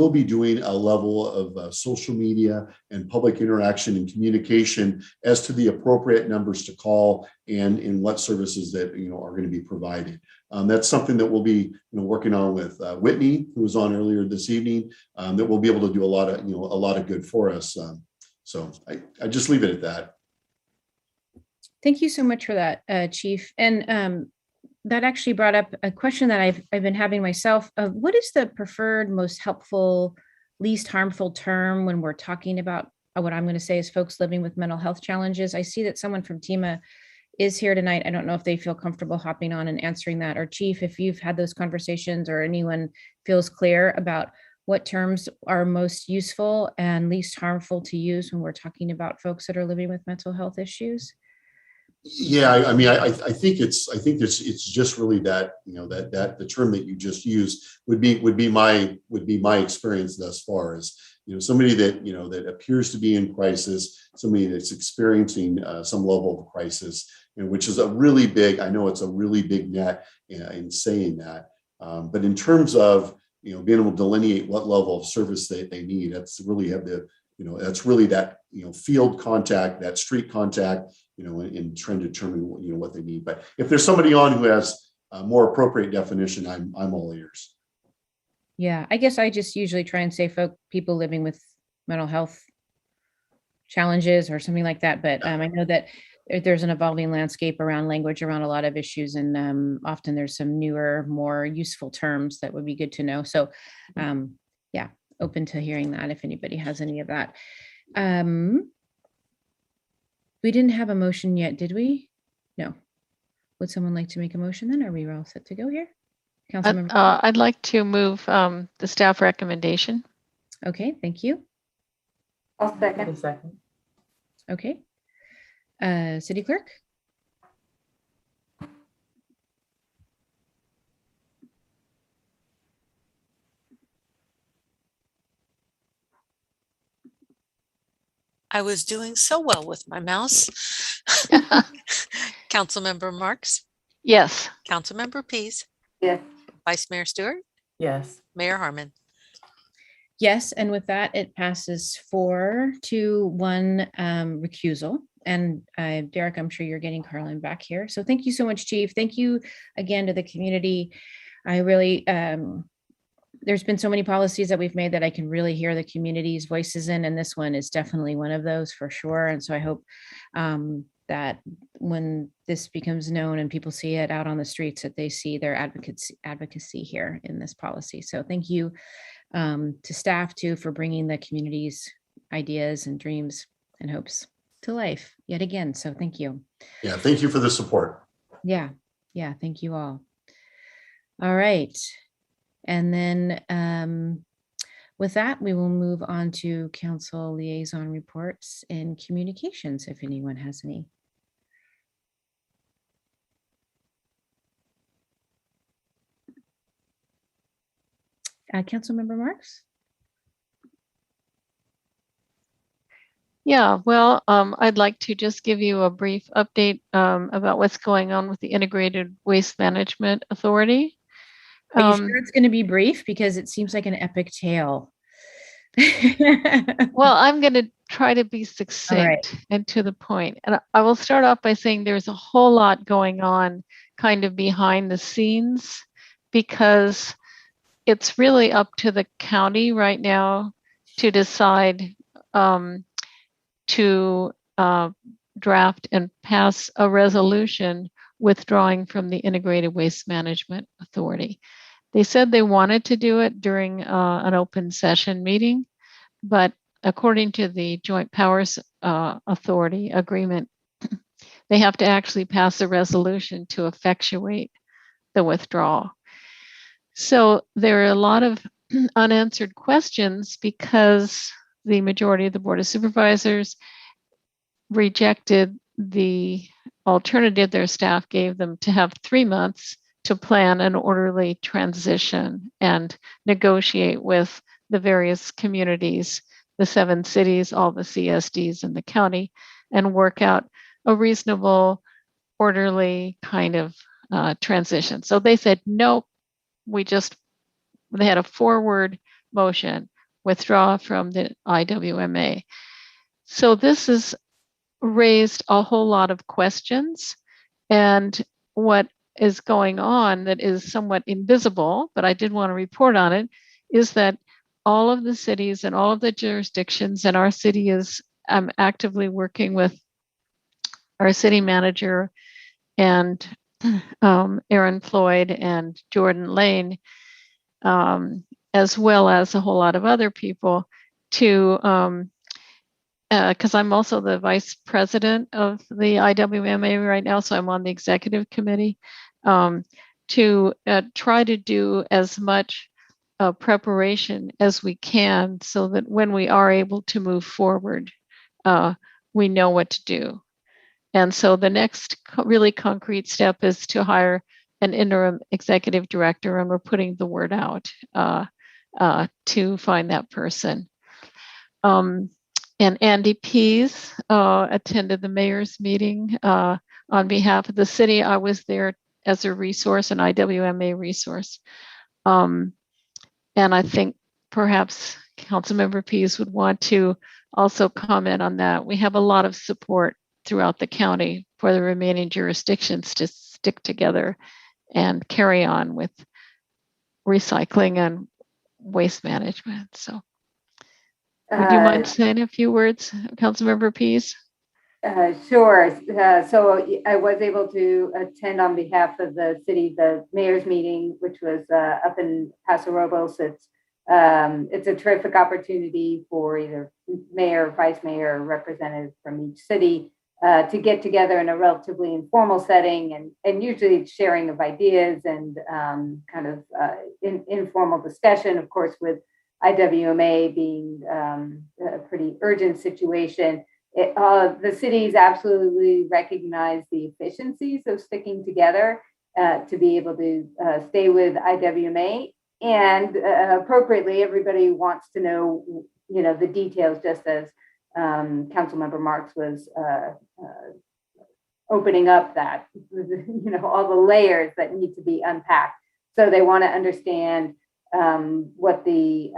be doing a level of social media and public interaction and communication as to the appropriate numbers to call and in what services that are going to be provided. That's something that we'll be working on with Whitney, who was on earlier this evening. That we'll be able to do a lot of good for us. So I just leave it at that. Thank you so much for that, Chief. And that actually brought up a question that I've been having myself of what is the preferred, most helpful, least harmful term when we're talking about what I'm going to say is folks living with mental health challenges. I see that someone from TEMA is here tonight. I don't know if they feel comfortable hopping on and answering that, or Chief, if you've had those conversations or anyone feels clear about what terms are most useful and least harmful to use when we're talking about folks that are living with mental health issues. Yeah, I mean, I think it's just really that that the term that you just used would be my experience thus far, as somebody that that appears to be in crisis, somebody that's experiencing some level of crisis, which is a really big. I know it's a really big net in saying that, but in terms of being able to delineate what level of service they need, that's really that's really that field contact, that street contact, and trying to determine what they need. But if there's somebody on who has a more appropriate definition, I'm all ears. Yeah, I guess I just usually try and say people living with mental health challenges or something like that. But I know that there's an evolving landscape around language around a lot of issues, and often there's some newer, more useful terms that would be good to know. So yeah, open to hearing that if anybody has any of that. We didn't have a motion yet, did we? No. Would someone like to make a motion then? Are we all set to go here? Councilmember? I'd like to move the staff recommendation. Okay, thank you. I'll second. Okay. City Clerk? I was doing so well with my mouse. Councilmember Marks, Yes. Councilmember Pease, Yes. Vice Mayor Stewart, Yes. Mayor Harmon. Yes, and with that, it passes 4-1 recusal. And Derek, I'm sure you're getting Carlin back here. So thank you so much, Chief. Thank you again to the community. I really, there's been so many policies that we've made that I can really hear the community's voices in, and this one is definitely one of those for sure. And so I hope that when this becomes known and people see it out on the streets, that they see their advocacy here in this policy. So thank you to staff too for bringing the community's ideas and dreams and hopes to life yet again. So thank you. Yeah, thank you for the support. Yeah, thank you all. All right. And then with that, we will move on to council liaison reports and communications, if anyone has any. Councilmember Marks? Yeah, well, I'd like to just give you a brief update about what's going on with the Integrated Waste Management Authority. Are you sure it's going to be brief? Because it seems like an epic tale. Well, I'm going to try to be succinct and to the point. And I will start off by saying there's a whole lot going on kind of behind the scenes, because it's really up to the county right now to decide to draft and pass a resolution withdrawing from the Integrated Waste Management Authority. They said they wanted to do it during an open session meeting, but according to the Joint Powers Authority agreement, they have to actually pass a resolution to effectuate the withdrawal. So there are a lot of unanswered questions because the majority of the Board of Supervisors rejected the alternative their staff gave them to have 3 months to plan an orderly transition and negotiate with the various communities, the 7 cities, all the CSDs in the county, and work out a reasonable, orderly kind of transition. So they said, nope, they had a forward motion, withdraw from the IWMA. So this has raised a whole lot of questions, and what is going on that is somewhat invisible, but I did want to report on it, is that all of the cities and all of the jurisdictions, and our city is actively working with our city manager and Aaron Floyd and Jordan Lane, as well as a whole lot of other people, to because I'm also the vice president of the IWMA right now, so I'm on the executive committee, to try to do as much preparation as we can so that when we are able to move forward, we know what to do. And so the next really concrete step is to hire an interim executive director, and we're putting the word out to find that person. And Andy Pease attended the mayor's meeting on behalf of the city. I was there as a resource, an IWMA resource. And I think perhaps Councilmember Pease would want to also comment on that. We have a lot of support throughout the county for the remaining jurisdictions to stick together and carry on with recycling and waste management. So would you mind saying a few words, Councilmember Pease? Sure. So I was able to attend on behalf of the city, the mayor's meeting, which was up in Paso Robles. It's a terrific opportunity for either mayor, vice mayor, or representative from each city to get together in a relatively informal setting, and usually sharing of ideas and kind of informal discussion, of course, with IWMA being a pretty urgent situation. The cities absolutely recognize the efficiencies of sticking together to be able to stay with IWMA, and appropriately, everybody wants to know, the details, just as Councilmember Marks was opening up that, all the layers that need to be unpacked. So they want to understand what the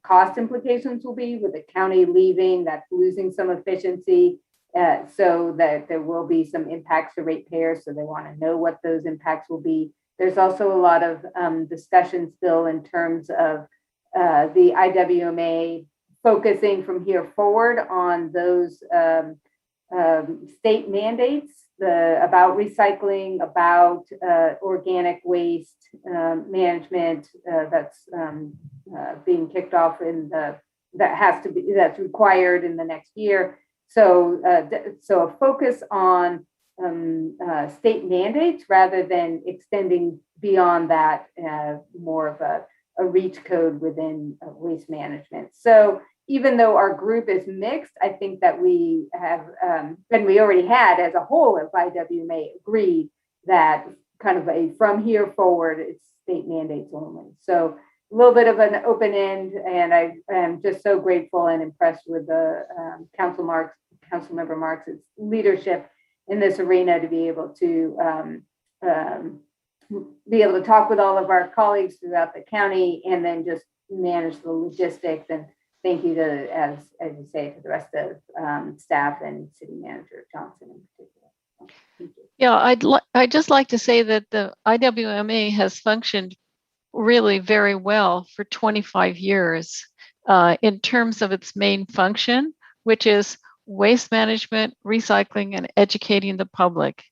cost implications will be with the county leaving, that's losing some efficiency, so that there will be some impacts to ratepayers. So they want to know what those impacts will be. There's also a lot of discussion still in terms of the IWMA focusing from here forward on those state mandates about recycling, about organic waste management that's being kicked off that's required in the next year. So a focus on state mandates rather than extending beyond that, more of a reach code within waste management. So even though our group is mixed, I think that we have, and we already had as a whole of IWMA agreed that kind of from here forward, it's state mandates only. So a little bit of an open end, and I am just so grateful and impressed with the Councilmember Marks' leadership in this arena to be able to talk with all of our colleagues throughout the county, and then just manage the logistics and thank you to, as you say, to the rest of staff and City Manager Johnson in particular. Thank you. Yeah, I'd just like to say that the IWMA has functioned really very well for 25 years in terms of its main function, which is waste management, recycling, and educating the public.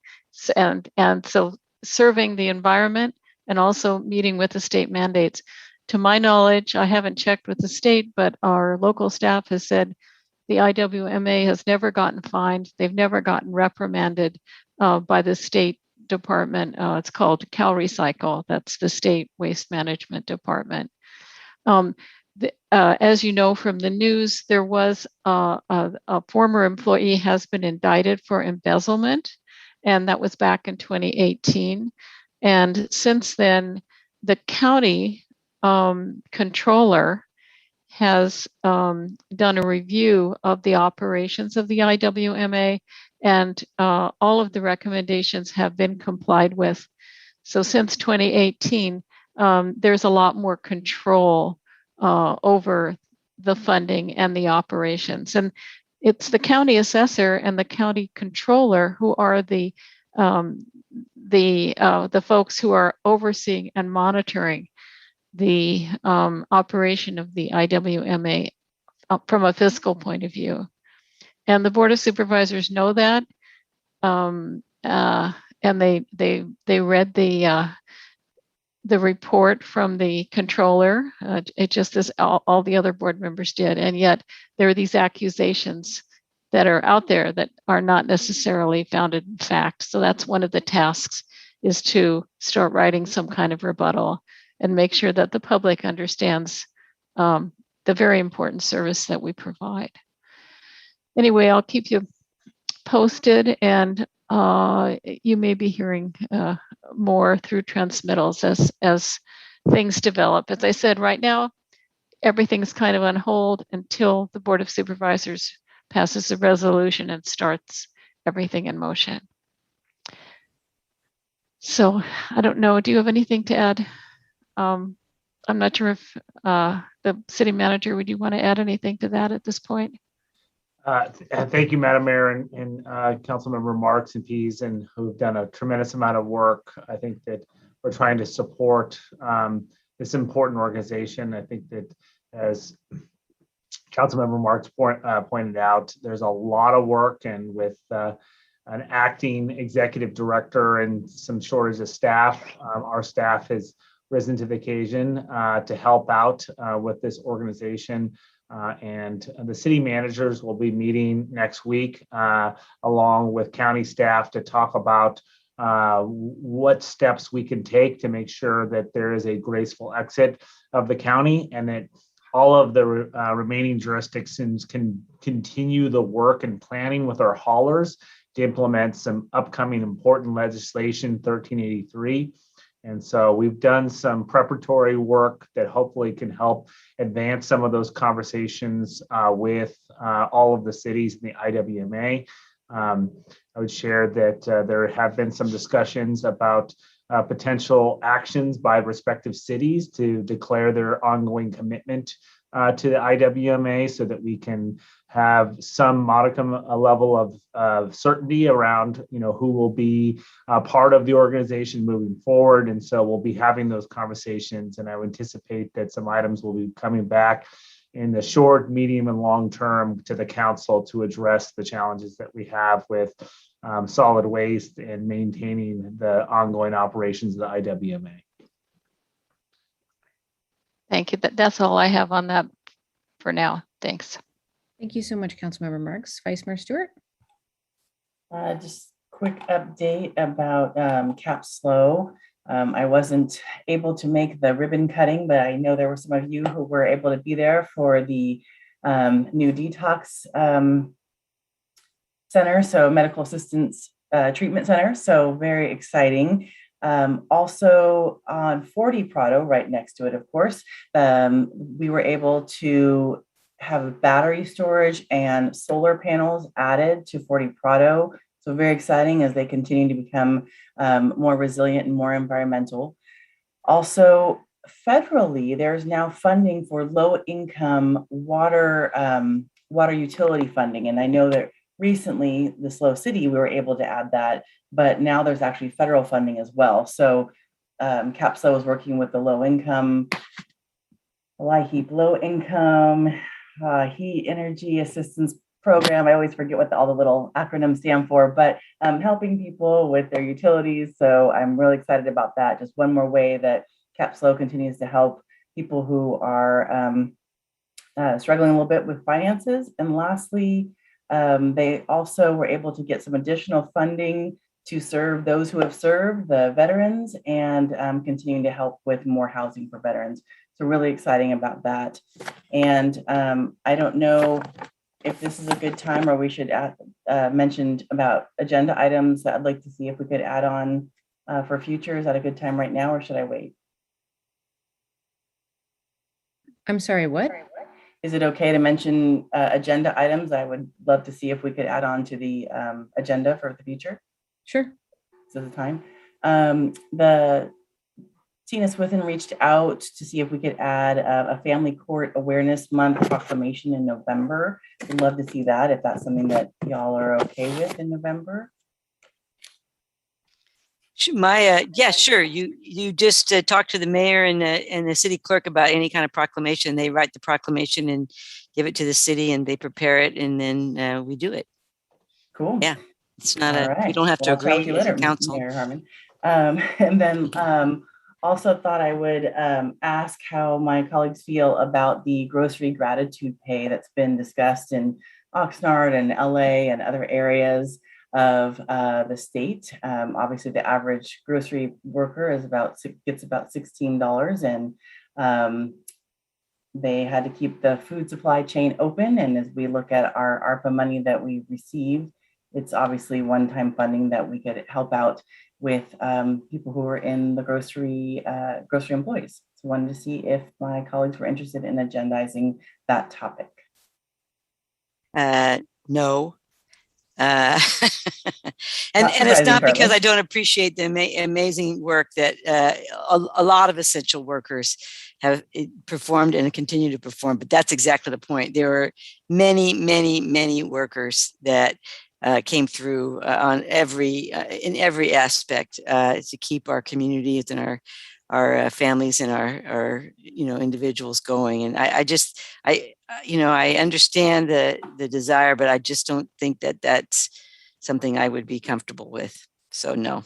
And so serving the environment and also meeting with the state mandates. To my knowledge, I haven't checked with the state, but our local staff has said the IWMA has never gotten fined. They've never gotten reprimanded by the state department. It's called CalRecycle. That's the state waste management department. As you know from the news, there was a former employee has been indicted for embezzlement, and that was back in 2018. And since then, the county controller has done a review of the operations of the IWMA, and all of the recommendations have been complied with. So since 2018, there's a lot more control over the funding and the operations. And it's the county assessor and the county controller who are the folks who are overseeing and monitoring the operation of the IWMA from a fiscal point of view. And the Board of Supervisors know that, and they read the report from the controller. It just as all the other board members did, and yet there are these accusations that are out there that are not necessarily founded in fact. So that's one of the tasks, is to start writing some kind of rebuttal and make sure that the public understands the very important service that we provide. Anyway, I'll keep you posted, and you may be hearing more through transmittals as things develop. As I said, right now, everything's kind of on hold until the Board of Supervisors passes a resolution and starts everything in motion. So I don't know, do you have anything to add? I'm not sure if the city manager, would you want to add anything to that at this point? Thank you, Madam Mayor, and Councilmember Marks and Pease, and who've done a tremendous amount of work. I think that we're trying to support this important organization. I think that, as Councilmember Marks pointed out, there's a lot of work, and with an acting executive director and some shortage of staff, our staff has risen to the occasion to help out with this organization. And the city managers will be meeting next week along with county staff to talk about what steps we can take to make sure that there is a graceful exit of the county, and that all of the remaining jurisdictions can continue the work and planning with our haulers to implement some upcoming important legislation, 1383. And so we've done some preparatory work that hopefully can help advance some of those conversations with all of the cities in the IWMA. I would share that there have been some discussions about potential actions by respective cities to declare their ongoing commitment to the IWMA, so that we can have some modicum level of certainty around, who will be part of the organization moving forward. And so we'll be having those conversations, and I would anticipate that some items will be coming back in the short, medium, and long term to the council to address the challenges that we have with solid waste and maintaining the ongoing operations of the IWMA. Thank you. That's all I have on that for now. Thanks. Thank you so much, Councilmember Marks. Vice Mayor Stewart. Just quick update about CapSlow. I wasn't able to make the ribbon cutting, but I know there were some of you who were able to be there for the new detox center, so medical assistance treatment center. So very exciting. Also on 40 Prado, right next to it, of course, we were able to have battery storage and solar panels added to 40 Prado. So very exciting as they continue to become more resilient and more environmental. Also, federally, there's now funding for low-income water water utility funding, and I know that recently, the Slow City, we were able to add that, but now there's actually federal funding as well. So CAPSLO is working with the low-income heat energy assistance program. I always forget what all the little acronyms stand for, but helping people with their utilities. So I'm really excited about that. Just one more way that CAPSLO continues to help people who are struggling a little bit with finances. And lastly, they also were able to get some additional funding to serve those who have served, the veterans, and continuing to help with more housing for veterans. So really exciting about that. And I don't know if this is a good time or we should mention about agenda items that I'd like to see if we could add on for future. Is that a good time right now or should I wait? I'm sorry, what? Is it okay to mention agenda items? I would love to see if we could add on to the agenda for the future. Sure. Is it the time? The Tina Swithin reached out to see if we could add a Family Court Awareness Month proclamation in November. We'd love to see that if that's something that y'all are okay with in November. Yeah, sure. You just talk to the mayor and the city clerk about any kind of proclamation. They write the proclamation and give it to the city, and they prepare it, and then we do it. Cool. Yeah, it's not All right. you don't have to Well, I'll talk agree to you as a later, council. Mayor Harmon. And then also thought I would ask how my colleagues feel about the grocery gratitude pay that's been discussed in Oxnard and LA and other areas of the state. Obviously, the average grocery worker gets about $16, and they had to keep the food supply chain open. And as we look at our ARPA money that we received, it's obviously one-time funding that we could help out with people who are in the grocery employees. So wanted to see if my colleagues were interested in agendizing that topic. No. And it's not because I don't appreciate the amazing work that a lot of essential workers have performed and continue to perform, but that's exactly the point. There are many, many, many workers that came through in every aspect to keep our communities and our families and our individuals going. And I understand the desire, but I just don't think that that's something I would be comfortable with. So no.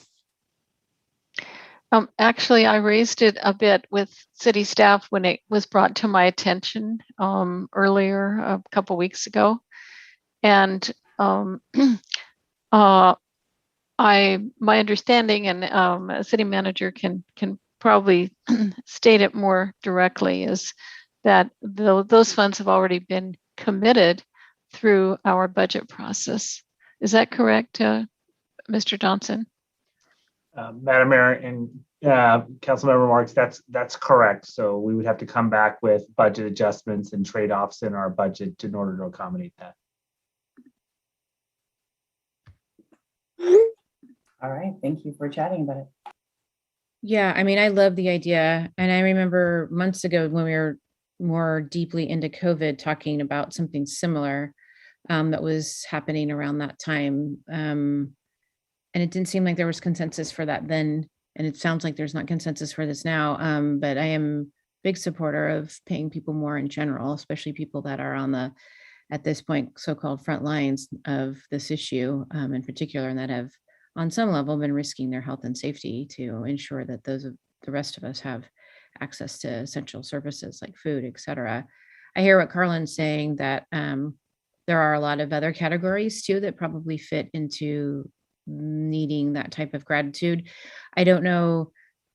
Actually, I raised it a bit with city staff when it was brought to my attention earlier, a couple weeks ago. And my understanding, and a city manager can probably state it more directly, is that those funds have already been committed through our budget process. Is that correct, Mr. Johnson? Madam Mayor and Councilmember Marks, that's correct. So we would have to come back with budget adjustments and trade-offs in our budget in order to accommodate that. All right, thank you for chatting about it. Yeah, I mean, I love the idea. And I remember months ago when we were more deeply into COVID talking about something similar that was happening around that time. And it didn't seem like there was consensus for that then. And it sounds like there's not consensus for this now. But I am a big supporter of paying people more in general, especially people that are on at this point, so-called front lines of this issue in particular, and that have on some level been risking their health and safety to ensure that the rest of us have access to essential services like food, et cetera. I hear what Carlin's saying, that there are a lot of other categories too that probably fit into needing that type of gratitude. I don't know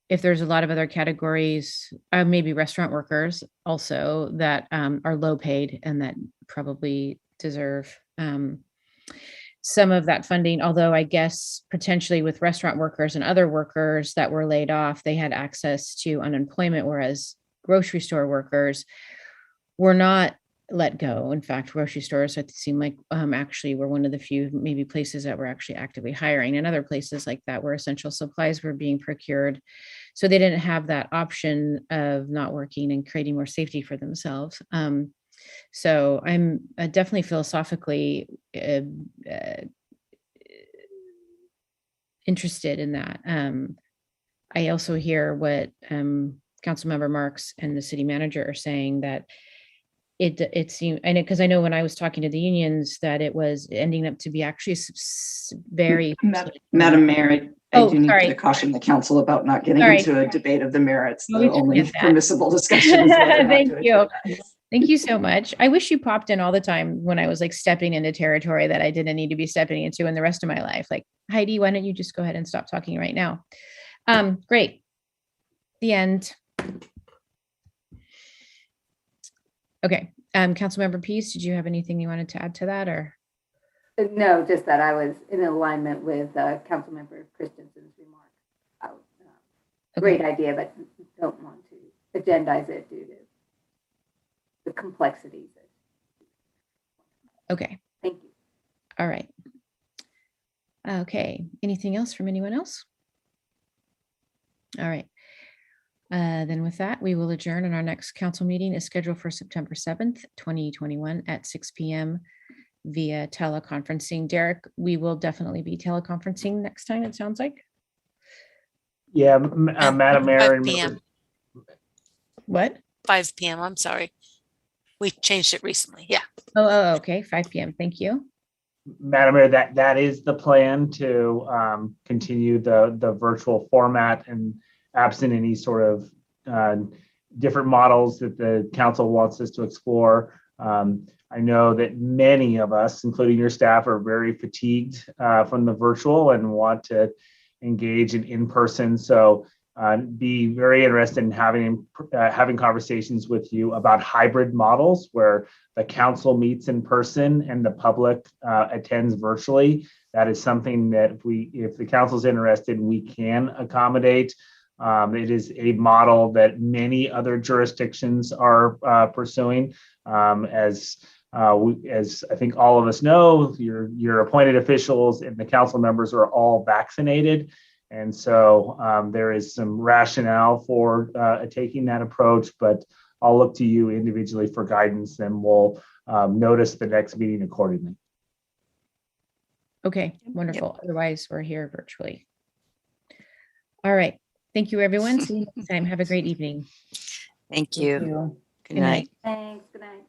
if there's a lot of other categories, maybe restaurant workers also, that are low paid and that probably deserve some of that funding. Although I guess potentially with restaurant workers and other workers that were laid off, they had access to unemployment, whereas grocery store workers were not let go. In fact, grocery stores seem like actually were one of the few maybe places that were actually actively hiring, and other places like that where essential supplies were being procured. So they didn't have that option of not working and creating more safety for themselves. So I'm definitely philosophically interested in that. I also hear what Councilmember Marks and the city manager are saying, that it seemed, and because I know when I was talking to the unions that it was ending up to be actually very. Madam Mayor, I Oh, do need sorry. to caution the council about not getting Sorry. into a debate of the merits. Oh, The we only forget that. permissible discussion is whether or not Thank to you. agendize. Thank you so much. I wish you popped in all the time when I was like stepping into territory that I didn't need to be stepping into in the rest of my life. Like, Heidi, why don't you just go ahead and stop talking right now? Great. The end. Okay. Councilmember Pease, did you have anything you wanted to add to that, or? No, just that I was in alignment with Councilmember Christensen's remark. Great idea, but don't want to agendize it due to the complexities. Okay. Thank you. All right. Okay. Anything else from anyone else? All right. Then with that, we will adjourn, and our next council meeting is scheduled for September 7th, 2021 at 6 p.m. via teleconferencing. Derek, we will definitely be teleconferencing next time, it sounds like. Yeah, Madam Mayor. 5 and p.m. What? 5 p.m. I'm sorry. We changed it recently. Yeah. Oh, okay. 5 p.m. Thank you. Madam Mayor, that is the plan to continue the virtual format, and absent any sort of different models that the council wants us to explore. I know that many of us, including your staff, are very fatigued from the virtual and want to engage in person. So be very interested in having conversations with you about hybrid models where the council meets in person and the public attends virtually. That is something that if the council's interested, we can accommodate. It is a model that many other jurisdictions are pursuing. As I think all of us know, your appointed officials and the council members are all vaccinated. And so there is some rationale for taking that approach, but I'll look to you individually for guidance, and we'll notice the next meeting accordingly. Okay, wonderful. Otherwise, we're here virtually. All right. Thank you, everyone. See you next time. Have a great evening. Thank you. Good night. Thanks. Good night.